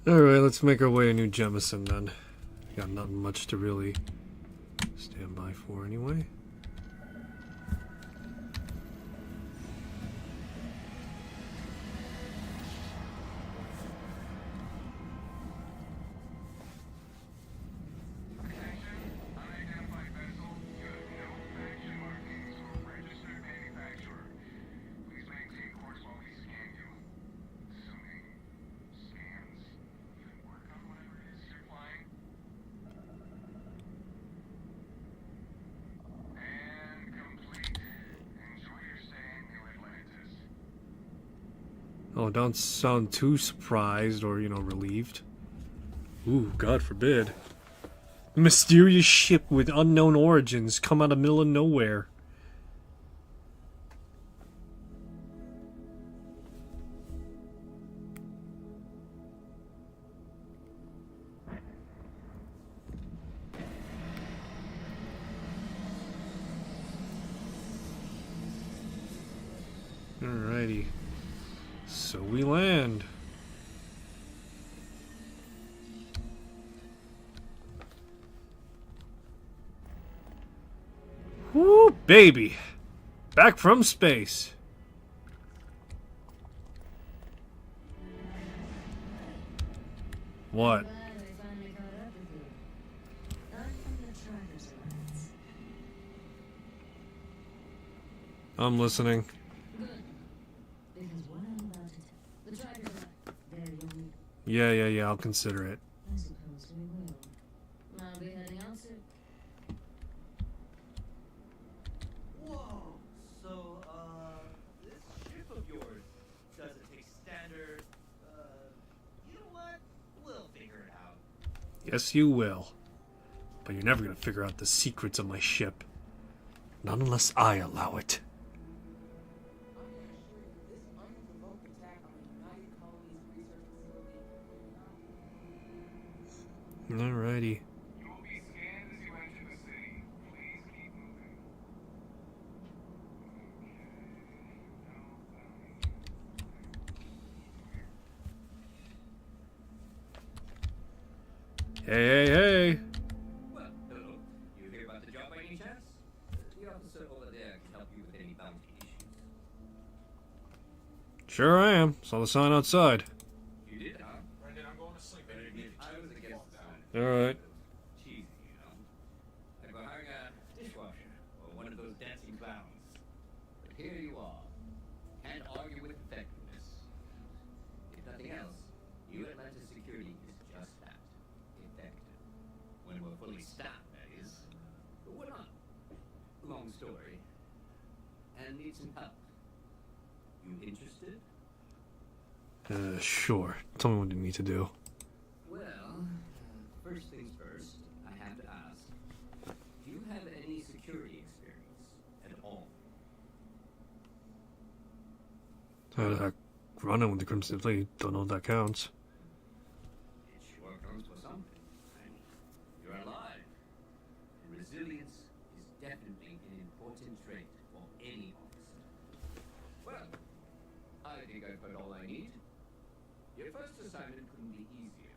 S1: Alright, let's make our way to New Jemison then. Got nothing much to really stand by for anyway.
S2: Unidentified vessel, you have no faction markings or registered manufacturer. Please maintain course while we scan you. Assuming scans even work on whatever it is you're flying. And complete. Enjoy your stay in New Atlantis.
S1: Oh, don't sound too surprised or, relieved. Ooh, God forbid. Mysterious ship with unknown origins come out of the middle of nowhere. Alrighty. So we land. Woo, baby. Back from space. What?
S4: Glad I finally caught up with you. I'm from the Trackers Alliance.
S1: I'm listening.
S4: Good. Because what I'm about to tell, the Trackers are very unique.
S1: Yeah, I'll consider it.
S4: I suppose we will. I'll be heading out soon.
S5: Whoa! So, this ship of yours doesn't take standard, you know what? We'll figure it out.
S1: Yes, you will. But you're never gonna figure out the secrets of my ship. Not unless I allow it.
S10: This unprovoked attack on the United Colonies research facility.
S1: Alrighty.
S2: You will be scanned as you enter the city. Please keep moving.
S1: Hey.
S11: Well, hello. You hear about the job by any chance? The officer over there can help you with any bounty issues.
S1: Sure I am. Saw the sign outside.
S11: You did, huh?
S2: Brendan, I'm going to sleep.
S11: Better admit I was against the sign.
S1: Alright.
S11: Cheesy, you know. Like we're hiring a dishwasher or one of those dancing clowns. But here you are. Can't argue with effectiveness. If nothing else, New Atlantis security is just that. Effective. When we're fully staffed, that is. But we're not. Long story. And need some help. You interested?
S1: Sure. Tell me what you need to do.
S11: Well, first things first, I have to ask, do you have any security experience at all?
S1: Running with the Crimson Fleet. Don't know if that counts.
S11: It sure counts for something. I mean, you're alive. And resilience is definitely an important trait for any officer. Well, I think I've heard all I need. Your first assignment couldn't be easier.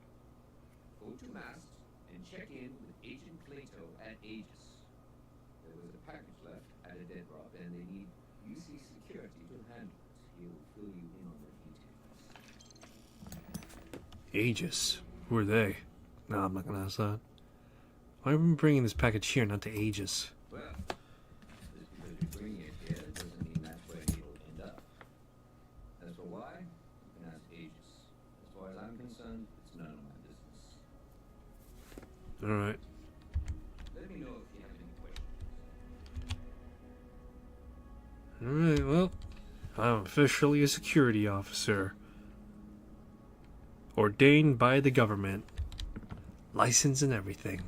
S11: Go to mast and check in with Agent Plato at Aegis. There was a package left at a dead drop, and they need UC security to handle it. He'll fill you in on the details.
S1: Aegis. Who are they? No, I'm not gonna ask that. Why are we bringing this package here, not to Aegis?
S11: Well, just because you're bringing it here doesn't mean that's where it'll end up. As for why, you can ask Aegis. As far as I'm concerned, it's none of my business.
S1: Alright.
S11: Let me know if you have any questions.
S1: Alright, well, I'm officially a security officer. Ordained by the government. License and everything.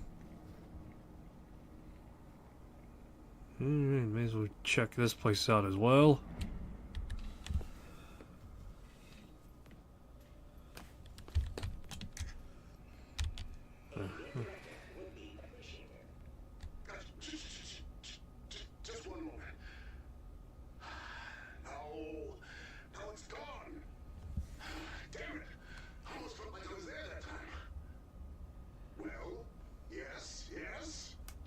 S1: Alright, may as well check this place out as well.
S12: Just one moment. No, it's gone. Damn it. I almost felt like I was there that time. Well, yes.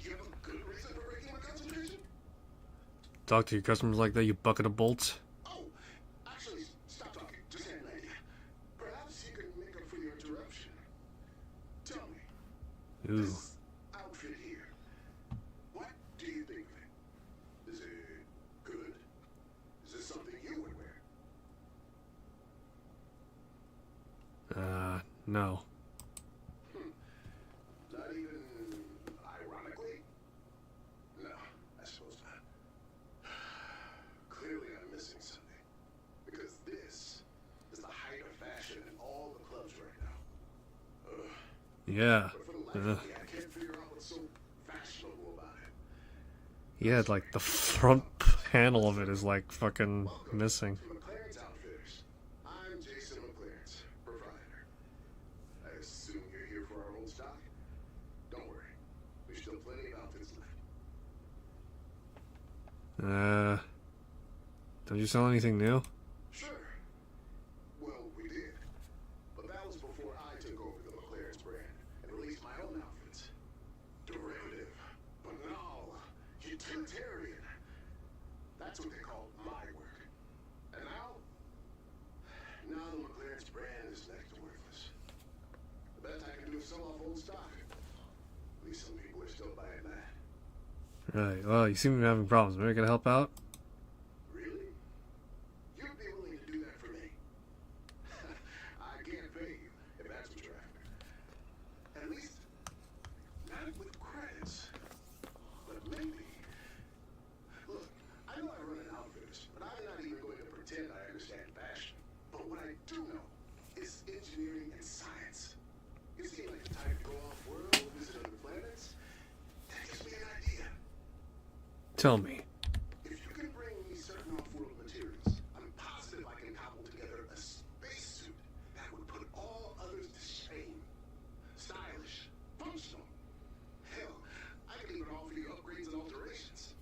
S12: Do you have a good reason for breaking my concentration?
S1: Talk to your customers like that, you bucket of bolts.
S12: Oh, actually, stop talking. Just had an idea. Perhaps you can make up for your interruption. Tell me.
S1: Ooh.
S12: This outfit here. What do you think of it? Is it good? Is this something you would wear?
S1: No.
S12: Not even ironically? No, I suppose not. Clearly I'm missing something. Because this is the height of fashion in all the clubs right now. Ugh.
S1: Yeah.
S12: But for the life of me, I can't figure out what's so fashionable about it.
S1: Yeah, like the front panel of it is like fucking missing.
S12: To McLaren's Outfitters. I'm Jason McLaren's proprietor. I assume you're here for our old stock? Don't worry. There's still plenty of outfits left.
S1: Don't you sell anything new?
S12: Sure. Well, we did. But that was before I took over the McLaren's brand and released my own outfits. Derivative, banal, utilitarian. That's what they call my work. And now the McLaren's brand is next to worthless. The best I can do is sell off old stock. At least some people are still buying that.
S1: Right, well, you seem to be having problems. Maybe I can help out?
S12: Really? You'd be willing to do that for me? I can't pay you if that's what you're after. At least, not with credits. But maybe. Look, I know I run an Outfitters, but I'm not even going to pretend I understand fashion. But what I do know is engineering and science. You seem like the type to go off-world, visit other planets. That gives me an idea.
S1: Tell me.
S12: If you can bring me certain off-world materials, I'm positive I can cobble together a spacesuit that would put all others to shame. Stylish, functional. Hell, I could even offer you upgrades and alterations.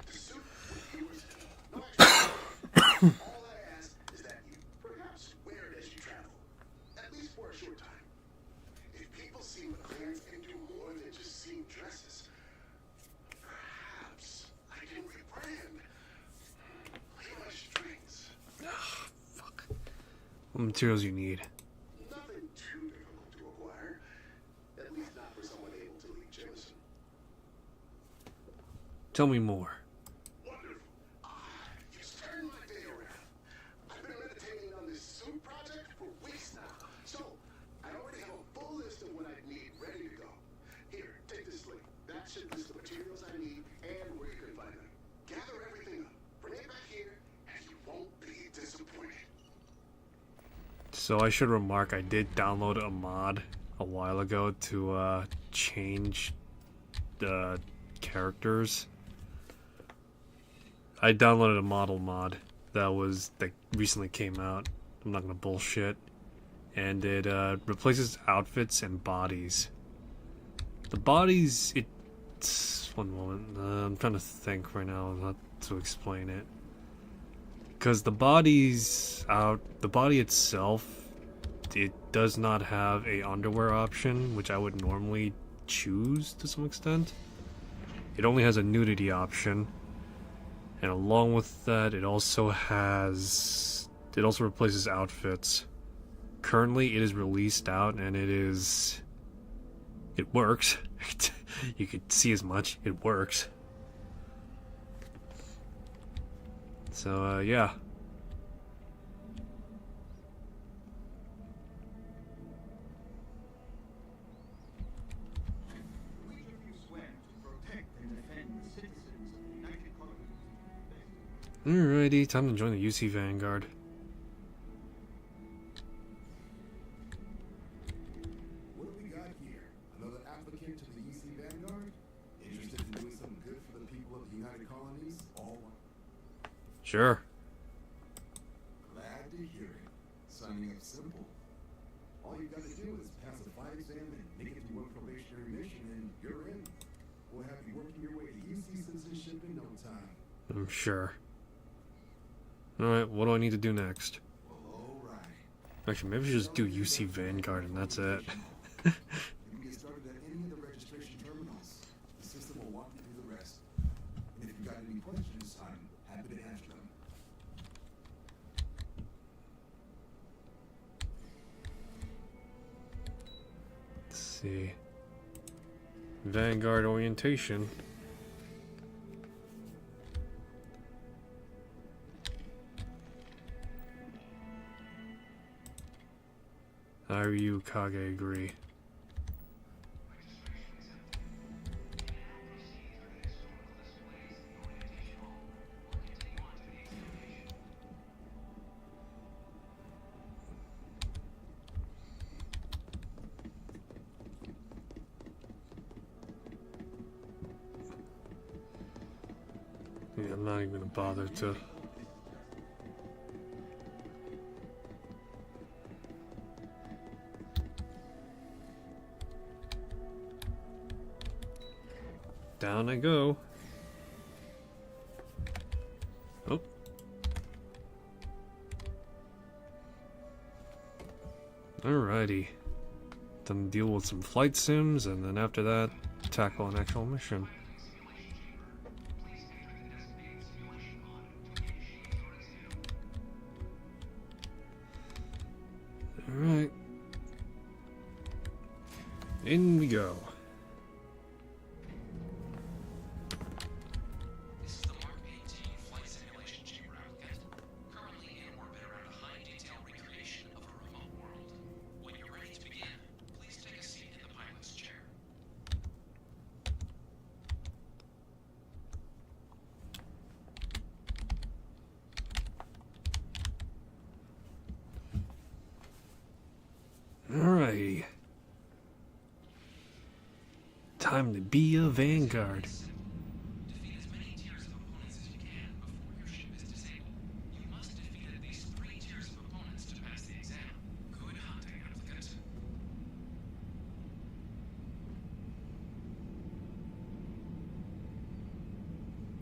S12: The suit would be yours. No extra. All I ask is that you perhaps wear it as you travel, at least for a short time. If people see McLaren's can do more than just seem dresses, perhaps I can rebrand. Play my strings.
S1: Fuck. What materials you need?
S12: Nothing too difficult to acquire. At least not for someone able to lead Jameson.
S1: Tell me more.
S12: Wonderful. You turned my day around. I've been meditating on this suit project for weeks now. So, I already have a full list of what I need ready to go. Here, take this slate. That should list the materials I need and where you can find them. Gather everything up. Bring it back here, and you won't be disappointed.
S1: So I should remark I did download a mod a while ago to change the characters. I downloaded a model mod that recently came out. I'm not gonna bullshit. And it replaces outfits and bodies. The bodies, it's one moment. I'm trying to think right now how to explain it. Because the body itself, it does not have a underwear option, which I would normally choose to some extent. It only has a nudity option, and along with that, it also replaces outfits. Currently, it is released out, and it works. You could see as much. It works. So, yeah. Alrighty, time to join the UC Vanguard.
S12: What do we got here? Another applicant to the UC Vanguard? Interested in doing something good for the people of the United Colonies? All one.
S1: Sure.
S12: Glad to hear it. Signing up simple. All you gotta do is pass a fight exam and make it through one probationary mission and you're in. We'll have you working your way to UC citizenship in no time.
S1: I'm sure. Alright, what do I need to do next?
S12: Alright.
S1: Actually, maybe I should just do UC Vanguard and that's it.
S12: You can get started at any of the registration terminals. The system will walk you through the rest. And if you got any questions, I'm happy to answer them.
S1: Let's see. Vanguard orientation. Ryu Kage agree. Yeah, I'm not even gonna bother to. Down I go. Oh. Alrighty. Then deal with some flight sims, and then after that, tackle an actual mission. Alright. In we go.
S13: This is the Mark 18 flight simulation chamber applicant, currently in orbit around a high-detail recreation of a remote world. When you're ready to begin, please take a seat in the pilot's chair.
S1: Alrighty. Time to be a Vanguard.
S13: Defeat as many tiers of opponents as you can before your ship is disabled. You must defeat at least 3 tiers of opponents to pass the exam. Good hunting, applicant.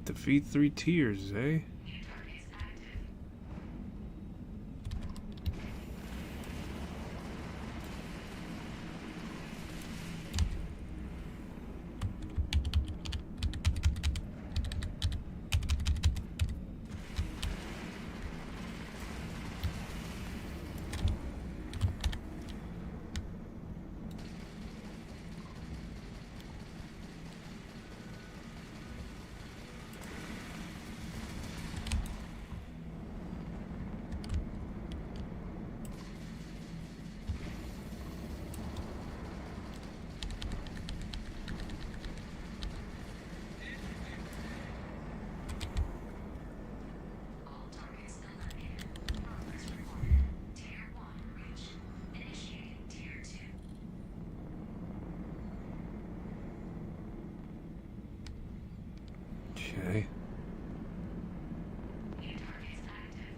S1: Defeat 3 tiers, eh?
S13: All targets eliminated. Progress reported. Tier 1 reached. Initiating Tier 2.
S1: Okay.
S13: New targets active.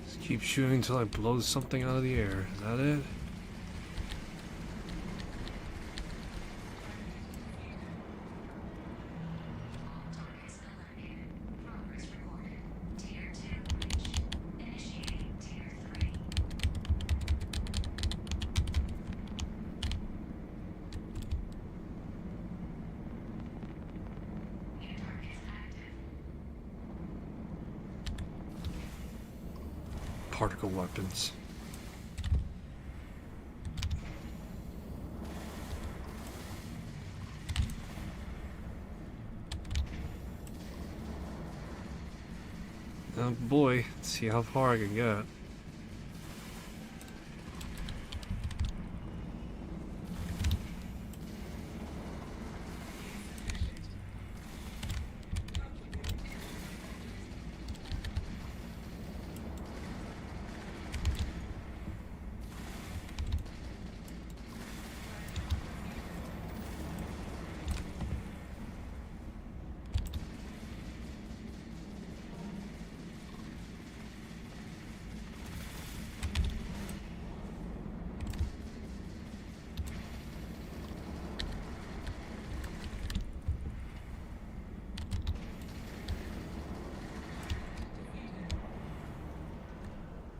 S1: Just keep shooting until I blow something out of the air. Is that it? particle weapons. Oh boy, let's see how far I can get.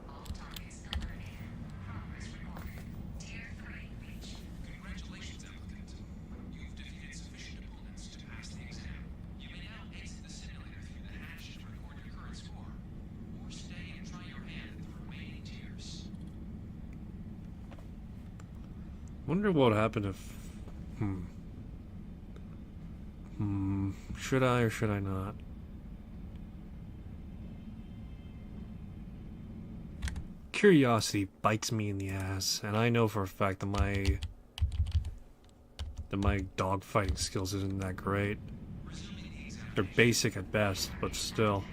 S13: All targets eliminated. Progress recorded. Tier 3 reached. Congratulations, applicant. You've defeated sufficient opponents to pass the exam. You may now exit the simulator through the hatch to record your current score, or stay and try your hand at the remaining tiers.
S1: Wonder what would happen if... Should I or should I not? Curiosity bites me in the ass, and I know for a fact that my dogfighting skills isn't that great. They're basic at best, but still.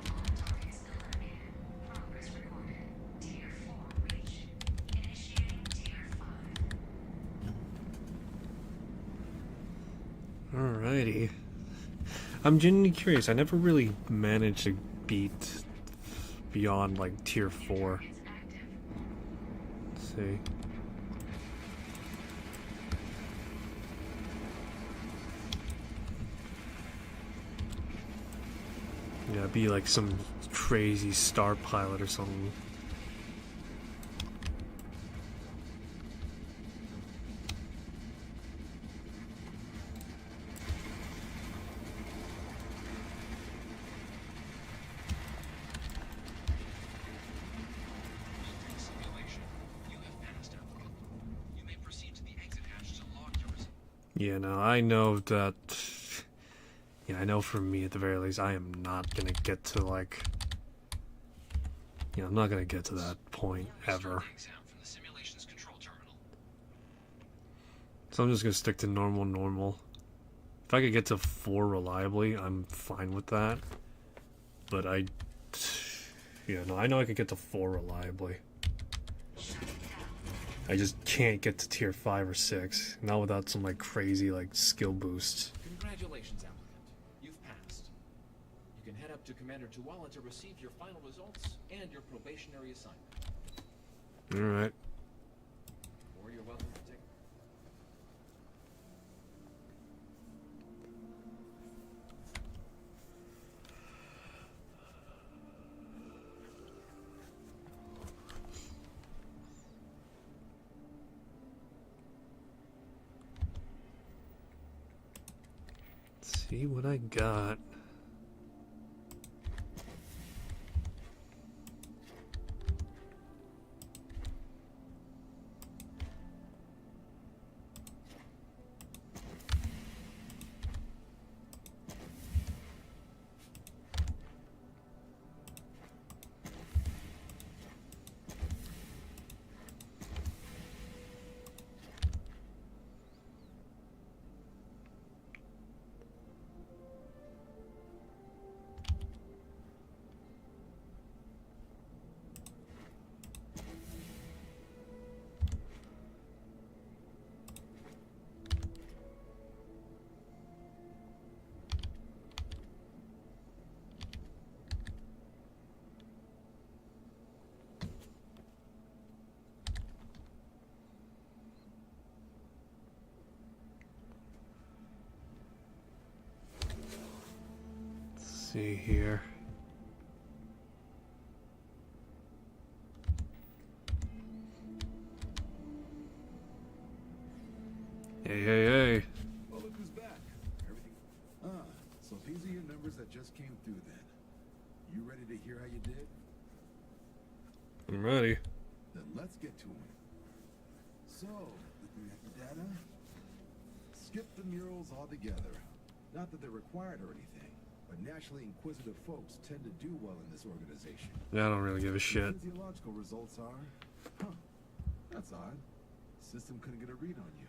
S13: All targets eliminated. Progress recorded. Tier 4 reached. Initiating Tier 5.
S1: Alrighty. I'm genuinely curious. I never really managed to beat beyond like tier 4.
S13: Targets active.
S1: Let's see. Yeah, be like some crazy star pilot or something.
S13: Simulation. You have passed, applicant. You may proceed to the exit hatch to log your results.
S1: Yeah, no, I know that. Yeah, I know for me at the very least, I am not gonna get to like. Yeah, I'm not gonna get to that point ever.
S13: Exam from the simulation's control terminal.
S1: So I'm just gonna stick to normal. If I could get to 4 reliably, I'm fine with that. But yeah, no, I know I could get to 4 reliably. I just can't get to tier 5 or 6. Not without some like crazy like skill boosts.
S14: Congratulations, applicant. You've passed. You can head up to Commander Tuala to receive your final results and your probationary assignment.
S1: Alright.
S14: Or you're welcome to take...
S1: Let's see what I got. see here. Hey, hey, hey.
S15: Well, look who's back. Everything. Ah, so these are your numbers that just came through then. You ready to hear how you did?
S1: I'm ready.
S15: Then let's get to them. So, looking at the data, skip the murals altogether. Not that they're required or anything, but naturally inquisitive folks tend to do well in this organization.
S1: Yeah, I don't really give a shit.
S15: The physiological results are, huh, that's odd. System couldn't get a read on you.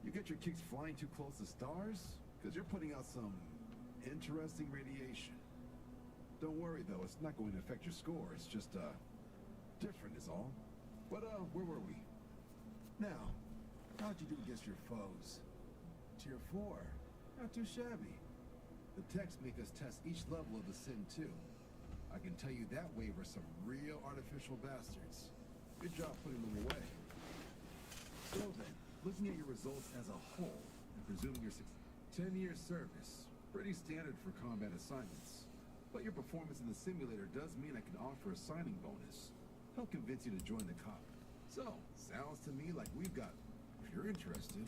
S15: You get your kicks flying too close to stars? Because you're putting out some interesting radiation. Don't worry though, it's not going to affect your score. It's just, different is all. But, where were we? Now, how'd you do against your foes? Tier 4. Not too shabby. The techs make us test each level of the sin too. I can tell you that wave are some real artificial bastards. Good job putting them away. So then, looking at your results as a whole, and presuming your 10-year service, pretty standard for combat assignments. But your performance in the simulator does mean I can offer a signing bonus. Help convince you to join the COP. So, sounds to me like we've got, if you're interested,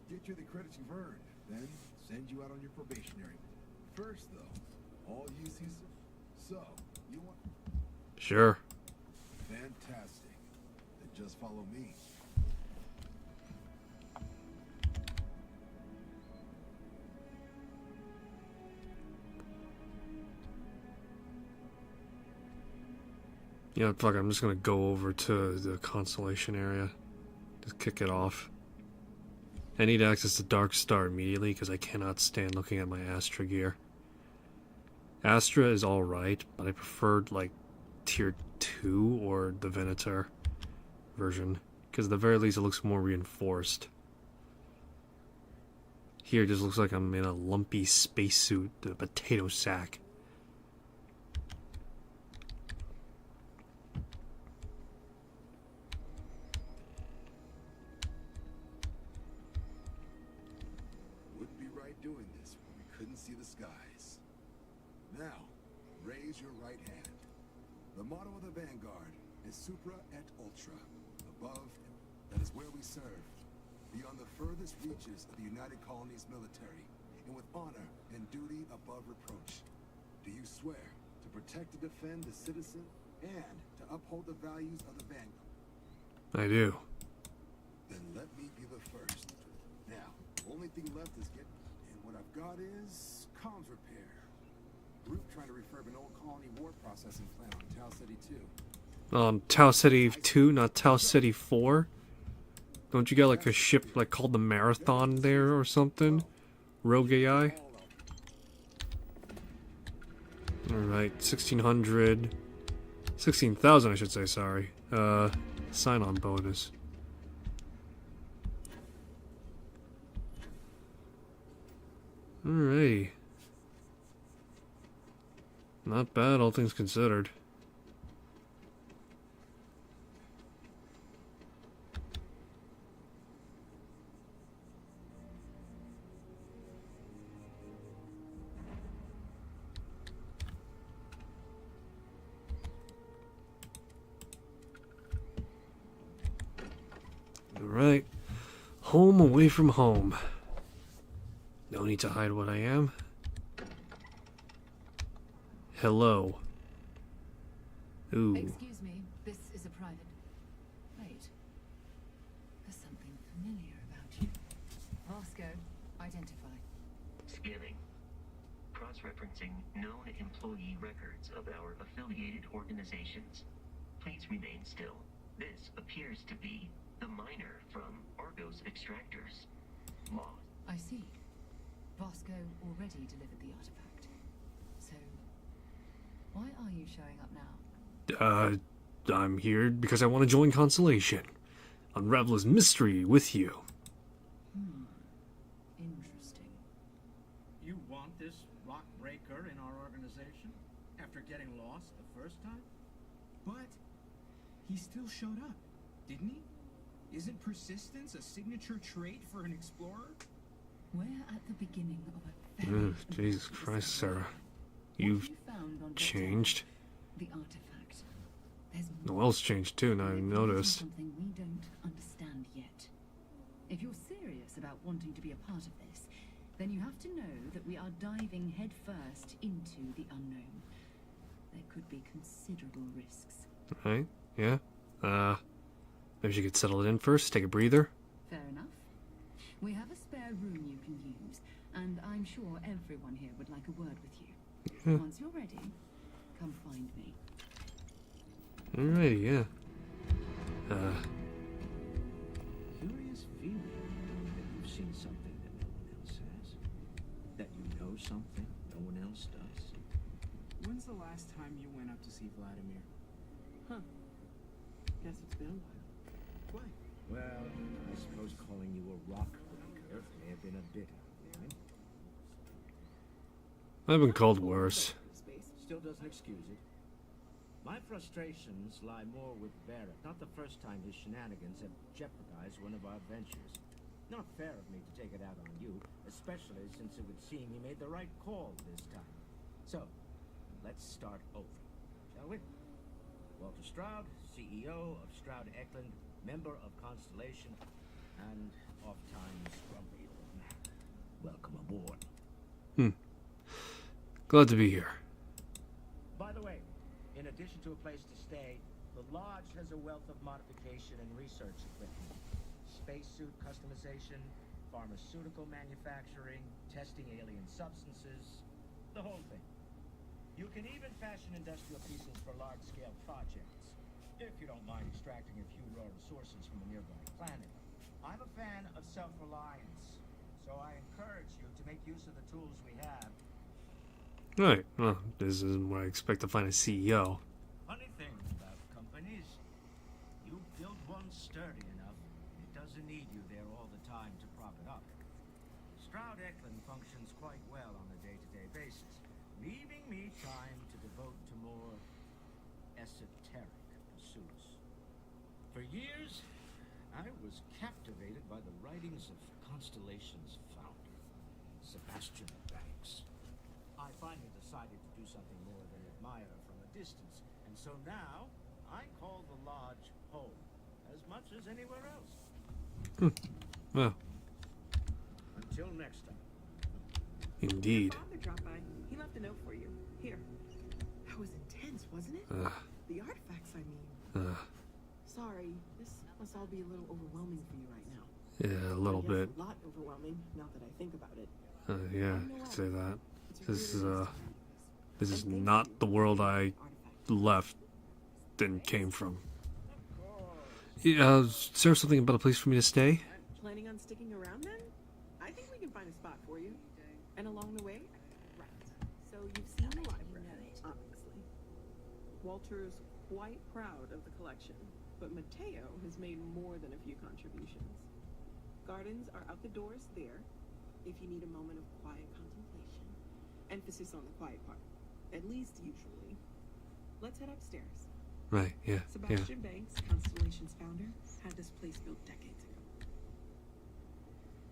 S15: get you the credits you've earned, then send you out on your probationary. First, though, all UCs. So, you want?
S1: Sure.
S15: Fantastic. Then just follow me.
S1: Yeah, fuck, I'm just gonna go over to the constellation area. Just kick it off. I need access to Dark Star immediately because I cannot stand looking at my Astra gear. Astra is alright, but I preferred, like, Tier 2 or the Venator version. Because at the very least it looks more reinforced. Here it just looks like I'm in a lumpy spacesuit, a potato sack.
S15: Wouldn't be right doing this when we couldn't see the skies. Now, raise your right hand. The motto of the Vanguard is Supra et Ultra. Above, that is where we serve. Beyond the furthest reaches of the United Colonies military, and with honor and duty above reproach. Do you swear to protect and defend the citizen and to uphold the values of the Vanguard?
S1: I do.
S15: Then let me be the first. Now, only thing left is get, and what I've got is comms repair. Group trying to refurb an old colony war processing plant on Tau City 2.
S1: Tau City 2, not Tau City 4? Don't you got like a ship like called the Marathon there or something? Rogue AI? Alright, 1600. 16,000 I should say, sorry. Sign-on bonus. Alrighty. Not bad, all things considered. Alright. Home away from home. No need to hide what I am. Hello. Ooh.
S3: Excuse me, this is a private. Wait. There's something familiar about you. Vasco, identify.
S16: Scanning. Cross-referencing known employee records of our affiliated organizations. Please remain still. This appears to be the miner from Argos Extractors. Moth.
S3: I see. Vasco already delivered the artifact. So, why are you showing up now?
S1: I'm here because I want to join Constellation. Unravel his mystery with you.
S3: Interesting.
S17: You want this rock breaker in our organization? After getting lost the first time?
S14: But he still showed up, didn't he? Isn't persistence a signature trait for an explorer?
S3: We're at the beginning of a very
S1: Jesus Christ, Sarah. You've
S18: you found on
S1: changed.
S18: the artifact. There's
S1: Noelle's changed too, now I noticed.
S18: something we don't understand yet. If you're serious about wanting to be a part of this, then you have to know that we are diving headfirst into the unknown. There could be considerable risks.
S1: Right? Yeah. Maybe you could settle it in first, take a breather.
S18: Fair enough. We have a spare room you can use, and I'm sure everyone here would like a word with you.
S1: Yeah.
S18: Once you're ready, come find me.
S1: Alrighty, yeah.
S14: Curious feeling that you've seen something that no one else has. That you know something no one else does.
S10: When's the last time you went up to see Vladimir? Huh. Guess it's been a while. Why?
S14: Well, I suppose calling you a rock breaker may have been a bit out of line.
S1: I've been called worse.
S14: Still doesn't excuse it. My frustrations lie more with Barrett. Not the first time his shenanigans have jeopardized one of our ventures. Not fair of me to take it out on you, especially since it would seem he made the right call this time. So, let's start over, shall we? Walter Stroud, CEO of Stroud Eklund, member of Constellation, and oft-times grumpy old man. Welcome aboard.
S1: Glad to be here.
S14: By the way, in addition to a place to stay, the Lodge has a wealth of modification and research equipment. Spacesuit customization, pharmaceutical manufacturing, testing alien substances, the whole thing. You can even fashion industrial pieces for large-scale projects, if you don't mind extracting a few raw resources from a nearby planet. I'm a fan of self-reliance, so I encourage you to make use of the tools we have.
S1: Right. Well, this isn't where I expect to find a CEO.
S14: Funny thing about companies, you build one sturdy enough, it doesn't need you there all the time to prop it up. Stroud Eklund functions quite well on a day-to-day basis, leaving me time to devote to more esoteric pursuits. For years, I was captivated by the writings of Constellation's founder, Sebastian Banks. I finally decided to do something more than admire from a distance, and so now I call the Lodge home as much as anywhere else.
S1: Well,
S14: Until next time.
S1: indeed.
S10: Father dropped by. He left a note for you. Here. That was intense, wasn't it? The artifacts, I mean. Sorry, this must all be a little overwhelming for you right now.
S1: Yeah, a little
S10: I guess
S1: bit.
S10: A lot overwhelming, now that I think about it.
S1: Yeah, you could say that. This is not the world I left and came from. Yeah, is there something about a place for me to stay?
S10: Planning on sticking around then? I think we can find a spot for you. And along the way, right. So you've seen the library, obviously. Walter's quite proud of the collection, but Mateo has made more than a few contributions. Gardens are out the doors there, if you need a moment of quiet contemplation. Emphasis on the quiet part, at least usually. Let's head upstairs.
S1: Right, yeah,
S10: Sebastian Banks, Constellation's founder, had this place built decades ago.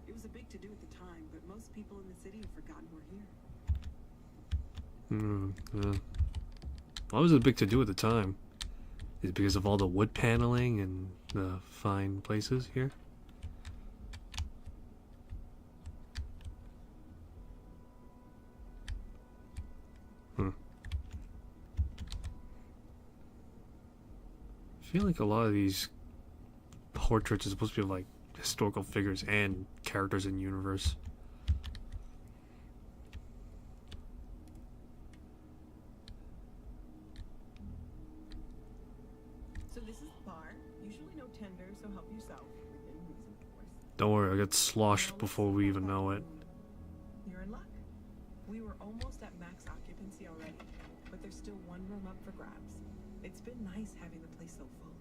S10: It was a big to-do at the time, but most people in the city have forgotten we're here.
S1: Why was it a big to do at the time? Is it because of all the wood paneling and the fine places here? I feel like a lot of these portraits are supposed to be of, like, historical figures and characters in universe.
S10: So this is the bar. Usually no tender, so help yourself. Within reason, of course.
S1: Don't worry, I got sloshed before we even know it.
S10: You're in luck. We were almost at max occupancy already, but there's still one room up for grabs. It's been nice having the place so full.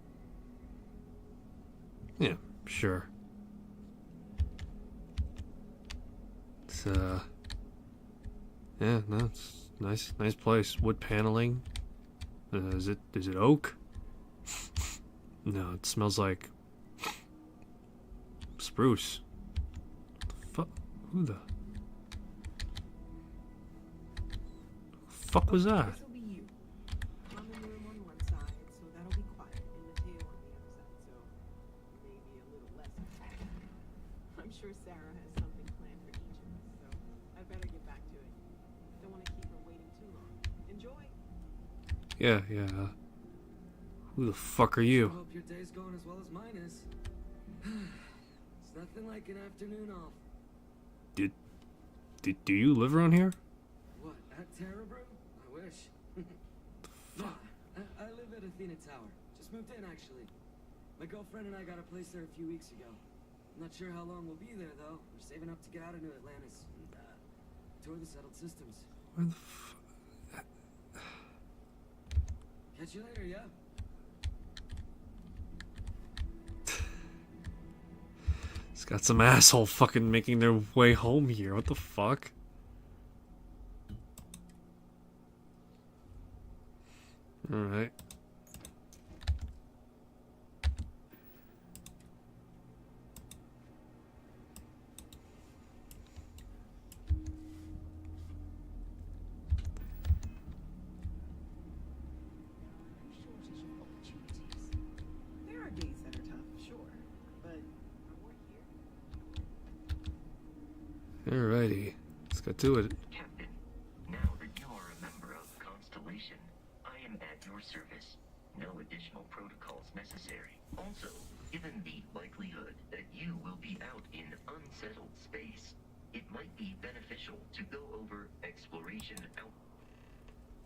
S1: Yeah, sure. It's yeah, no, it's nice place. Wood paneling. Is it oak? No, it smells like spruce. What the fuck? Who the fuck was that?
S10: This will be you. I'm in the room on one side, so that'll be quiet, and Mateo on the other side, so maybe a little less quiet. I'm sure Sarah has something planned for each of us, so I'd better get back to it. Don't want to keep her waiting too long. Enjoy.
S1: Yeah, yeah. Who the fuck are you?
S19: Hope your day's going as well as mine is. It's nothing like an afternoon off.
S1: Do you live around here?
S19: What, at Terrabrew? I wish. No, I live at Athena Tower. Just moved in, actually. My girlfriend and I got a place there a few weeks ago. I'm not sure how long we'll be there, though. We're saving up to get out of New Atlantis and tour the settled systems.
S1: Where the
S19: Catch you later, yeah?
S1: It's got some asshole fucking making their way home here. What the fuck? Alright.
S10: There are days that are tough, sure, but we're here.
S1: Alrighty. Let's get to it.
S16: Captain, now that you are a member of Constellation, I am at your service. No additional protocols necessary. Also, given the likelihood that you will be out in unsettled space, it might be beneficial to go over exploration out.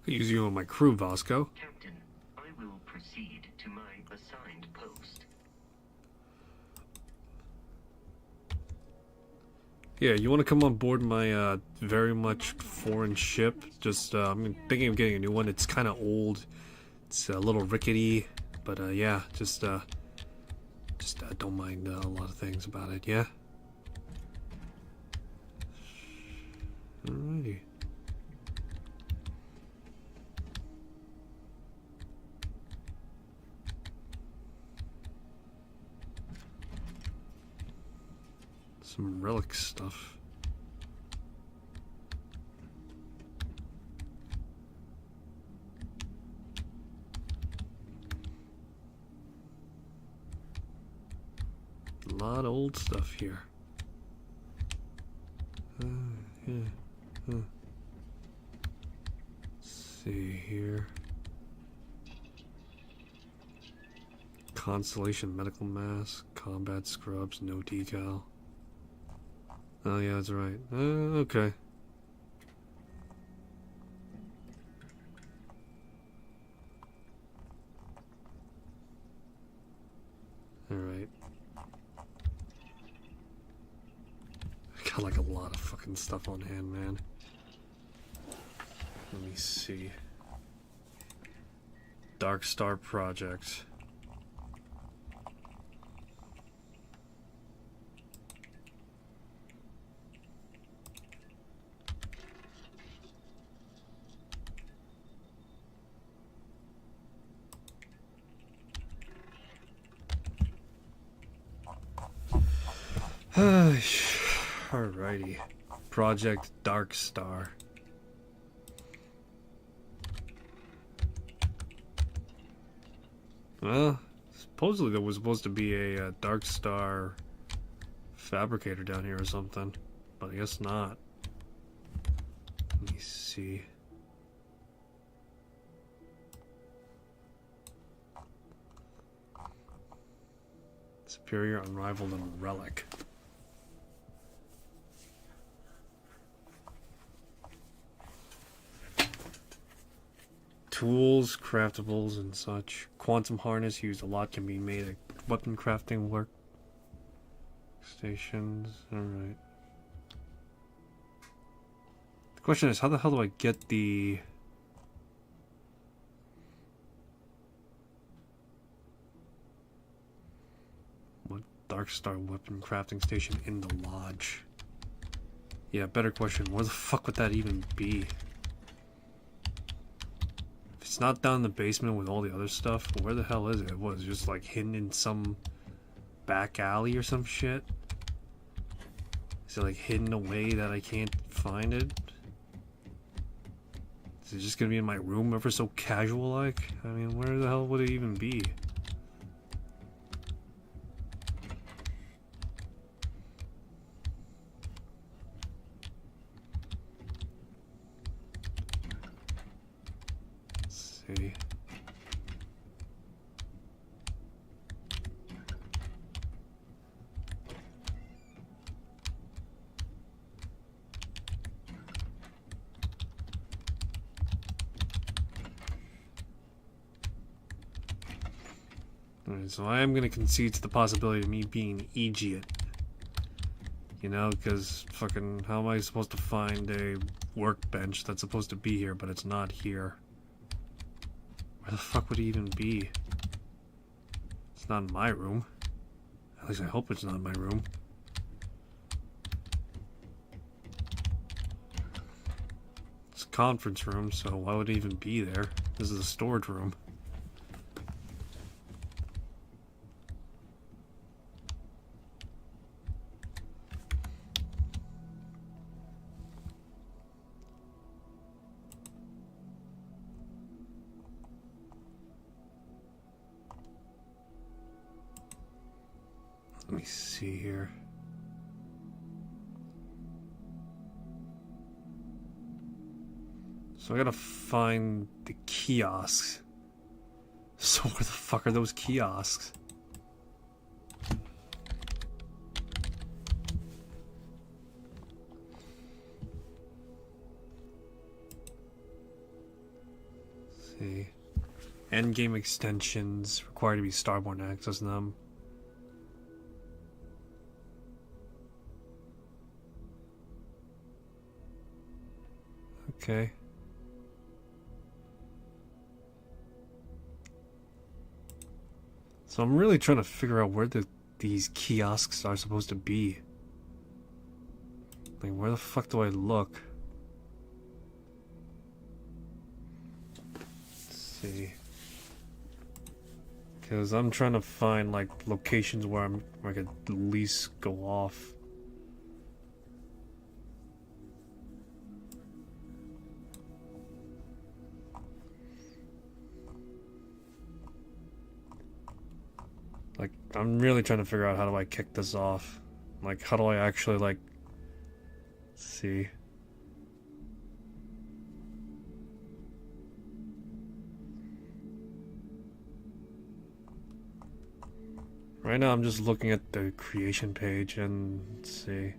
S1: Could use you on my crew, Vasco.
S16: Captain, I will proceed to my assigned post.
S1: Yeah, you want to come on board my very much foreign ship? Just I'm thinking of getting a new one. It's kind of old. It's a little rickety, but yeah, just don't mind a lot of things about it. Yeah. Alrighty. Some relic stuff. A lot of old stuff here. Yeah. Let's see here. Constellation medical mask, combat scrubs, no decal. Oh yeah, that's right. Okay. Alright. I got like a lot of fucking stuff on hand, man. Let me see. Dark Star Project. Alrighty. Project Dark Star. Well, supposedly there was supposed to be a Dark Star fabricator down here or something, but I guess not. Let me see. Superior, unrivaled, and relic. Tools, craftables, and such. Quantum harness used a lot, can be made at weapon crafting work stations. Alright. The question is, how the hell do I get the... What Dark Star weapon crafting station in the lodge? Yeah, better question. Where the fuck would that even be? It's not down in the basement with all the other stuff. Where the hell is it? It was just like hidden in some back alley or some shit. Is it like hidden away that I can't find it? Is it just gonna be in my room ever so casual like? I mean, where the hell would it even be? Let's see. Alright, so I am going to concede to the possibility of me being an idiot. You know, because fucking, how am I supposed to find a workbench that's supposed to be here, but it's not here? Where the fuck would it even be? It's not in my room. At least I hope it's not in my room. It's a conference room, so why would it even be there? This is a storage room. Let me see here. So I gotta find the kiosks. So where the fuck are those kiosks? Let's see. Endgame extensions require to be Starborn access them. Okay. So I'm really trying to figure out where these kiosks are supposed to be. Like, where the fuck do I look? Let's see. Because I'm trying to find, like, locations where I could at least go off. Like, I'm really trying to figure out how do I kick this off. Like, how do I actually, like, see. Right now I'm just looking at the creation page and let's see.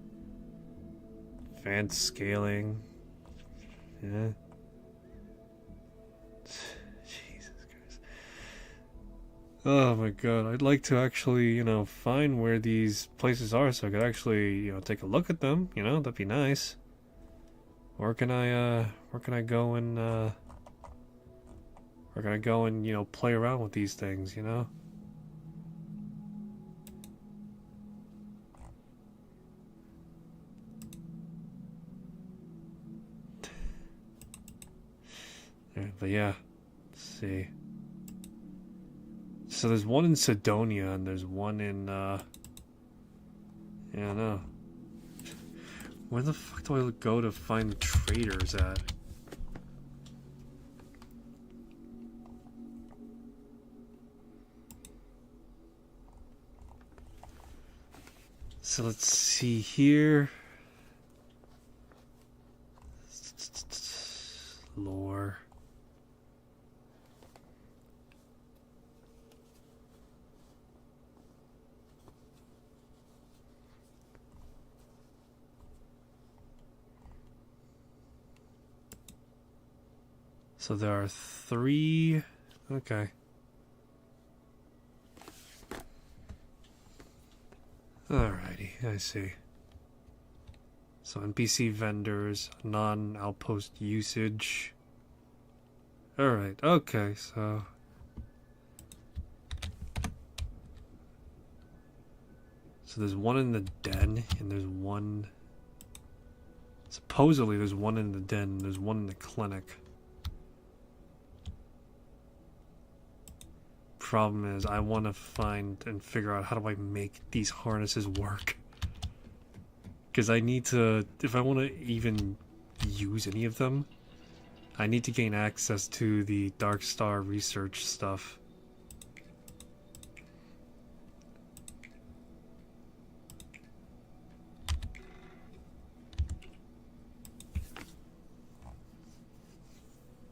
S1: Advanced scaling. Yeah. Oh my god, I'd like to actually, you know, find where these places are so I could actually, you know, take a look at them, you know, that'd be nice. Where can I go and, you know, play around with these things, you know? But yeah, let's see. So there's one in Sidonia and there's one in, yeah, no. Where the fuck do I go to find the traders at? So let's see here. Lore. So there are 3. Okay. Alrighty, I see. So NPC vendors, non-outpost usage. Alright, okay, so... So there's one in the den, and there's one... Supposedly there's one in the den, and there's one in the clinic. Problem is, I want to find and figure out how do I make these harnesses work. Because I need to, if I want to even use any of them, I need to gain access to the Dark Star research stuff.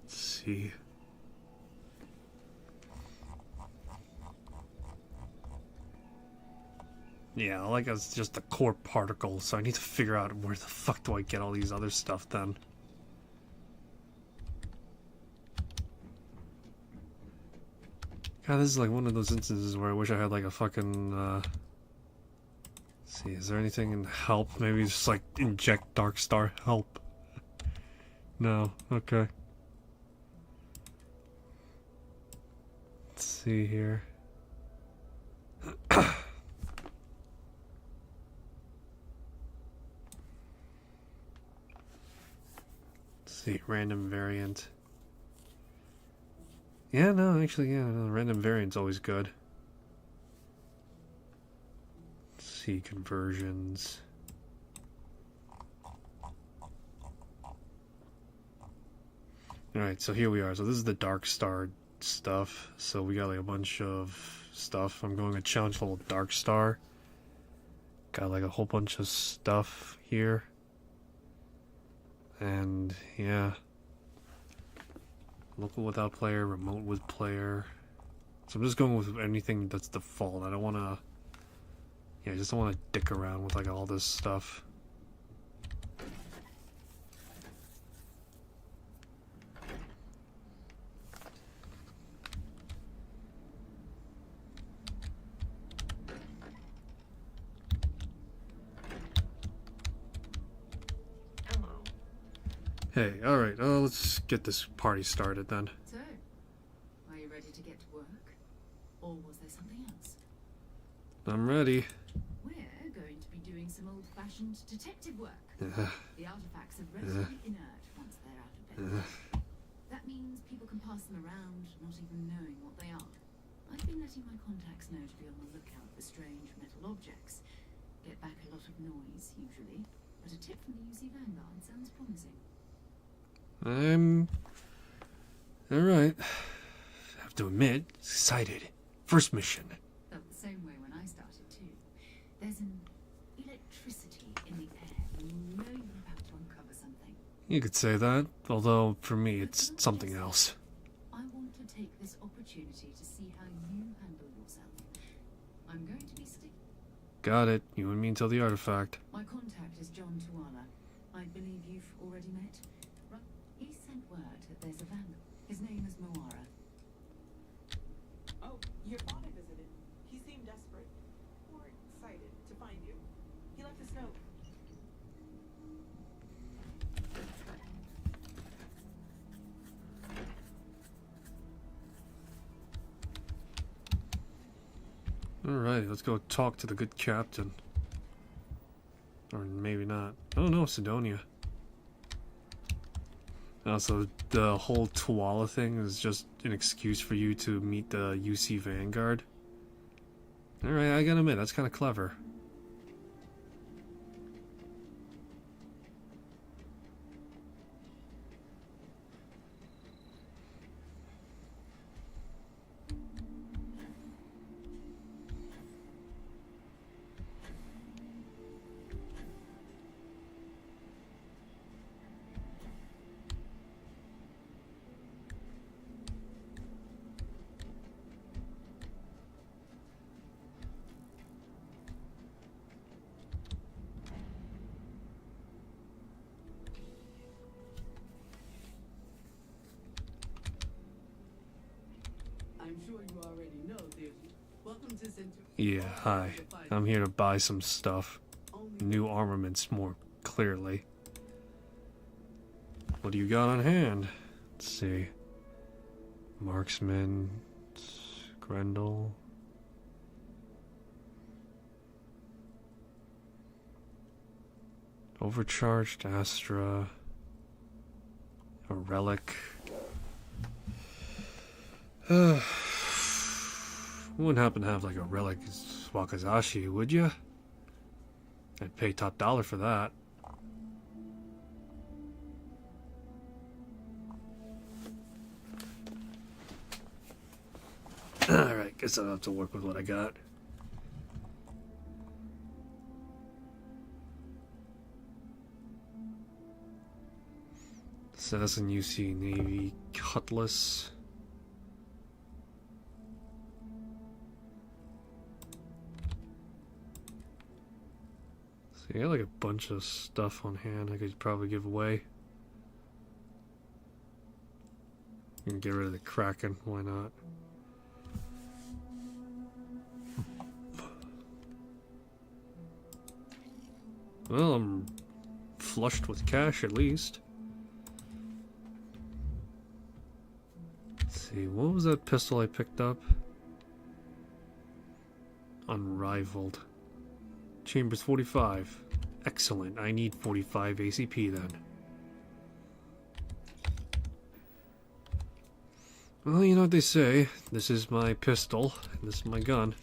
S1: Let's see. Yeah, like it's just a core particle, so I need to figure out where the fuck do I get all these other stuff then. God, this is like one of those instances where I wish I had like a fucking, let's see, is there anything in help? Maybe just like inject Dark Star help. No, okay. Let's see here. See, random variant. Yeah, no, actually, yeah, no, random variant's always good. Let's see, conversions. Alright, so here we are. So this is the Dark Star stuff. So we got like a bunch of stuff. I'm going to challenge level Dark Star. Got like a whole bunch of stuff here. And yeah, local without player, remote with player. So I'm just going with anything that's default. I don't want to, yeah, I just don't want to dick around with like all this stuff. Hey, alright, let's get this party started then.
S18: So, are you ready to get to work? Or was there something else?
S1: I'm ready.
S18: We're going to be doing some old-fashioned detective work.
S1: Yeah.
S18: The artifacts are relatively inert once they're out of bed. That means people can pass them around, not even knowing what they are. I've been letting my contacts know to be on the lookout for strange metal objects. Get back a lot of noise, usually, but a tip from the UC Vanguard sounds promising.
S1: I'm alright. Have to admit, excited. First mission.
S18: Felt the same way when I started too. There's an electricity in the air when you know you're about to uncover something.
S1: You could say that, although for me it's something else.
S18: I want to take this opportunity to see how you handle yourself. I'm going to be stick.
S1: Got it. You and me until the artifact.
S18: My contact is John Tuala. I believe you've already met. He sent word that there's a vandal. His name is Moara.
S10: Oh, your father visited. He seemed desperate. Or excited to find you. He left this note.
S1: Alright, let's go talk to the good captain. Or maybe not. I don't know, Sidonia. Also, the whole Tuala thing is just an excuse for you to meet the UC Vanguard. Alright, I gotta admit, that's kind of clever.
S20: I'm sure you already know this. Welcome to Center.
S1: Yeah, hi. I'm here to buy some stuff. New armaments, more clearly. What do you got on hand? Let's see. Marksman, Grendel. Overcharged Astra. A relic. Wouldn't happen to have like a relic Wakazashi, would you? I'd pay top dollar for that. Alright, guess I'll have to work with what I got. Assassin UC Navy Cutlass. So I got like a bunch of stuff on hand I could probably give away. And get rid of the Kraken, why not? Well, I'm flushed with cash at least. Let's see, what was that pistol I picked up? Unrivaled. Chambers 45. Excellent. I need 45 ACP then. Well, you know what they say. This is my pistol. And this is my gun.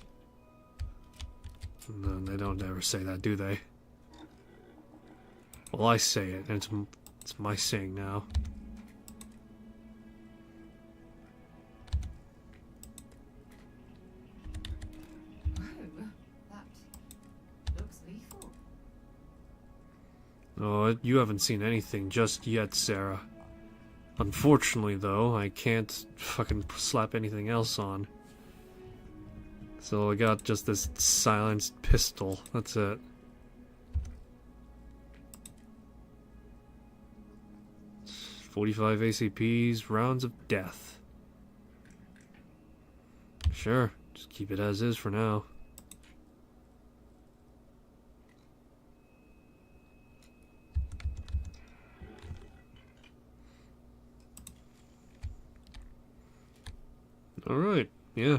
S1: No, they don't ever say that, do they? Well, I say it, and it's my saying now. Oh, you haven't seen anything just yet, Sarah. Unfortunately, though, I can't fucking slap anything else on. So I got just this silenced pistol. That's it. .45 ACPs, rounds of death. Sure, just keep it as is for now. Alright, yeah.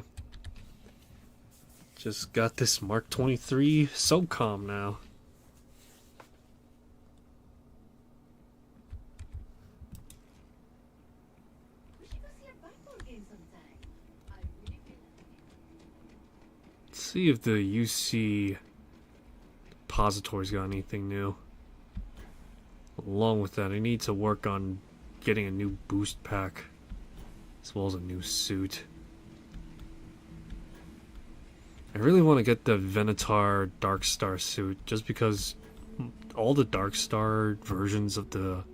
S1: Just got this Mark 23 SOCOM now. Let's see if the UC depository's got anything new. Along with that, I need to work on getting a new boost pack, as well as a new suit. I really want to get the Venator Darkstar suit, just because all the Darkstar versions of the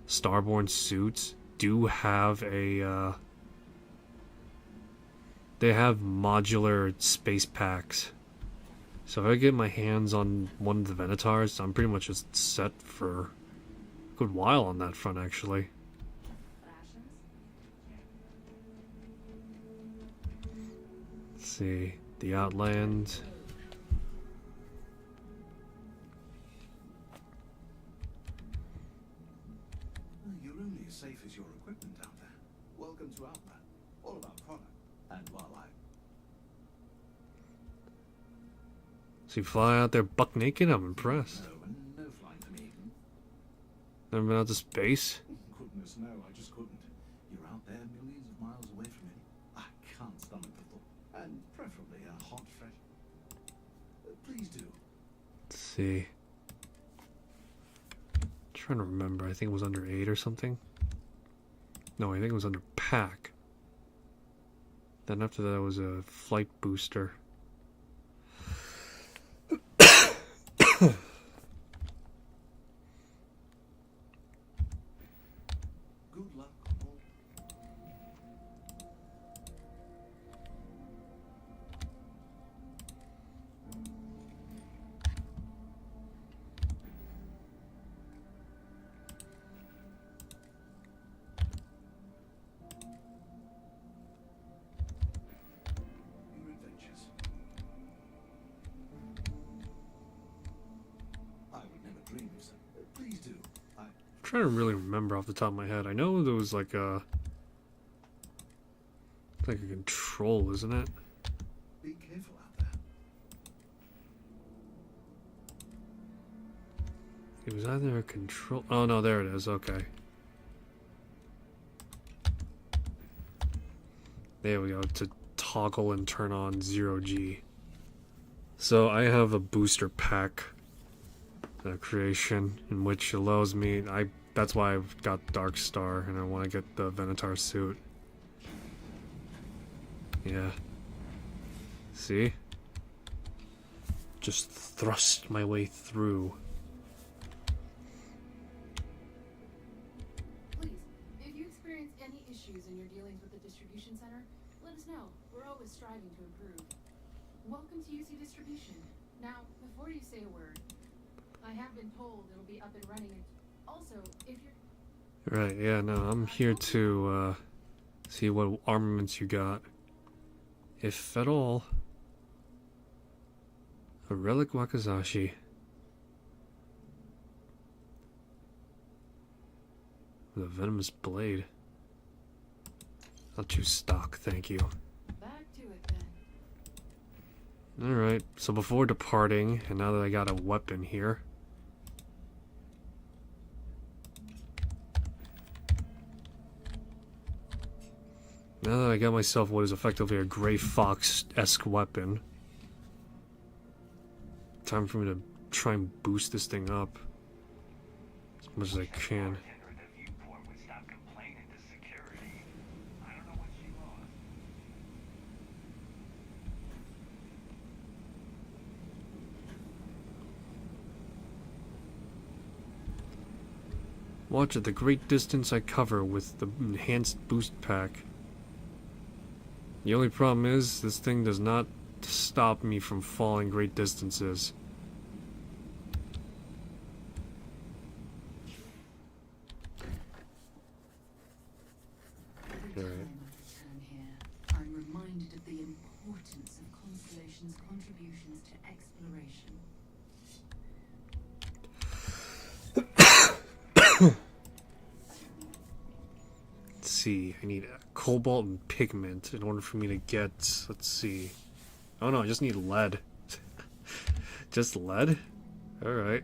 S1: Starborn suits do have a, they have modular space packs. So if I get my hands on one of the Venators, I'm pretty much just set for a good while on that front, actually. Let's see. The Outland.
S15: You're only as safe as your equipment out there. Welcome to Outland. All about product and wildlife.
S1: So you fly out there buck naked? I'm impressed.
S15: No flying for me.
S1: Never been out to space?
S15: Goodness, no, I just couldn't. You're out there millions of miles away from me. I can't stomach the thought. And preferably a hot, fresh. Please do.
S1: Let's see. Trying to remember. I think it was under 8 or something. No, I think it was under pack. Then after that was a flight booster.
S15: Good luck. Your adventures. I would never dream of such. Please do.
S1: I'm trying to really remember off the top of my head. I know there was like a control, isn't it?
S15: Be careful out there.
S1: It was either a control. Oh no, there it is. Okay. There we go. To toggle and turn on 0G. So I have a booster pack creation in which allows me. That's why I've got Darkstar and I want to get the Venator suit. Yeah. See? Just thrust my way through.
S21: Please, if you experience any issues in your dealings with the distribution center, let us know. We're always striving to improve. Welcome to UC Distribution. Now, before you say a word, I have been told it'll be up and running. And also, if you're...
S1: Right, yeah, no, I'm here to, see what armaments you got. If at all. A relic Wakazashi. With a venomous blade. I'll choose stock, thank you.
S21: Back to it then.
S1: Alright, so before departing, and now that I got a weapon here. Now that I got myself what is effectively a Grey Fox-esque weapon. Time for me to try and boost this thing up. As much as I can. Watch at the great distance I cover with the enhanced boost pack. The only problem is, this thing does not stop me from falling great distances.
S18: Every time I return here, I'm reminded of the importance of Constellation's contributions to exploration.
S1: Let's see, I need cobalt and pigment in order for me to get, let's see. Oh no, I just need lead. Just lead? Alright.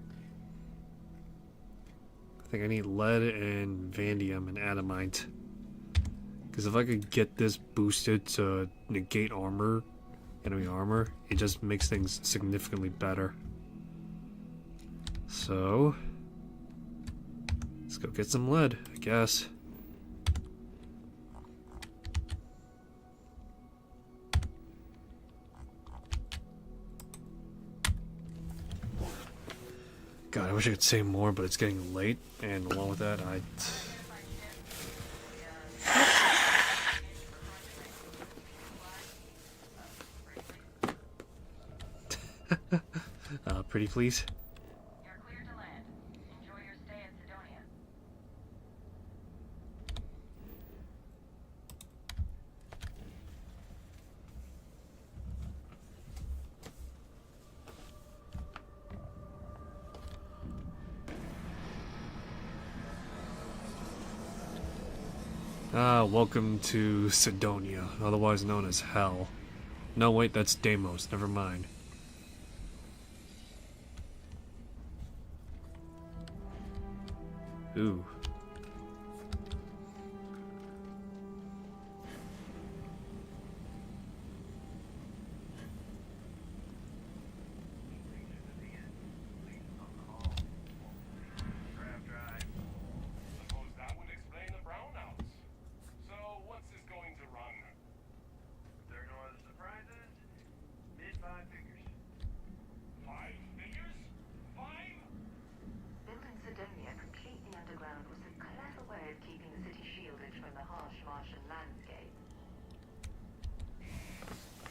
S1: I think I need lead and vanadium and adamite. Because if I could get this boosted to negate armor, enemy armor, it just makes things significantly better. So, let's go get some lead, I guess. God, I wish I could say more, but it's getting late, and along with that, pretty please.
S22: You're clear to land. Enjoy your stay at Sidonia.
S1: Welcome to Sidonia, otherwise known as Hell. No, wait, that's Deimos, never mind. Ooh.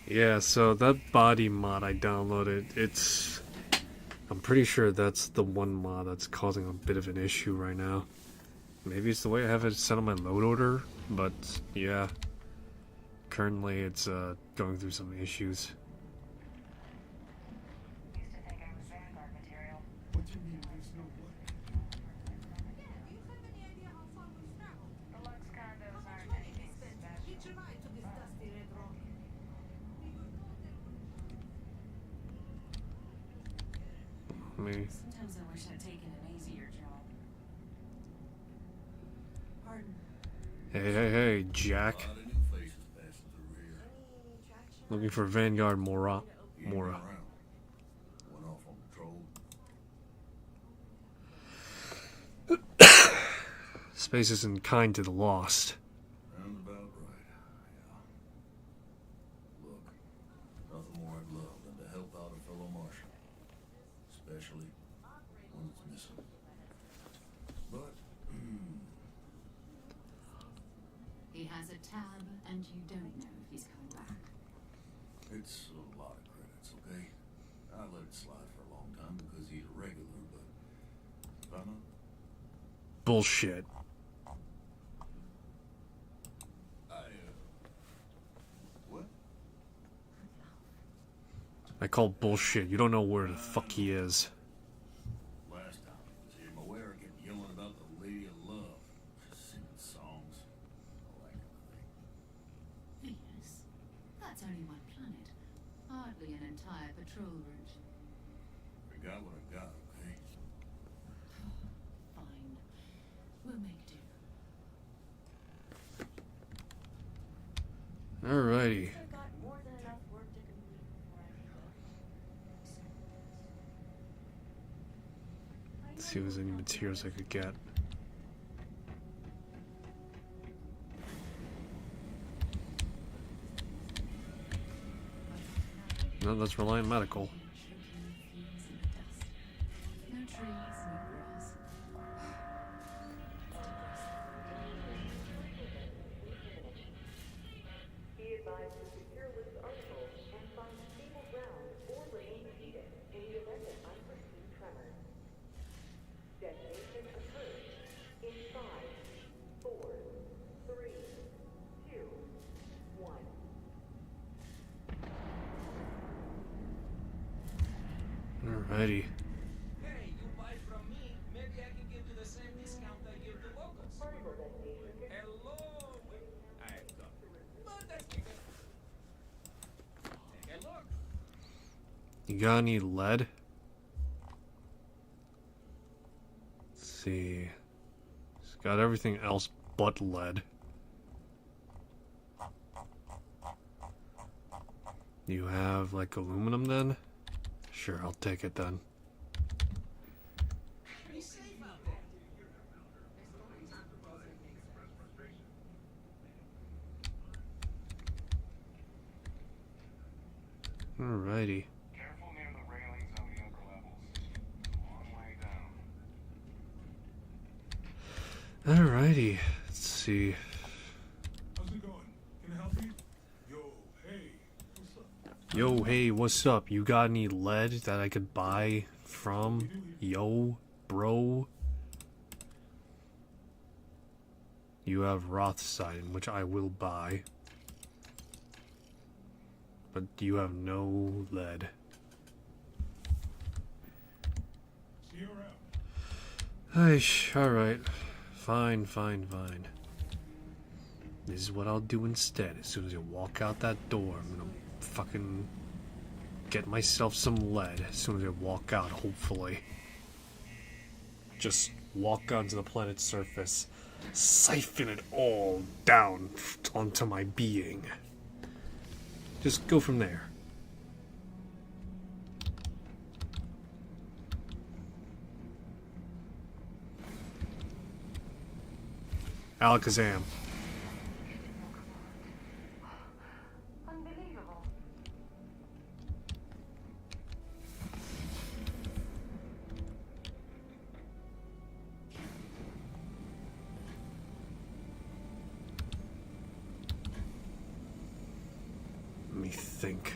S1: Yeah, so that body mod I downloaded, I'm pretty sure that's the one mod that's causing a bit of an issue right now. Maybe it's the way I have it set on my load order, but yeah. Currently it's going through some issues.
S15: What do you mean there's no what?
S1: Me.
S21: Sometimes I wish I'd taken an easier job. Pardon.
S1: Hey, Jack. Looking for Vanguard Mora.
S8: Went off on patrol.
S1: Space isn't kind to the lost.
S8: Sounds about right.
S6: especially when it's missing. But,
S18: He has a tab, and you don't know if he's coming back.
S6: it's a lot of credits, okay? I let it slide for a long time because he's a regular, but if I'm a
S1: Bullshit.
S6: what?
S1: I call bullshit. You don't know where the fuck he is.
S6: Last time I was here, my wearer kept yelling about the Lady of Love. Singing songs. All that kind of thing.
S18: Venus? That's only one planet. Hardly an entire patrol route.
S6: Forgot what I got, okay?
S18: Fine. We'll make do.
S1: Alrighty.
S4: I've got more than enough work to complete before I can go.
S1: Let's see if there's any materials I could get. No, let's rely on medical.
S18: No trees, no grass.
S9: Be advised to secure loose articles and find stable ground or remain seated in the event of unforeseen tremors. Detonation occurs in 5, 4, 3, 2, 1.
S1: Alrighty.
S23: Hey, you buy from me, maybe I can give you the same discount I give the locals. Hello! I've got but that's because... Take a look.
S1: You got any lead? Let's see. It's got everything else but lead. You have like aluminum then? Sure, I'll take it then.
S23: Be safe out there.
S1: Alrighty.
S2: Careful near the railings on the upper levels. Long way down.
S1: Alrighty. Let's see.
S2: How's it going? Can I help you? Yo, hey, what's up?
S1: Yo, hey, what's up? You got any lead that I could buy from? Yo, bro. You have Rothstein, which I will buy. But you have no lead.
S2: See you around.
S1: Aish, alright. Fine, fine, fine. This is what I'll do instead. As soon as I walk out that door, I'm gonna fucking get myself some lead. As soon as I walk out, hopefully. Just walk onto the planet's surface. Siphon it all down onto my being. Just go from there. Alakazam.
S9: Unbelievable.
S1: Let me think.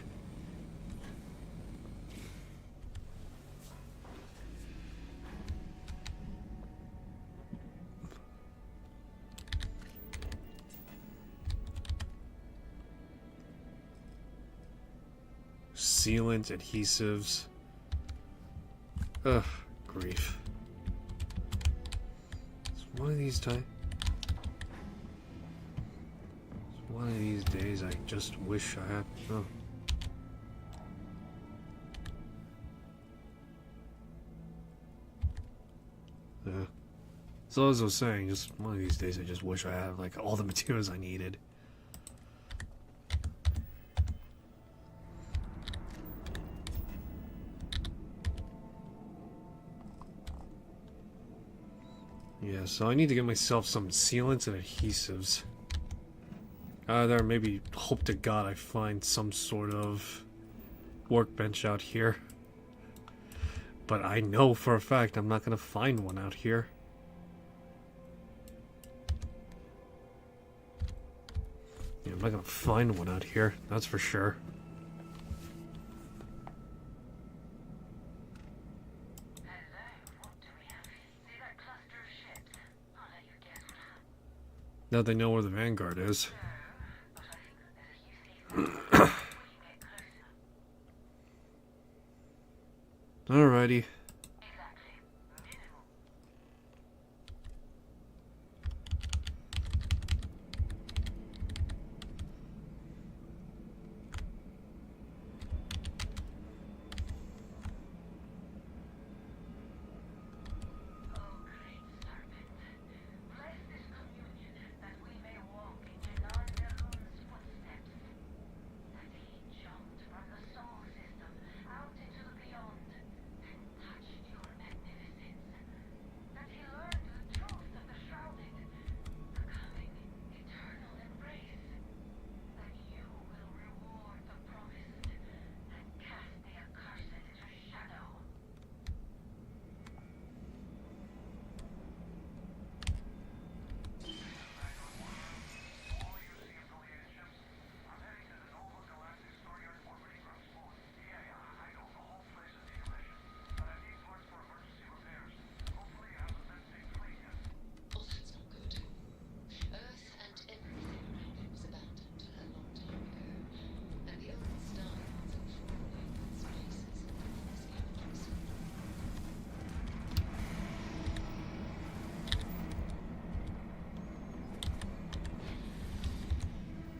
S1: Sealant, adhesives. Ugh, grief. It's one of these times. One of these days, I just wish I had. Oh. Yeah. So as I was saying, just one of these days, I just wish I had like all the materials I needed. Yeah, so I need to get myself some sealants and adhesives. Either maybe hope to God I find some sort of workbench out here. But I know for a fact I'm not going to find one out here. Yeah, I'm not going to find one out here, that's for sure. Now they know where the Vanguard is. Alrighty.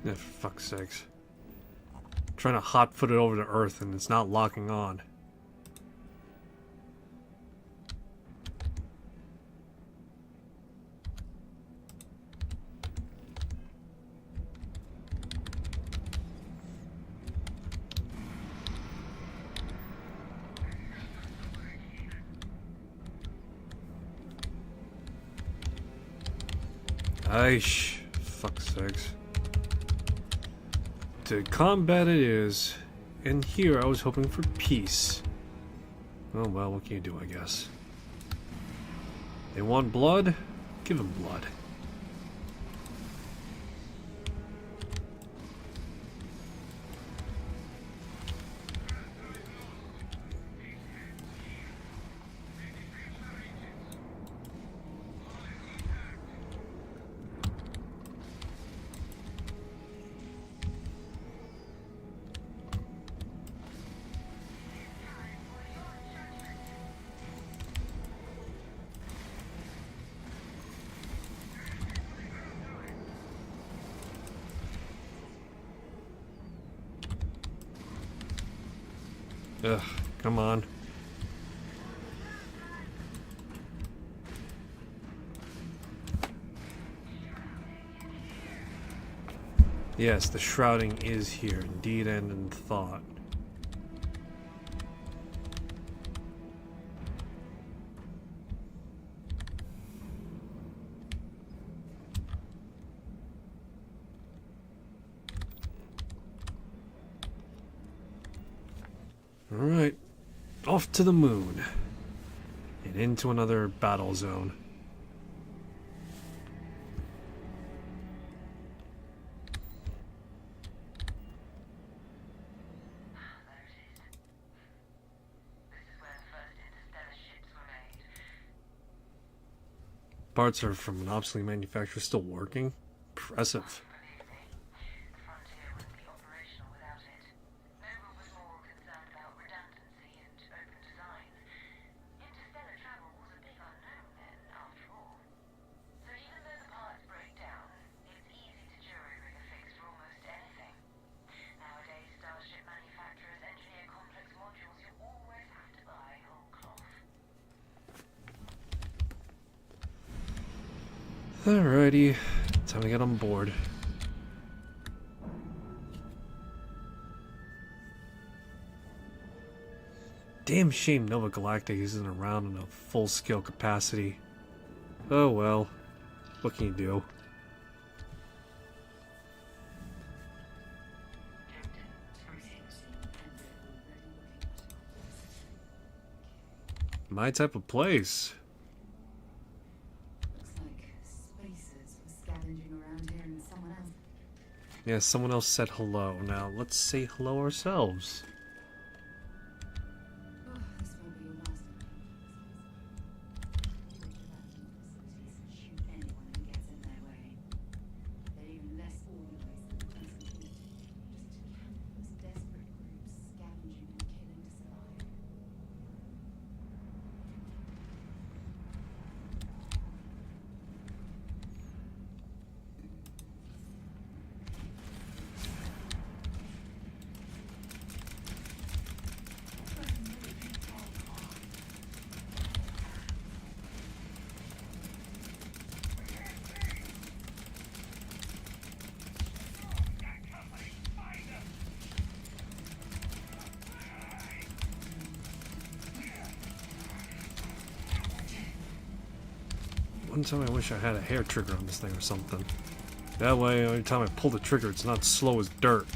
S1: Yeah, for fuck's sakes. I'm trying to hot-foot it over to Earth and it's not locking on. Aish, fuck's sakes. To combat it is, and here I was hoping for peace. Oh well, what can you do, I guess. They want blood? Give them blood. Ugh, come on. Yes, the shrouding is here, indeed and in thought. Alright, off to the moon. And into another battle zone. Parts are from an obsolete manufacturer still working? Impressive. Alrighty, time to get on board. Damn shame Nova Galactic isn't around in a full-scale capacity. Oh well, what can you do? My type of place.
S18: Looks like spacers were scavenging around here and someone else.
S1: Yeah, someone else said hello. Now let's say hello ourselves.
S18: Oh, this won't be your last. Shoot anyone who gets in their way. They're even less organized than the Constantine. Just countless desperate groups scavenging and killing to survive.
S1: One time I wish I had a hair trigger on this thing or something. That way, every time I pull the trigger, it's not slow as dirt.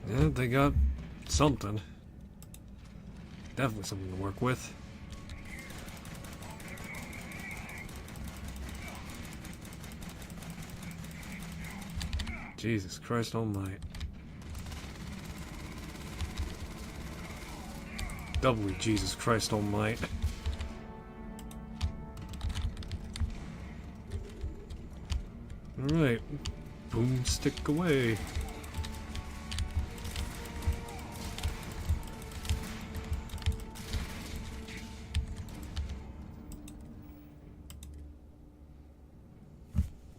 S1: Yeah, they got something. Definitely something to work with. Jesus Christ almighty. Doubly Jesus Christ almighty. Alright. Boomstick away.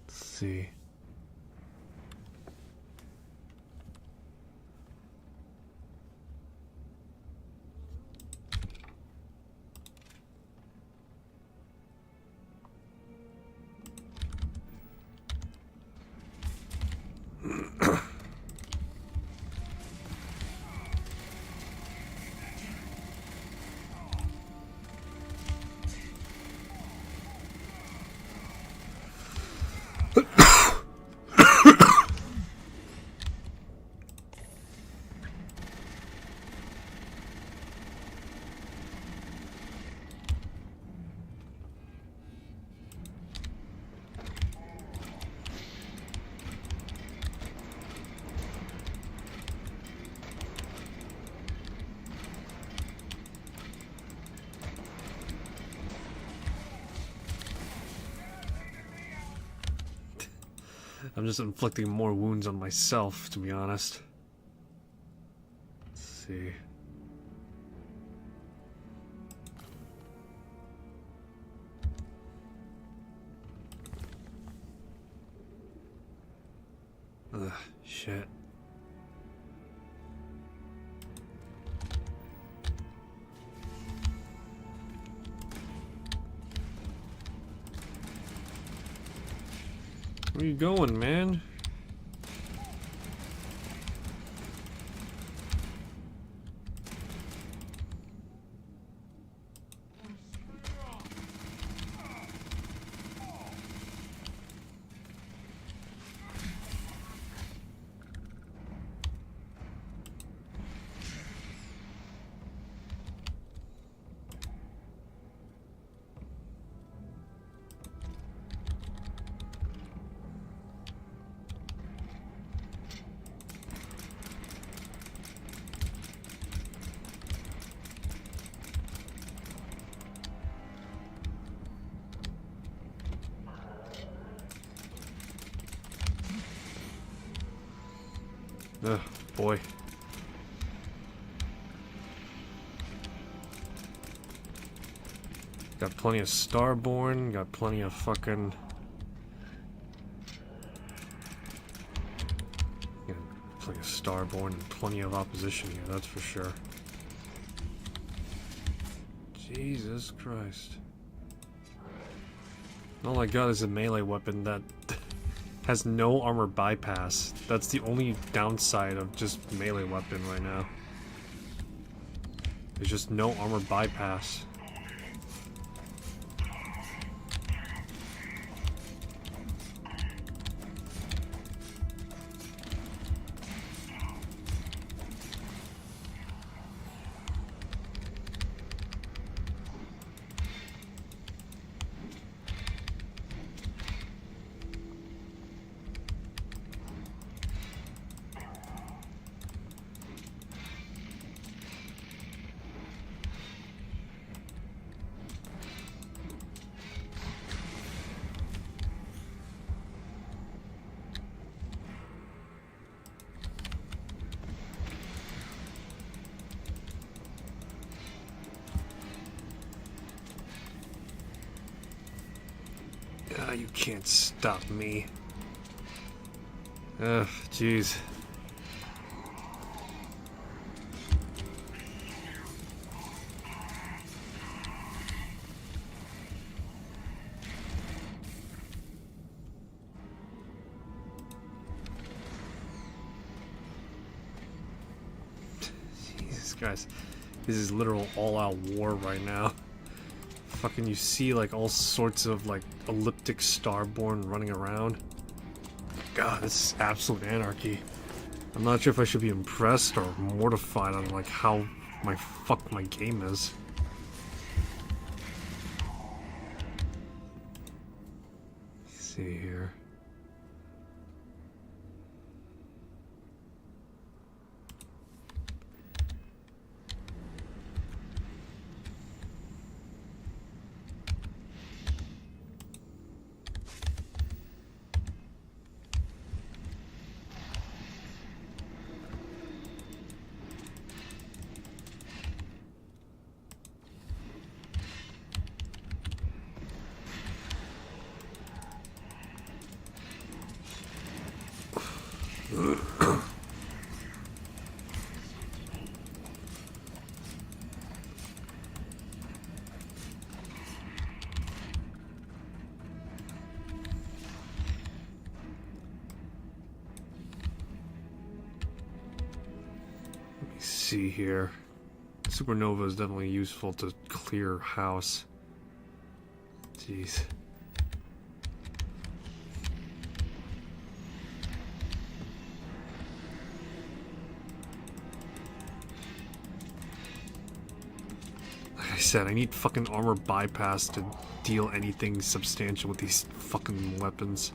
S1: Let's see. I'm just inflicting more wounds on myself, to be honest. Let's see. Ugh, shit. Where you going, man? Ugh, boy. Got plenty of Starborn, got plenty of fucking... Yeah, plenty of Starborn and plenty of opposition here, that's for sure. Jesus Christ. All I got is a melee weapon that has no armor bypass. That's the only downside of just melee weapon right now. There's just no armor bypass. You can't stop me. Ugh, jeez. Jesus Christ. This is literal all-out war right now. Fucking you see like all sorts of like elliptic Starborn running around. God, this is absolute anarchy. I'm not sure if I should be impressed or mortified on like how my game is. Let's see here. See here. Supernova is definitely useful to clear house. Jeez. Like I said, I need fucking armor bypass to deal anything substantial with these fucking weapons.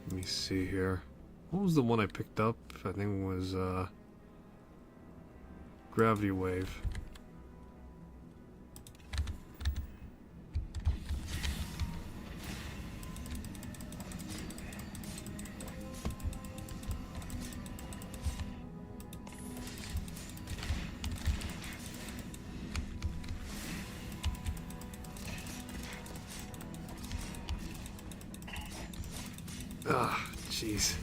S1: Let me see here. What was the one I picked up? I think it was Gravity Wave. Ah, jeez.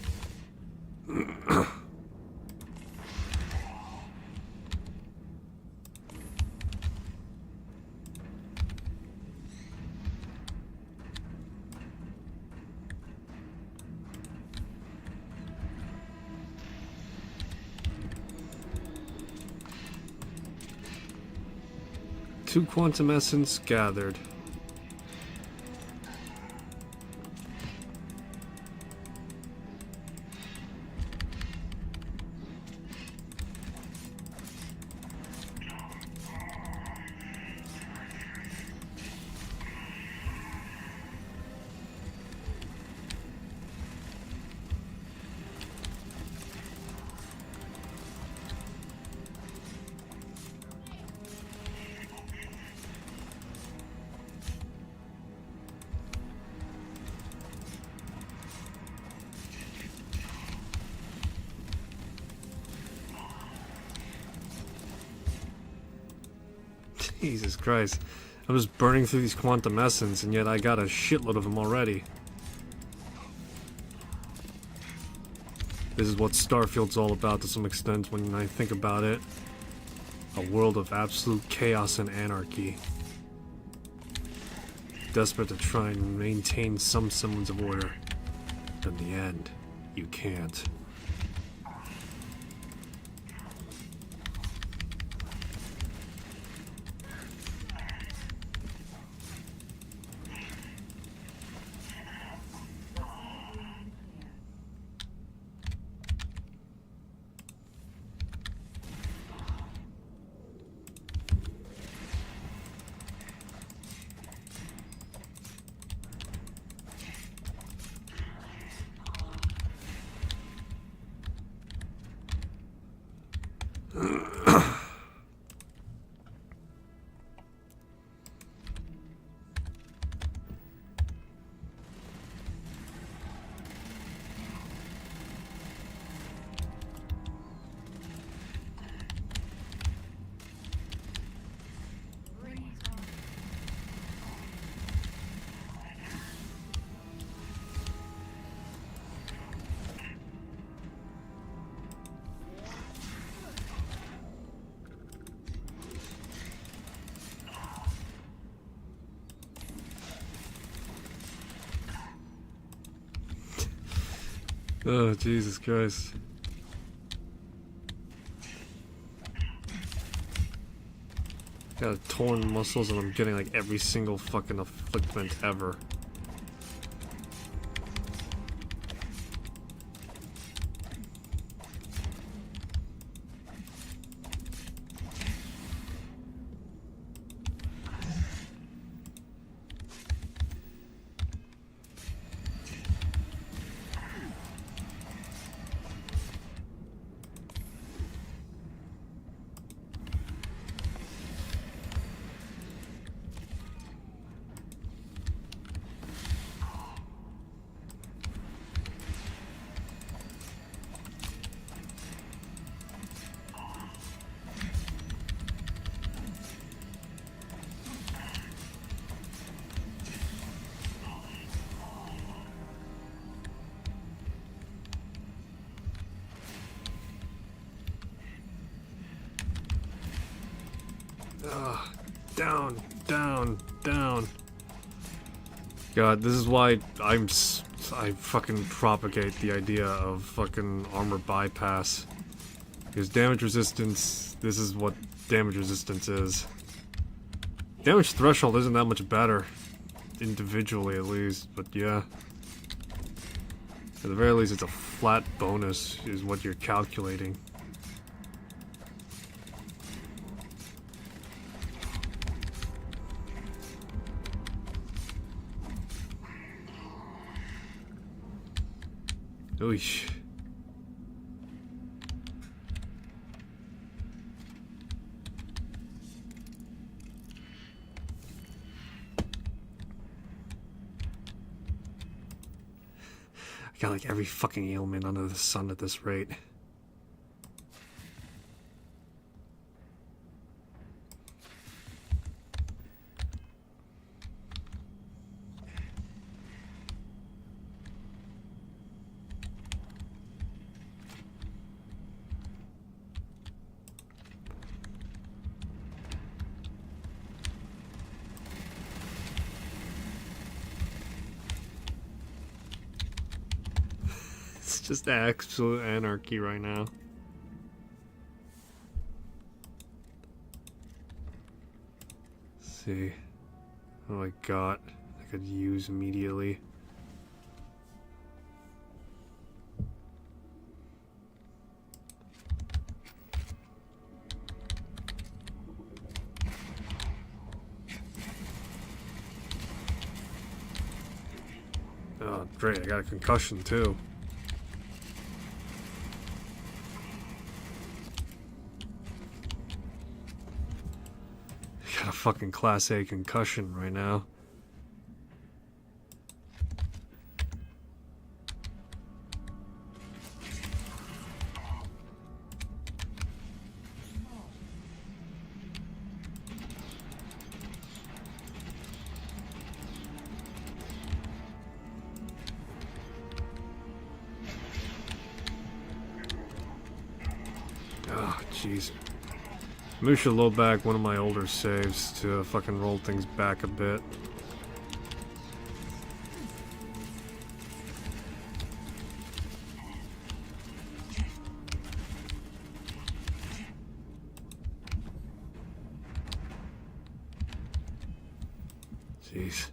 S1: Two quantum essence gathered. Jesus Christ. I'm just burning through these quantum essence, and yet I got a shitload of them already. This is what Starfield's all about to some extent when I think about it. A world of absolute chaos and anarchy. Desperate to try and maintain some semblance of order. But in the end, you can't. Oh, Jesus Christ. Got torn muscles and I'm getting like every single fucking afflictment ever. Down, down, down. God, this is why I fucking propagate the idea of fucking armor bypass. Because damage resistance, this is what damage resistance is. Damage threshold isn't that much better. Individually at least, but yeah. At the very least it's a flat bonus is what you're calculating. Oosh. I got like every fucking ailment under the sun at this rate. It's just absolute anarchy right now. Let's see. What I got I could use immediately. Oh, great, I got a concussion too. Got a fucking Class A concussion right now. Oh, jeez. Maybe I should load back one of my older saves to fucking roll things back a bit. Jeez.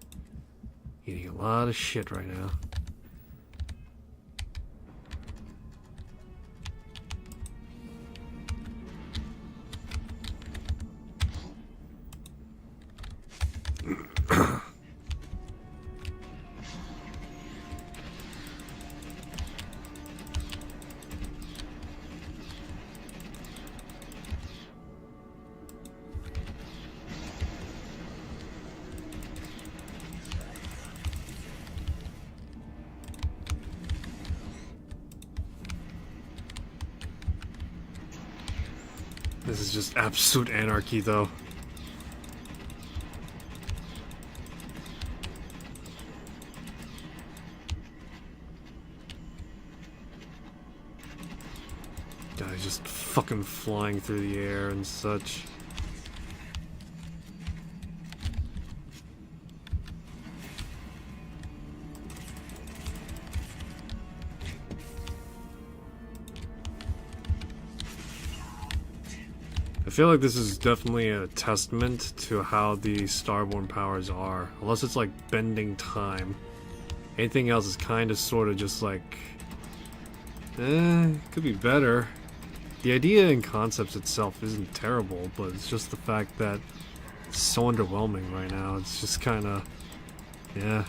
S1: Eating a lot of shit right now. This is just absolute anarchy, though. Guys just fucking flying through the air and such. I feel like this is definitely a testament to how the Starborn powers are. Unless it's like bending time. Anything else is kind of sort of just like... could be better. The idea and concepts itself isn't terrible, but it's just the fact that it's so underwhelming right now. It's just kind of... yeah.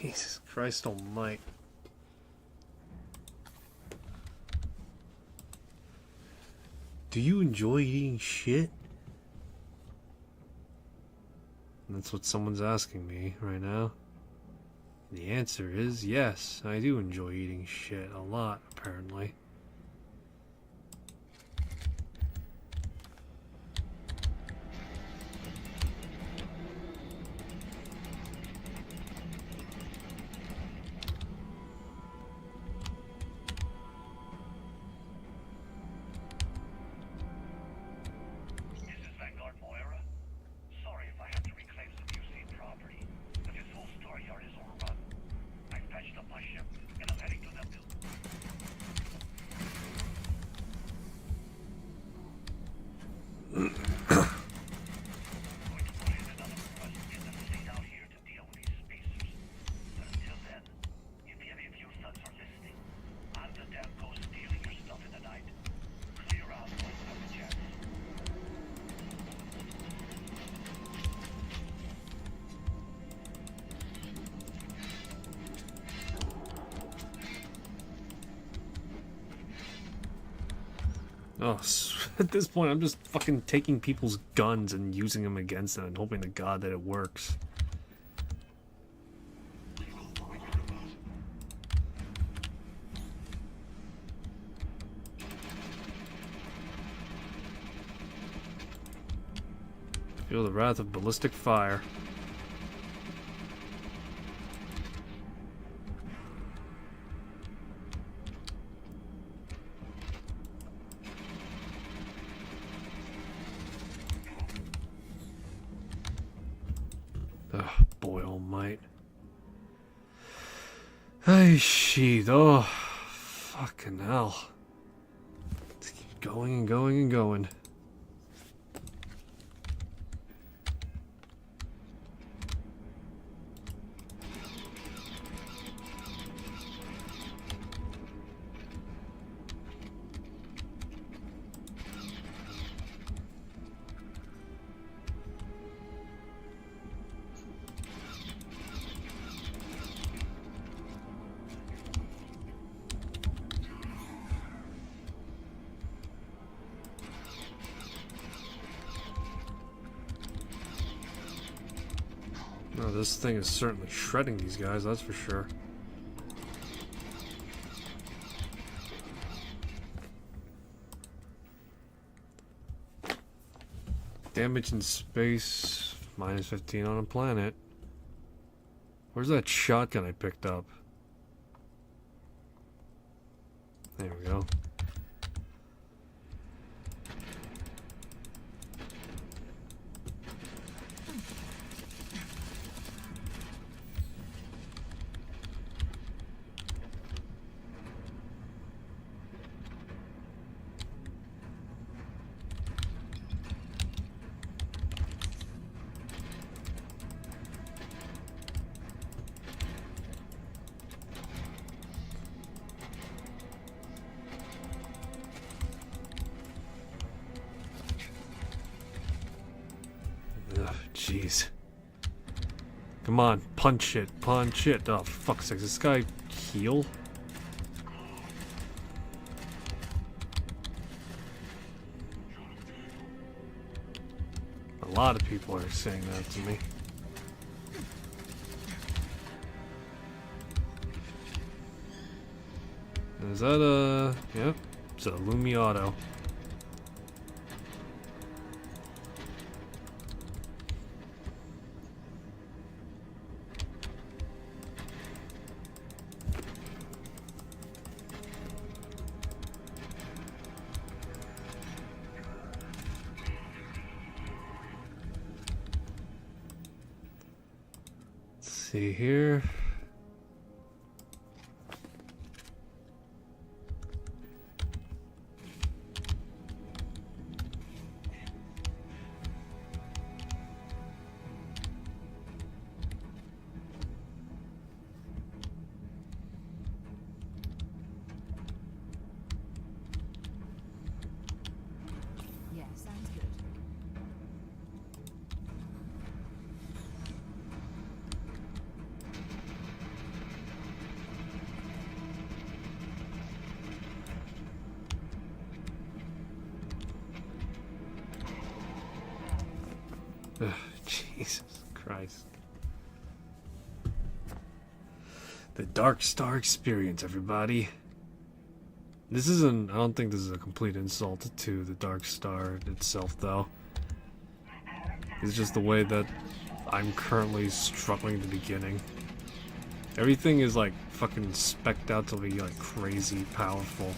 S1: Jesus Christ almighty. Do you enjoy eating shit? That's what someone's asking me right now. The answer is yes, I do enjoy eating shit a lot, apparently. Oh, at this point, I'm just fucking taking people's guns and using them against them and hoping to God that it works. Feel the wrath of ballistic fire. Oh, boy almighty. Hey, shit. Oh, fucking hell. Let's keep going and going and going. No, this thing is certainly shredding these guys, that's for sure. Damage in space, -15 on a planet. Where's that shotgun I picked up? There we go. Ugh, jeez. Come on, punch it, punch it. Oh, fuck's sake, this guy heal? A lot of people are saying that to me. Is that a... Yep, it's a Lumi Auto. See here.
S18: Yeah, sounds good.
S1: Ugh, Jesus Christ. The Dark Star experience, everybody. This isn't... I don't think this is a complete insult to the Dark Star itself, though. It's just the way that I'm currently struggling at the beginning. Everything is, like, fucking specced out to be, like, crazy powerful.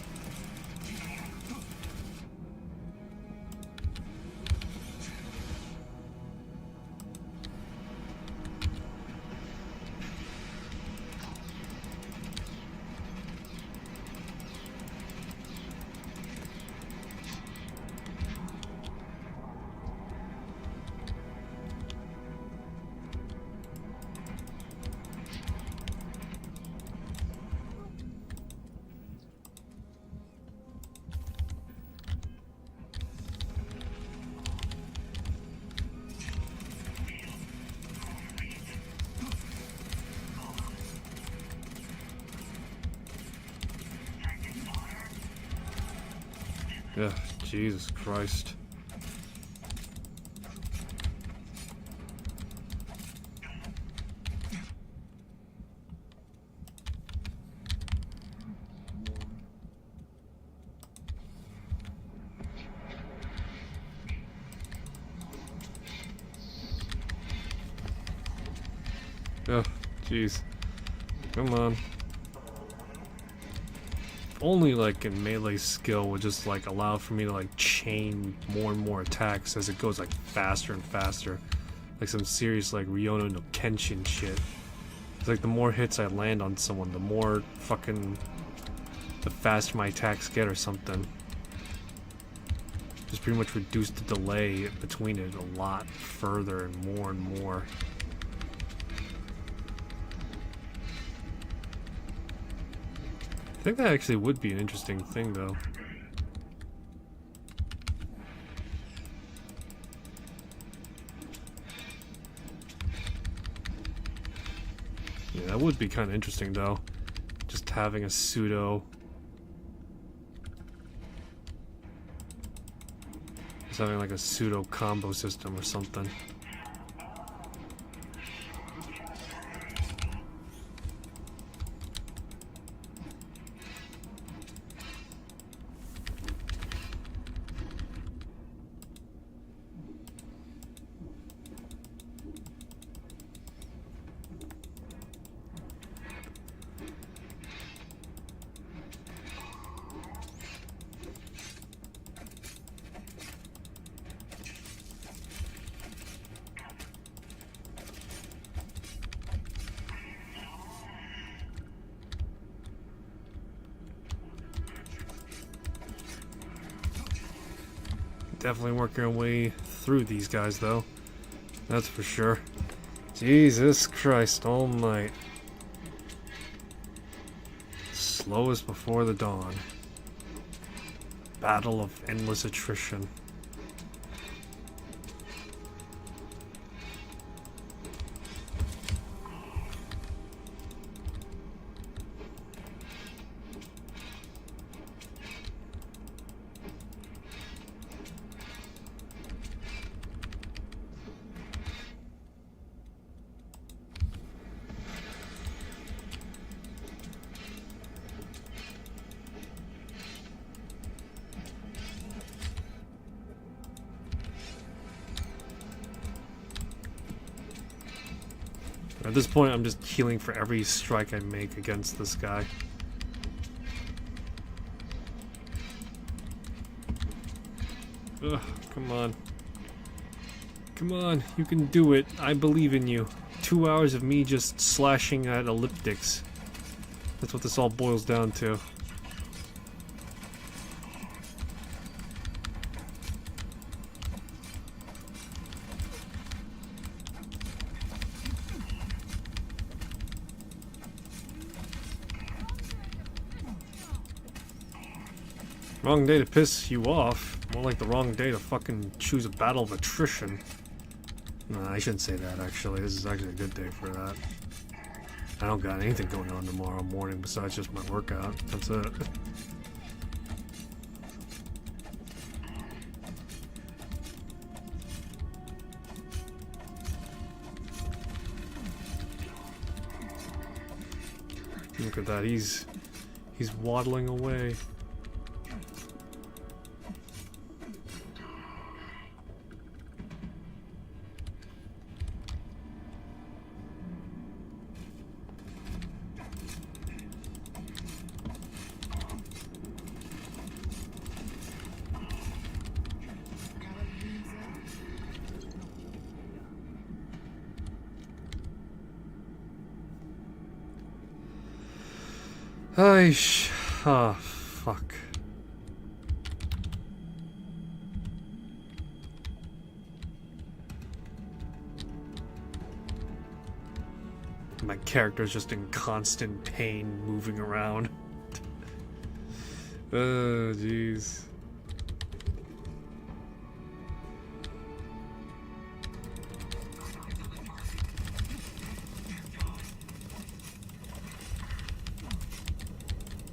S1: Ugh, Jesus Christ. Oh, jeez. Come on. Only like in melee skill would just like allow for me to like chain more and more attacks as it goes like faster and faster. Like some serious like Ryono no Kenshin shit. It's like the more hits I land on someone, the more fucking... the faster my attacks get or something. Just pretty much reduce the delay between it a lot further and more. I think that actually would be an interesting thing, though. Yeah, that would be kind of interesting, though. Just having a pseudo... just having like a pseudo combo system or something. Definitely working our way through these guys, though. That's for sure. Jesus Christ all night. Slowest before the dawn. Battle of endless attrition. At this point, I'm just healing for every strike I make against this guy. Ugh, come on. Come on, you can do it. I believe in you. 2 hours of me just slashing at elliptics. That's what this all boils down to. Wrong day to piss you off. More like the wrong day to fucking choose a battle of attrition. No, I shouldn't say that, actually. This is actually a good day for that. I don't got anything going on tomorrow morning besides just my workout. That's it. Look at that, he's waddling away. Ah, fuck. My character's just in constant pain moving around. Oh, jeez.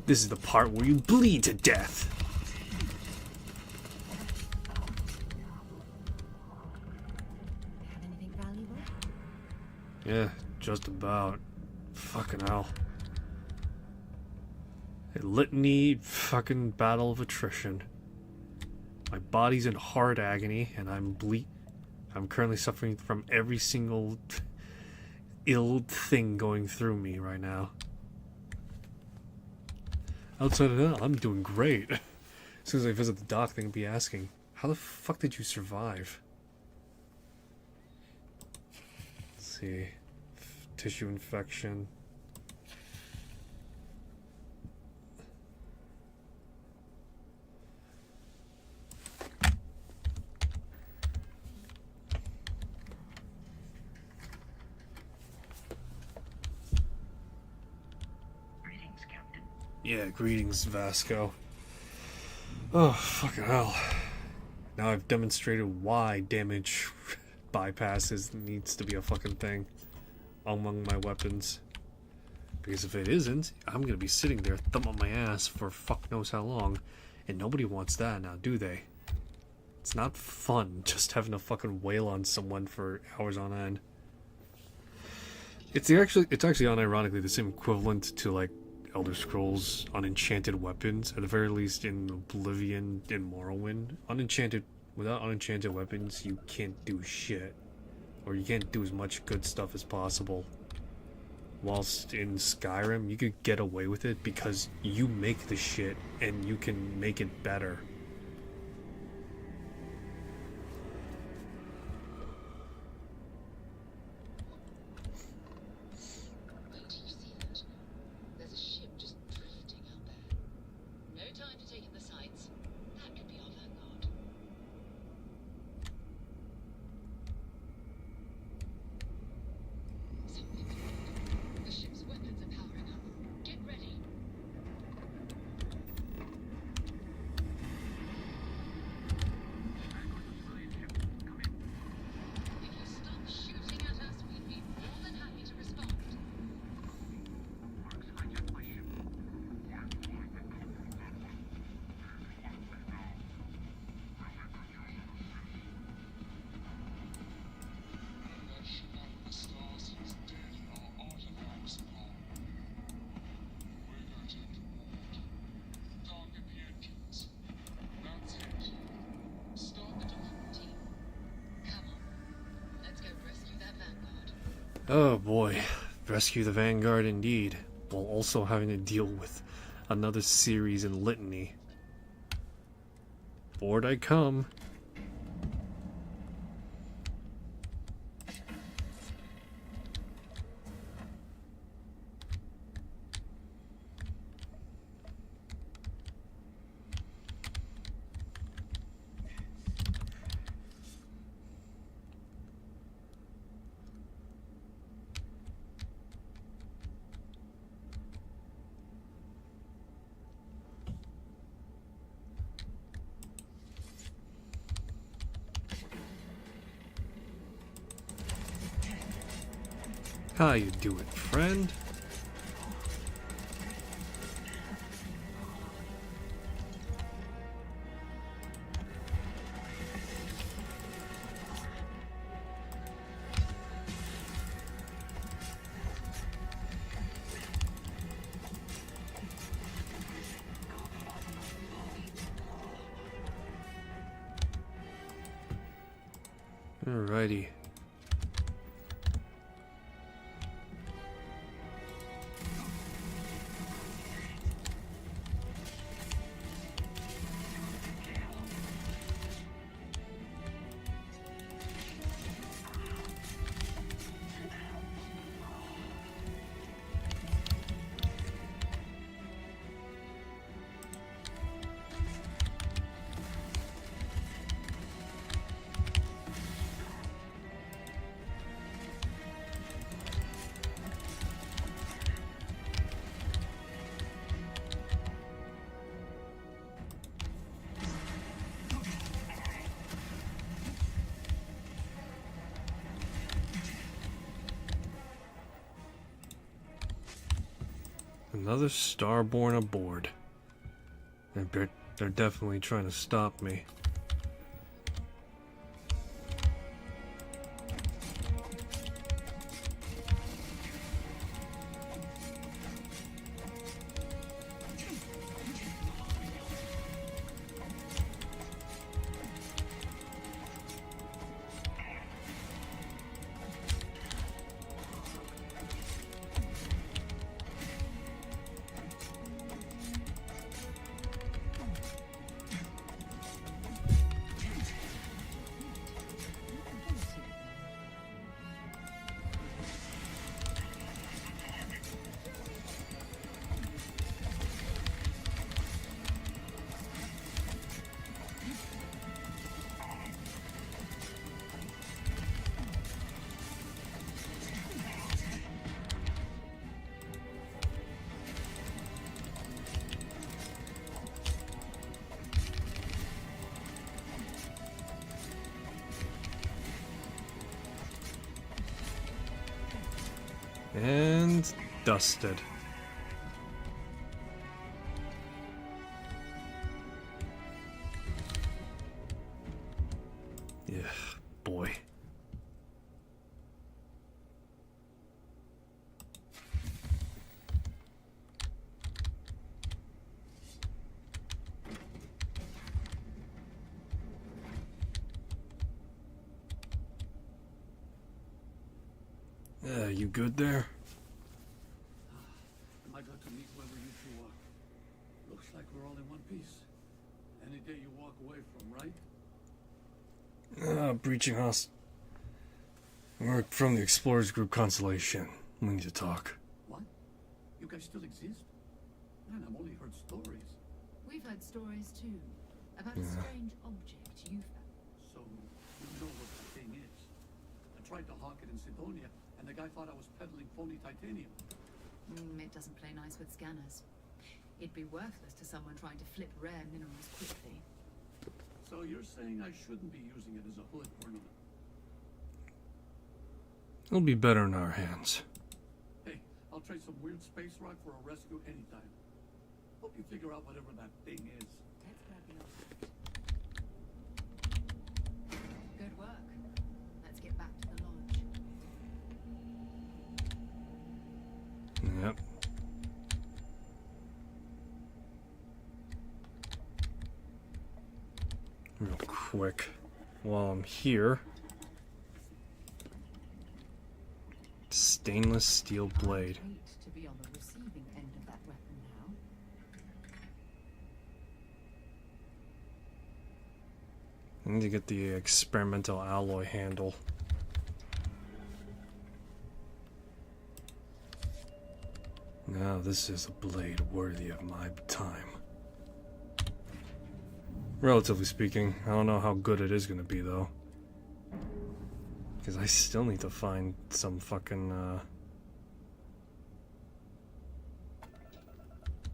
S1: This is the part where you bleed to death.
S18: Have anything valuable?
S1: Yeah, just about. Fucking hell. A litany fucking battle of attrition. My body's in hard agony, and I'm currently suffering from every single ill thing going through me right now. Outside of that, I'm doing great. As soon as I visit the doc, they're gonna be asking, how the fuck did you survive? Let's see. Tissue infection. Yeah, greetings, Vasco. Oh, fucking hell. Now I've demonstrated why damage bypasses needs to be a fucking thing among my weapons. Because if it isn't, I'm gonna be sitting there thumping my ass for fuck knows how long, and nobody wants that now, do they? It's not fun just having to fucking wail on someone for hours on end. It's actually unironically the same equivalent to like Elder Scrolls unenchanted weapons, at the very least in Oblivion and Morrowind. Without unenchanted weapons, you can't do shit. Or you can't do as much good stuff as possible. Whilst in Skyrim, you could get away with it because you make the shit and you can make it better.
S13: Something's wrong. The ship's weapons are powering up. Get ready. If you stop shooting at us, we'd be more than happy to respond.
S1: Oh boy, rescue the Vanguard indeed, while also having to deal with another series in Litany. Forward I come. How you doing, friend? Alrighty. Another Starborn aboard. They're definitely trying to stop me. And dusted. Yeah, boy. You good there?
S2: Am I going to meet whoever you two are? Looks like we're all in one piece. Any day you walk away from, right?
S1: Breaching host. We're from the Explorers Group Constellation. We need to talk.
S2: What? You guys still exist? Man, I've only heard stories.
S18: We've heard stories too about a strange object you found.
S2: So, you know what the thing is? I
S5: I tried to hawk it in Sidonia, and the guy thought I was peddling phony titanium.
S18: It doesn't play nice with scanners. It'd be worthless to someone trying to flip rare minerals quickly.
S5: So you're saying I shouldn't be using it as a hood ornament?
S1: It'll be better in our hands.
S5: Hey, I'll trade some weird space rock for a rescue anytime. Hope you figure out whatever that thing is.
S18: Let's grab the artifact. Good work. Let's get back to the lodge.
S1: Yep. Real quick, while I'm here, stainless steel blade.
S18: Hate to be on the receiving end of that weapon now.
S1: I need to get the experimental alloy handle. Now this is a blade worthy of my time. Relatively speaking, I don't know how good it is gonna be though. Because I still need to find some fucking,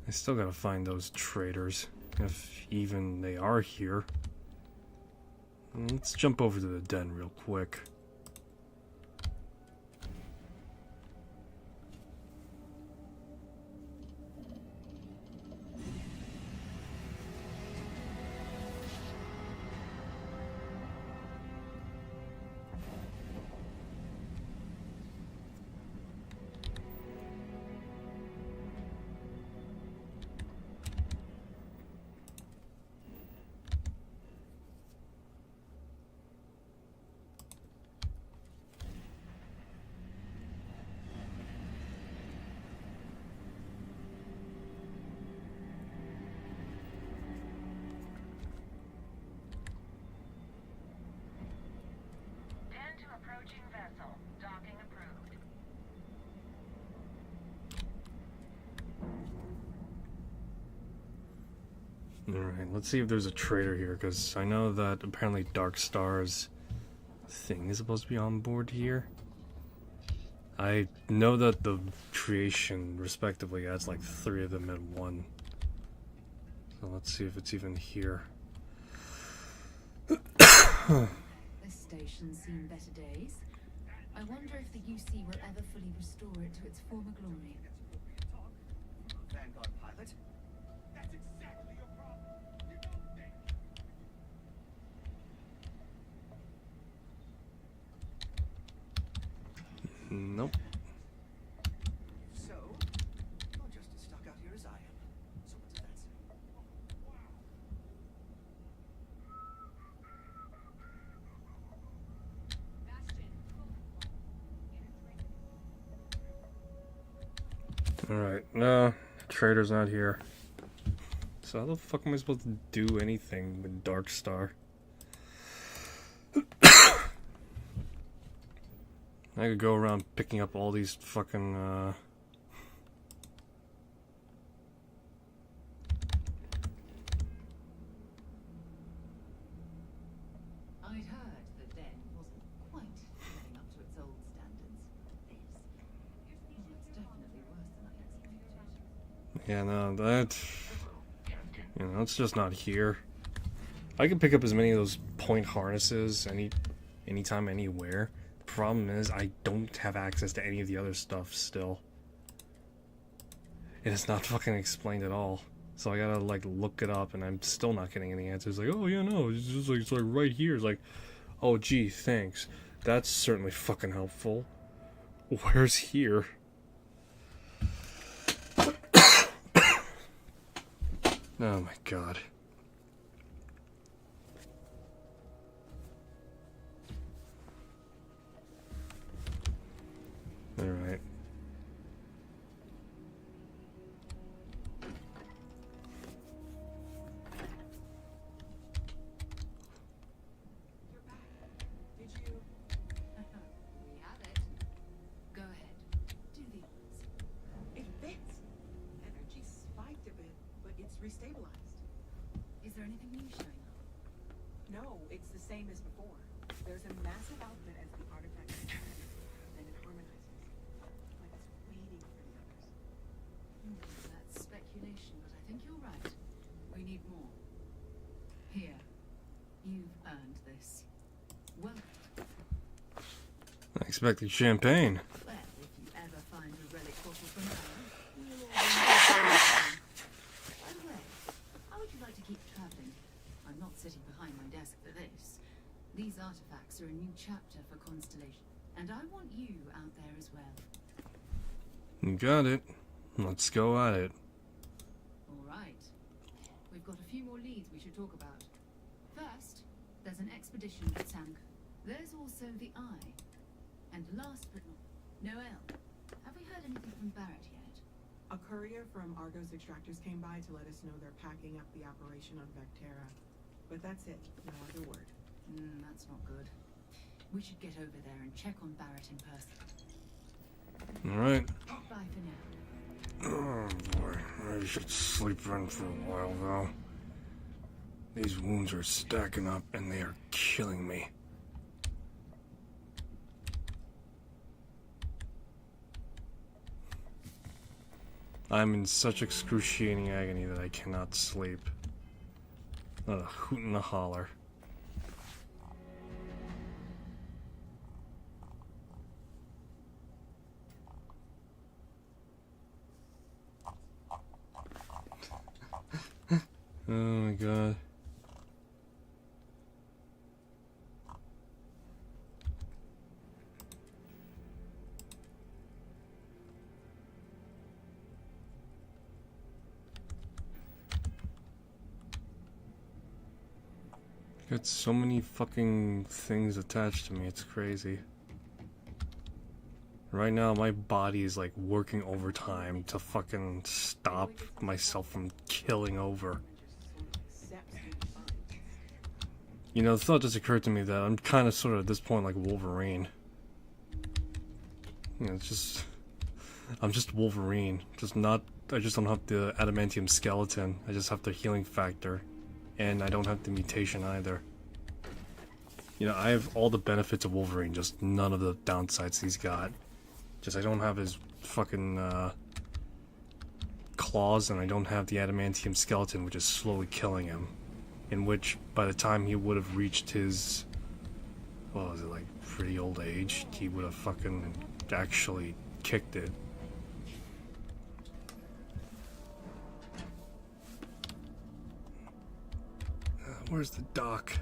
S1: I still gotta find those traders, if even they are here. Let's jump over to the den real quick.
S22: Approaching vessel. Docking approved.
S1: Alright, let's see if there's a trader here, because I know that apparently Dark Star's thing is supposed to be on board here. I know that the creation, respectively, adds like 3 of them in one. So let's see if it's even here.
S18: This station's seen better days. I wonder if the UC will ever fully restore it to its former glory.
S14: Vanguard pilot? That's exactly your problem. You don't think.
S1: Nope.
S14: So, you're just as stuck out here as I am. So what does that say?
S1: Alright, no, trader's not here. So how the fuck am I supposed to do anything with Dark Star? I could go around picking up all these fucking,
S18: I'd heard the den wasn't quite living up to its old standards. It's definitely worse than I expected.
S1: yeah, no, that, you know, it's just not here. I can pick up as many of those point harnesses anytime, anywhere. The problem is I don't have access to any of the other stuff still. It is not fucking explained at all. So I gotta like look it up, and I'm still not getting any answers. Like, oh yeah, no, it's just like it's like right here. It's like, oh gee, thanks. That's certainly fucking helpful. Where's here? Oh my god. Alright.
S10: Did you?
S18: We have it. Go ahead. Do the honors.
S10: It fits. Energy spiked a bit, but it's restabilized.
S18: Is there anything new showing up?
S10: No, it's the same as before. There's a massive output as the artifact
S1: I expected champagne.
S18: Well, if you ever find a relic bottle from her, we'll all By the way, how would you like to keep traveling? I'm not sitting behind my desk for this. These artifacts are a new chapter for Constellation, and I want you out there as well.
S1: You got it. Let's go at it.
S18: All right. We've got a few more leads we should talk about. First, there's an expedition that sank. There's also the Eye. And last but not... Noel, have we heard anything from Barrett yet?
S10: A courier from Argos Extractors came by to let us know they're packing up the operation on Vectera. But that's it. No other word.
S18: That's not good. We should get over there and check on Barrett in person.
S1: Alright.
S18: Bye for now.
S1: Oh boy, I should sleep in for a while though. These wounds are stacking up and they are killing me. I'm in such excruciating agony that I cannot sleep. Not a hoot and a holler. Oh my god. Got so many fucking things attached to me, it's crazy. Right now, my body is like working overtime to fucking stop myself from killing over. You know, the thought just occurred to me that I'm kind of sort of at this point like Wolverine. You know, it's just... I'm just Wolverine. I just don't have the adamantium skeleton. I just have the healing factor. And I don't have the mutation either. You know, I have all the benefits of Wolverine, just none of the downsides he's got. Just I don't have his fucking claws, and I don't have the adamantium skeleton, which is slowly killing him. In which, by the time he would have reached his, what was it, like, pretty old age, he would have fucking actually kicked it. Where's the dock?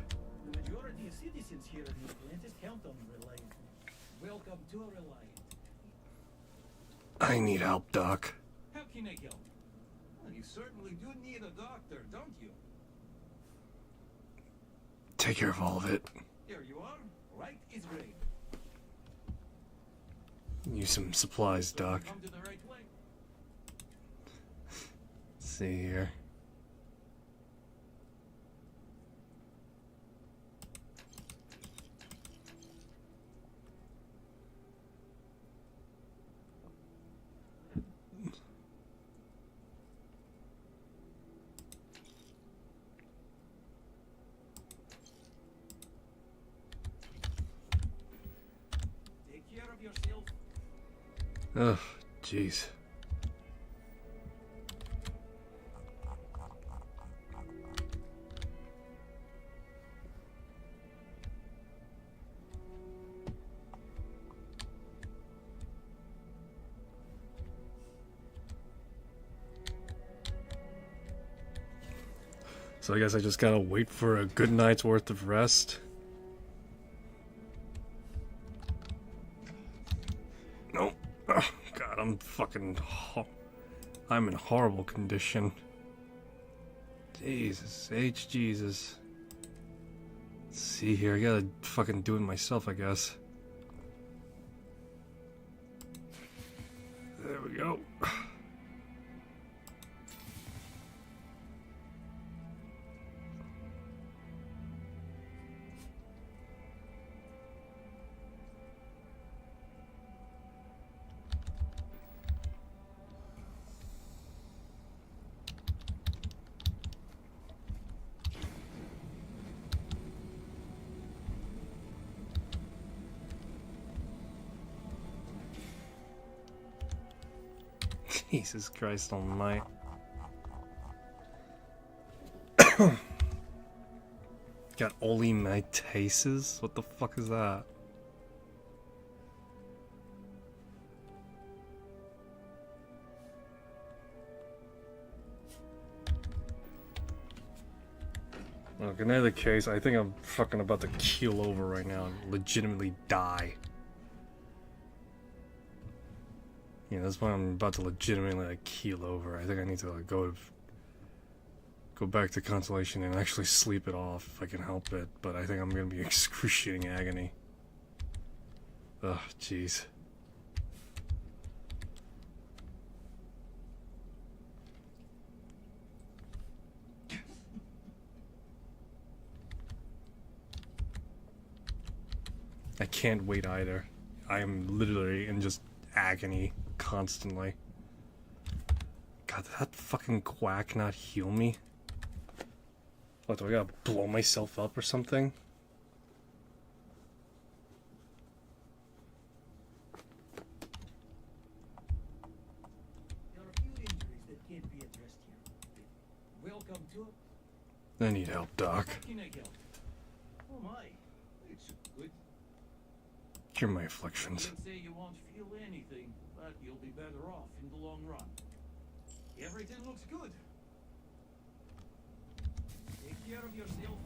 S2: The majority of citizens here in Atlantis count on Reliant. Welcome to Reliant.
S1: I need help, Doc.
S5: How can I help? Well, you certainly do need a doctor, don't you?
S1: Take care of all of it.
S5: Here you are. Right is ready.
S1: Use some supplies, Doc.
S5: Come to the right way.
S1: Let's see here. Ugh, jeez. So I guess I just gotta wait for a good night's worth of rest. Nope. Oh, God, I'm fucking... I'm in horrible condition. Jesus H. Jesus. Let's see here, I gotta fucking do it myself, I guess. There we go. Jesus Christ almighty. Got olematases? What the fuck is that? Look, in either case, I think I'm fucking about to keel over right now and legitimately die. Yeah, that's why I'm about to legitimately like keel over. I think I need to like go back to Constellation and actually sleep it off if I can help it. But I think I'm gonna be excruciating agony. Ugh, jeez. I can't wait either. I am literally in just agony constantly. God, did that fucking quack not heal me? What, do I gotta blow myself up or something?
S14: There are a few injuries that can't be addressed here. Welcome to...
S1: I need help, Doc.
S14: Can I help? Oh my, it's good.
S1: Cure my afflictions.
S5: You can say you won't feel anything, but you'll be better off in the long run. Everything looks good. Take care of yourself.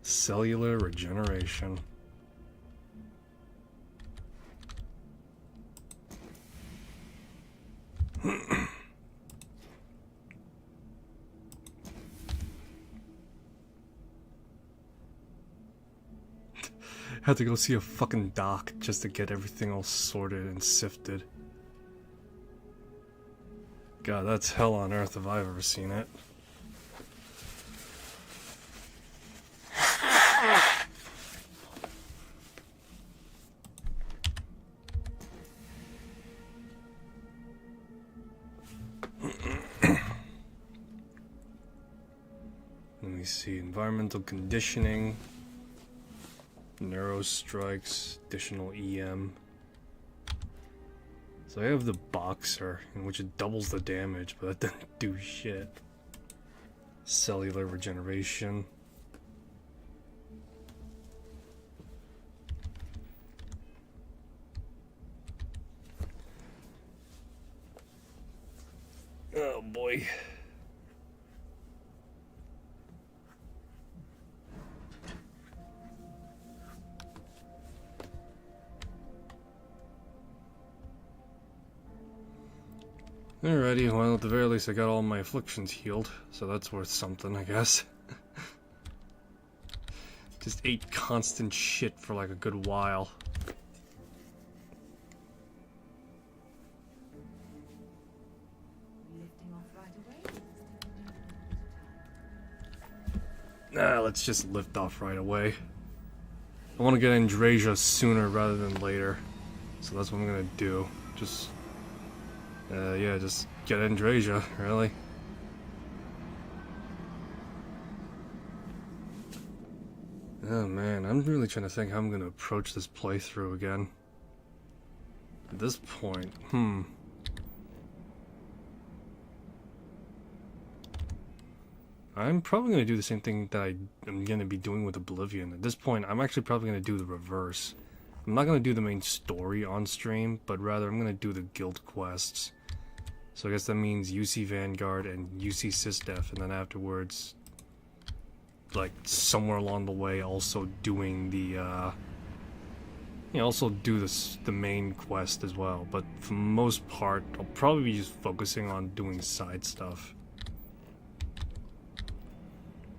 S1: Cellular regeneration. Had to go see a fucking doc just to get everything all sorted and sifted. God, that's hell on earth if I've ever seen it. Let me see, environmental conditioning, neuro strikes, additional EM. So I have the boxer, in which it doubles the damage, but that doesn't do shit. Cellular regeneration. Oh boy. Alrighty, well at the very least I got all my afflictions healed, so that's worth something, I guess. Just ate constant shit for like a good while. Nah, let's just lift off right away. I want to get Andrasia sooner rather than later, so that's what I'm gonna do. Yeah, just get Andrasia, really. Oh man, I'm really trying to think how I'm gonna approach this playthrough again. At this point, I'm probably gonna do the same thing that I'm gonna be doing with Oblivion. At this point, I'm actually probably gonna do the reverse. I'm not gonna do the main story on stream, but rather I'm gonna do the guild quests. So I guess that means UC Vanguard and UC Sysdef, and then afterwards, like somewhere along the way, also doing the also do the main quest as well. But for the most part, I'll probably be just focusing on doing side stuff.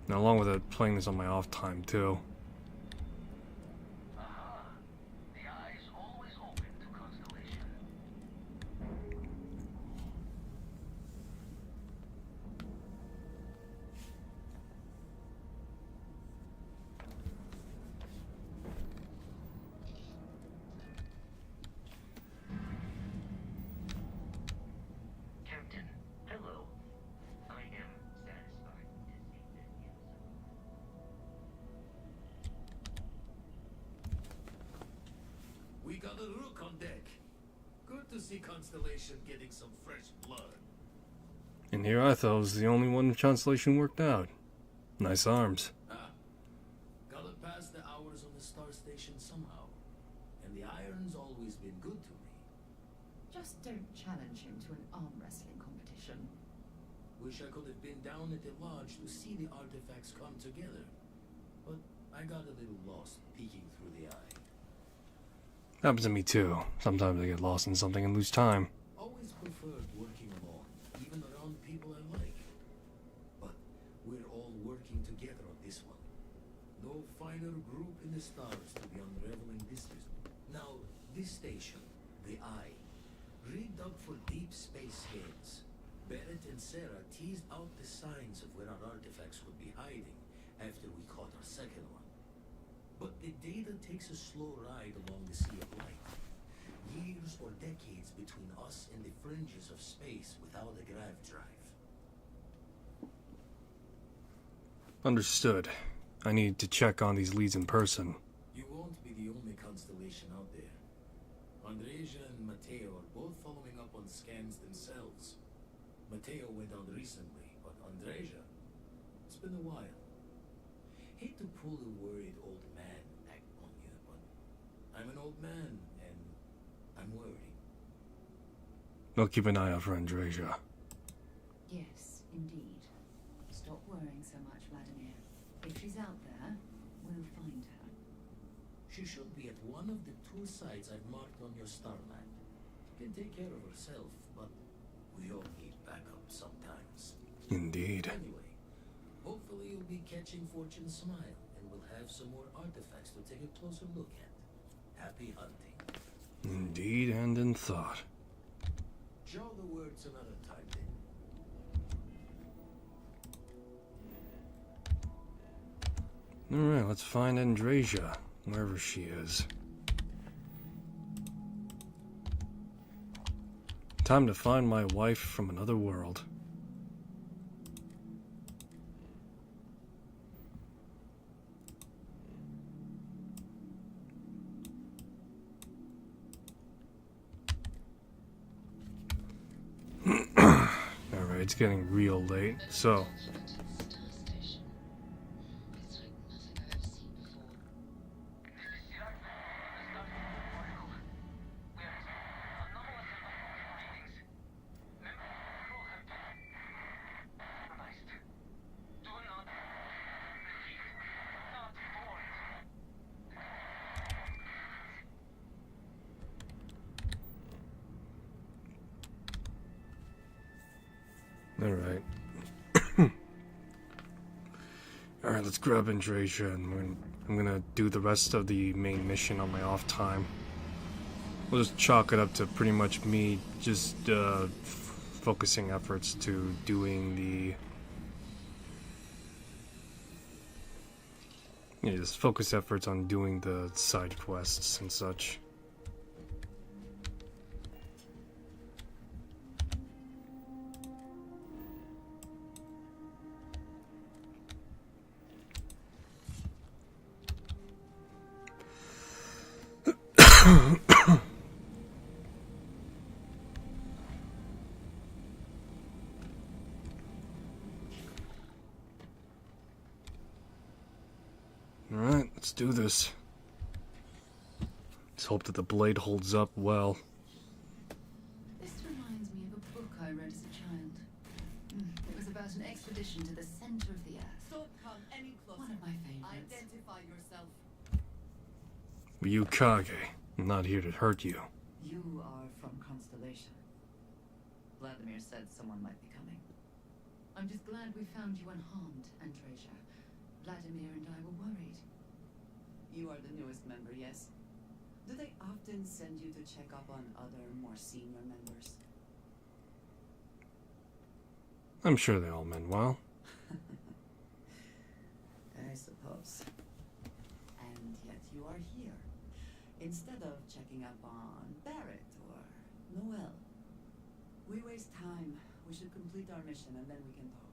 S1: Now, along with it, playing this on my off time too.
S6: We got a rook on deck. Good to see Constellation getting some fresh blood.
S1: And here I thought I was the only one in Constellation worked out. Nice arms.
S6: Gotta pass the hours on the star station somehow. And the iron's always been good to me.
S18: Just don't challenge him to an arm wrestling competition.
S7: Wish I could have been down at the lodge to see the artifacts come together. But I got a little lost peeking through the eye.
S1: Happens to me too. Sometimes I get lost in something and lose time.
S7: Always preferred working alone, even around people I like. But we're all working together on this one. No finer group in the stars to be unraveling this mystery. Now, this station, the Eye, rigged up for deep space games. Barrett and Sarah teased out the signs of where our artifacts would be hiding after we caught our second one. But the data takes a slow ride along the Sea of Light. Years or decades between us and the fringes of space without a grav drive.
S1: Understood. I need to check on these leads in person.
S7: You won't be the only constellation out there. Andreja and Mateo are both following up on scans themselves. Mateo went out recently, but Andreja, it's been a while. Hate to pull a worried old man act on you, but I'm an old man, and I'm worried.
S1: I'll keep an eye out for Andreja.
S18: Yes, indeed. Stop worrying so much, Vladimir. If she's out there, we'll find her.
S7: She should be at one of the 2 sites I've marked on your star map. Can take care of herself, but we all need backup sometimes.
S1: Indeed.
S7: Anyway, hopefully you'll be catching Fortune's smile, and we'll have some more artifacts to take a closer look at. Happy hunting.
S1: Indeed and in thought.
S7: Show the words another time then.
S1: Alright, let's find Andreja, wherever she is. Time to find my wife from another world. Alright, it's getting real late, so... Alright. Alright, let's grab Andreja and I'm gonna do the rest of the main mission on my off time. We'll just chalk it up to pretty much me just focusing efforts to doing the... Yeah, just focus efforts on doing the side quests and such. Alright, let's do this. Let's hope that the blade holds up well.
S18: This reminds me of a book I read as a child. It was about an expedition to the center of the earth.
S19: Don't come any closer.
S18: One of my favorites.
S19: Identify yourself.
S1: Yukage, I'm not here to hurt you.
S11: You are from Constellation. Vladimir said someone might be coming.
S18: I'm just glad we found you unharmed, Andreja. Vladimir and I were worried.
S11: You are the newest member, yes? Do they often send you to check up on other, more senior members?
S1: I'm sure they all meant well.
S11: I suppose. And yet you are here. Instead of checking up on Barrett or Noel. We waste time. We should complete our mission and then we can talk.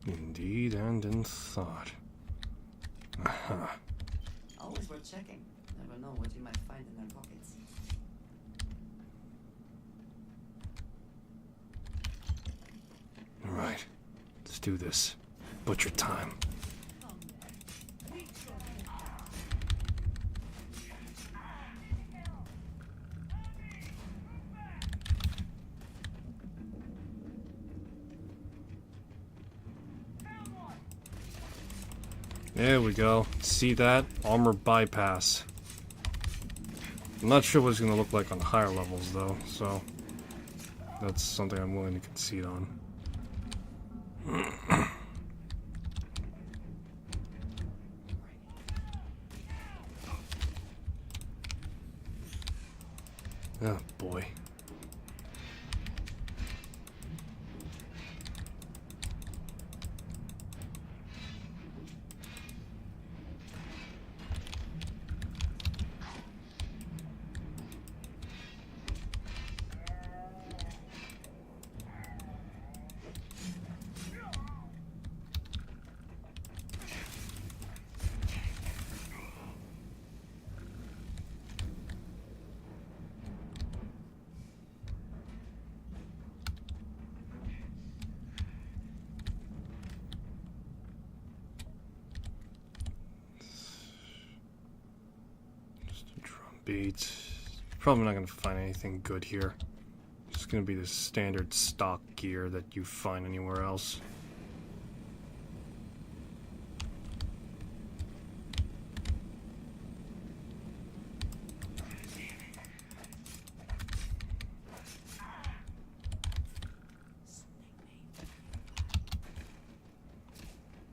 S1: Indeed and in thought. Aha.
S11: Always worth checking. Never know what you might find in their pockets.
S1: Alright, let's do this. Butcher time. There we go. See that? Armor bypass. I'm not sure what it's going to look like on higher levels, though, so that's something I'm willing to concede on. Oh, boy. Beat. Probably not going to find anything good here. It's going to be the standard stock gear that you find anywhere else.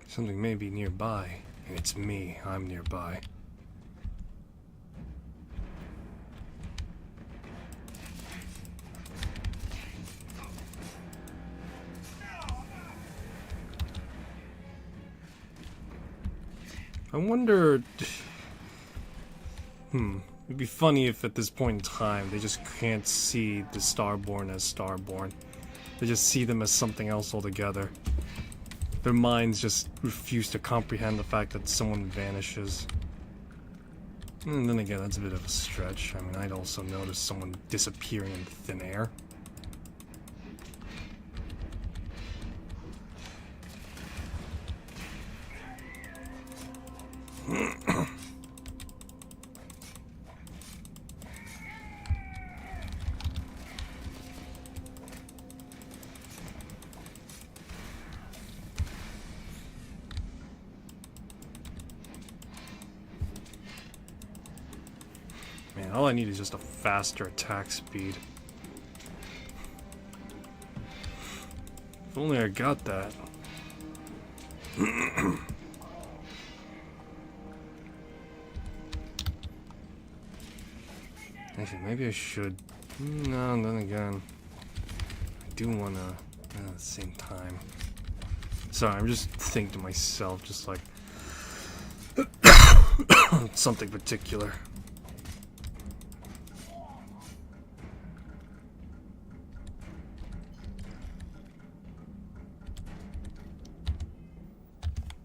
S1: Something may be nearby, and it's me. I'm nearby. I wonder... It'd be funny if at this point in time they just can't see the Starborn as Starborn. They just see them as something else altogether. Their minds just refuse to comprehend the fact that someone vanishes. And then again, that's a bit of a stretch. I mean, I'd also notice someone disappearing in thin air. Man, all I need is just a faster attack speed. If only I got that. Actually, maybe I should. No, then again, I do want to at the same time. Sorry, I'm just thinking to myself, just like something particular.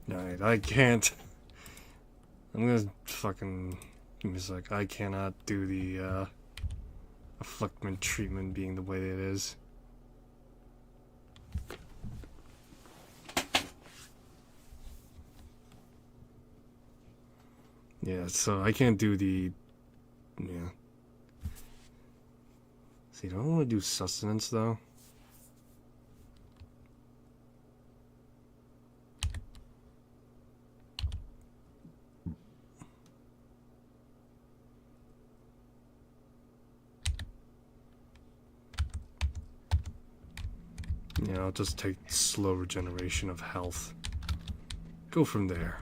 S1: Alright, I can't. I'm gonna fucking. It's like, I cannot do the afflictment treatment being the way it is. Yeah, so I can't do the. Yeah. See, do I want to do sustenance though? Yeah, I'll just take slow regeneration of health. Go from there.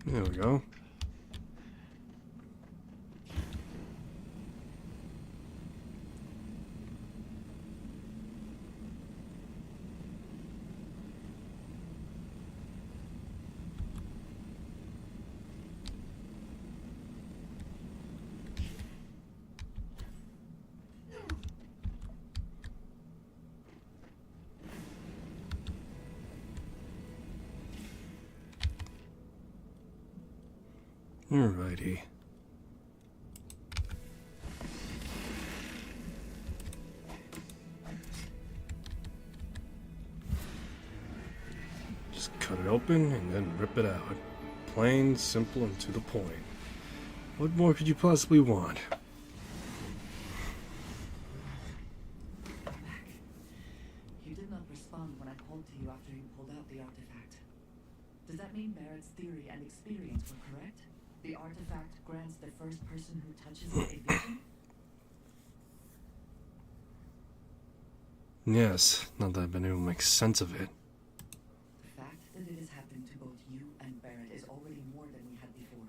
S1: There we go. Alrighty. Just cut it open and then rip it out. Plain, simple, and to the point. What more could you possibly want?
S11: You did not respond when I called to you after you pulled out the artifact. Does that mean Barrett's theory and experience were correct? The artifact grants the first person who touches it a vision?
S1: Yes, not that I've been able to make sense of it.
S11: The fact that it has happened to both you and Barrett is already more than we had before.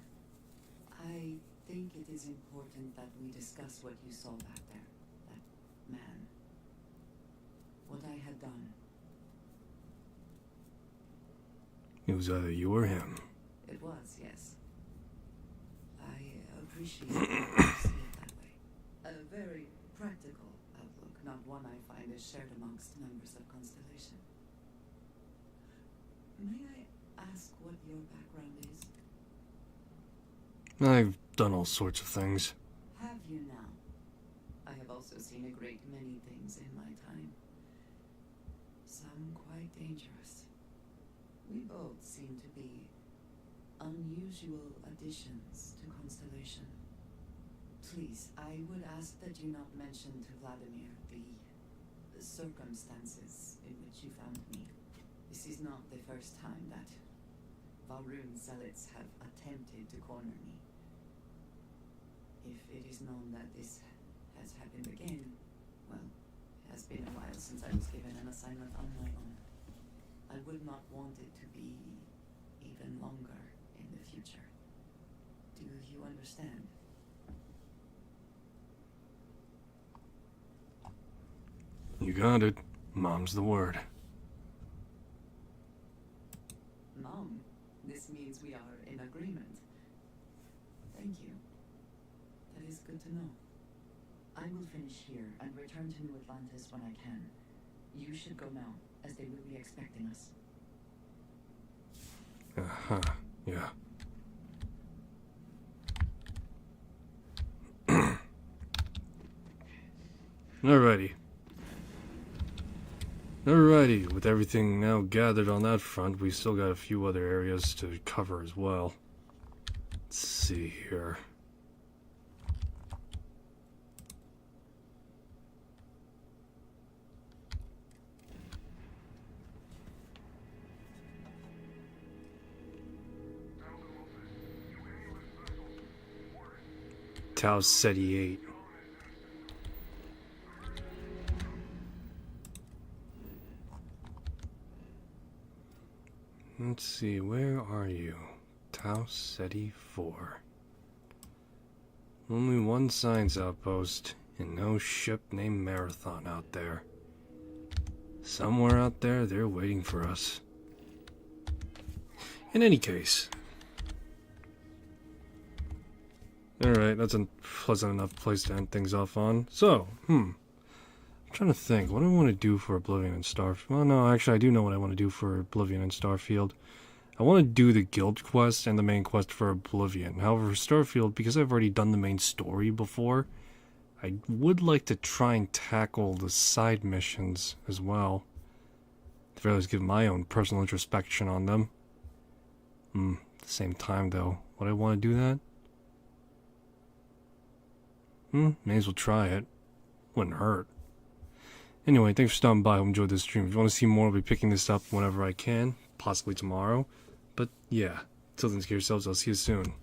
S11: I think it is important that we discuss what you saw back there. That man. What I had done.
S1: It was either you or him.
S11: It was, yes. I appreciate that you see it that way. A very practical outlook, not one I find is shared amongst members of Constellation. May I ask what your background is?
S1: I've done all sorts of things.
S11: Have you now? I have also seen a great many things in my time. Some quite dangerous. We both seem to be unusual additions to Constellation. Please, I would ask that you not mention to Vladimir the circumstances in which you found me. This is not the first time that Varun zealots have attempted to corner me. If it is known that this has happened again, well, it has been a while since I was given an assignment on my own. I would not want it to be even longer in the future. Do you understand?
S1: You got it. Mom's the word.
S11: Mom, this means we are in agreement. Thank you. That is good to know. I will finish here and return to New Atlantis when I can. You should go now, as they will be expecting us.
S1: Uh-huh, yeah. Alrighty. Alrighty, with everything now gathered on that front, we still got a few other areas to cover as well. Let's see here. Tau SETI 8. Let's see, where are you? Tau SETI 4. Only one science outpost, and no ship named Marathon out there. Somewhere out there, they're waiting for us. In any case. Alright, that's a pleasant enough place to end things off on. So, I'm trying to think, what do I want to do for Oblivion and Starfield? Well, no, actually, I do know what I want to do for Oblivion and Starfield. I want to do the guild quest and the main quest for Oblivion. However, for Starfield, because I've already done the main story before, I would like to try and tackle the side missions as well. To very least give my own personal introspection on them. At the same time, though, would I want to do that? May as well try it. Wouldn't hurt. Anyway, thanks for stopping by. I hope you enjoyed this stream. If you want to see more, I'll be picking this up whenever I can. Possibly tomorrow. But yeah, till then, take care of yourselves. I'll see you soon.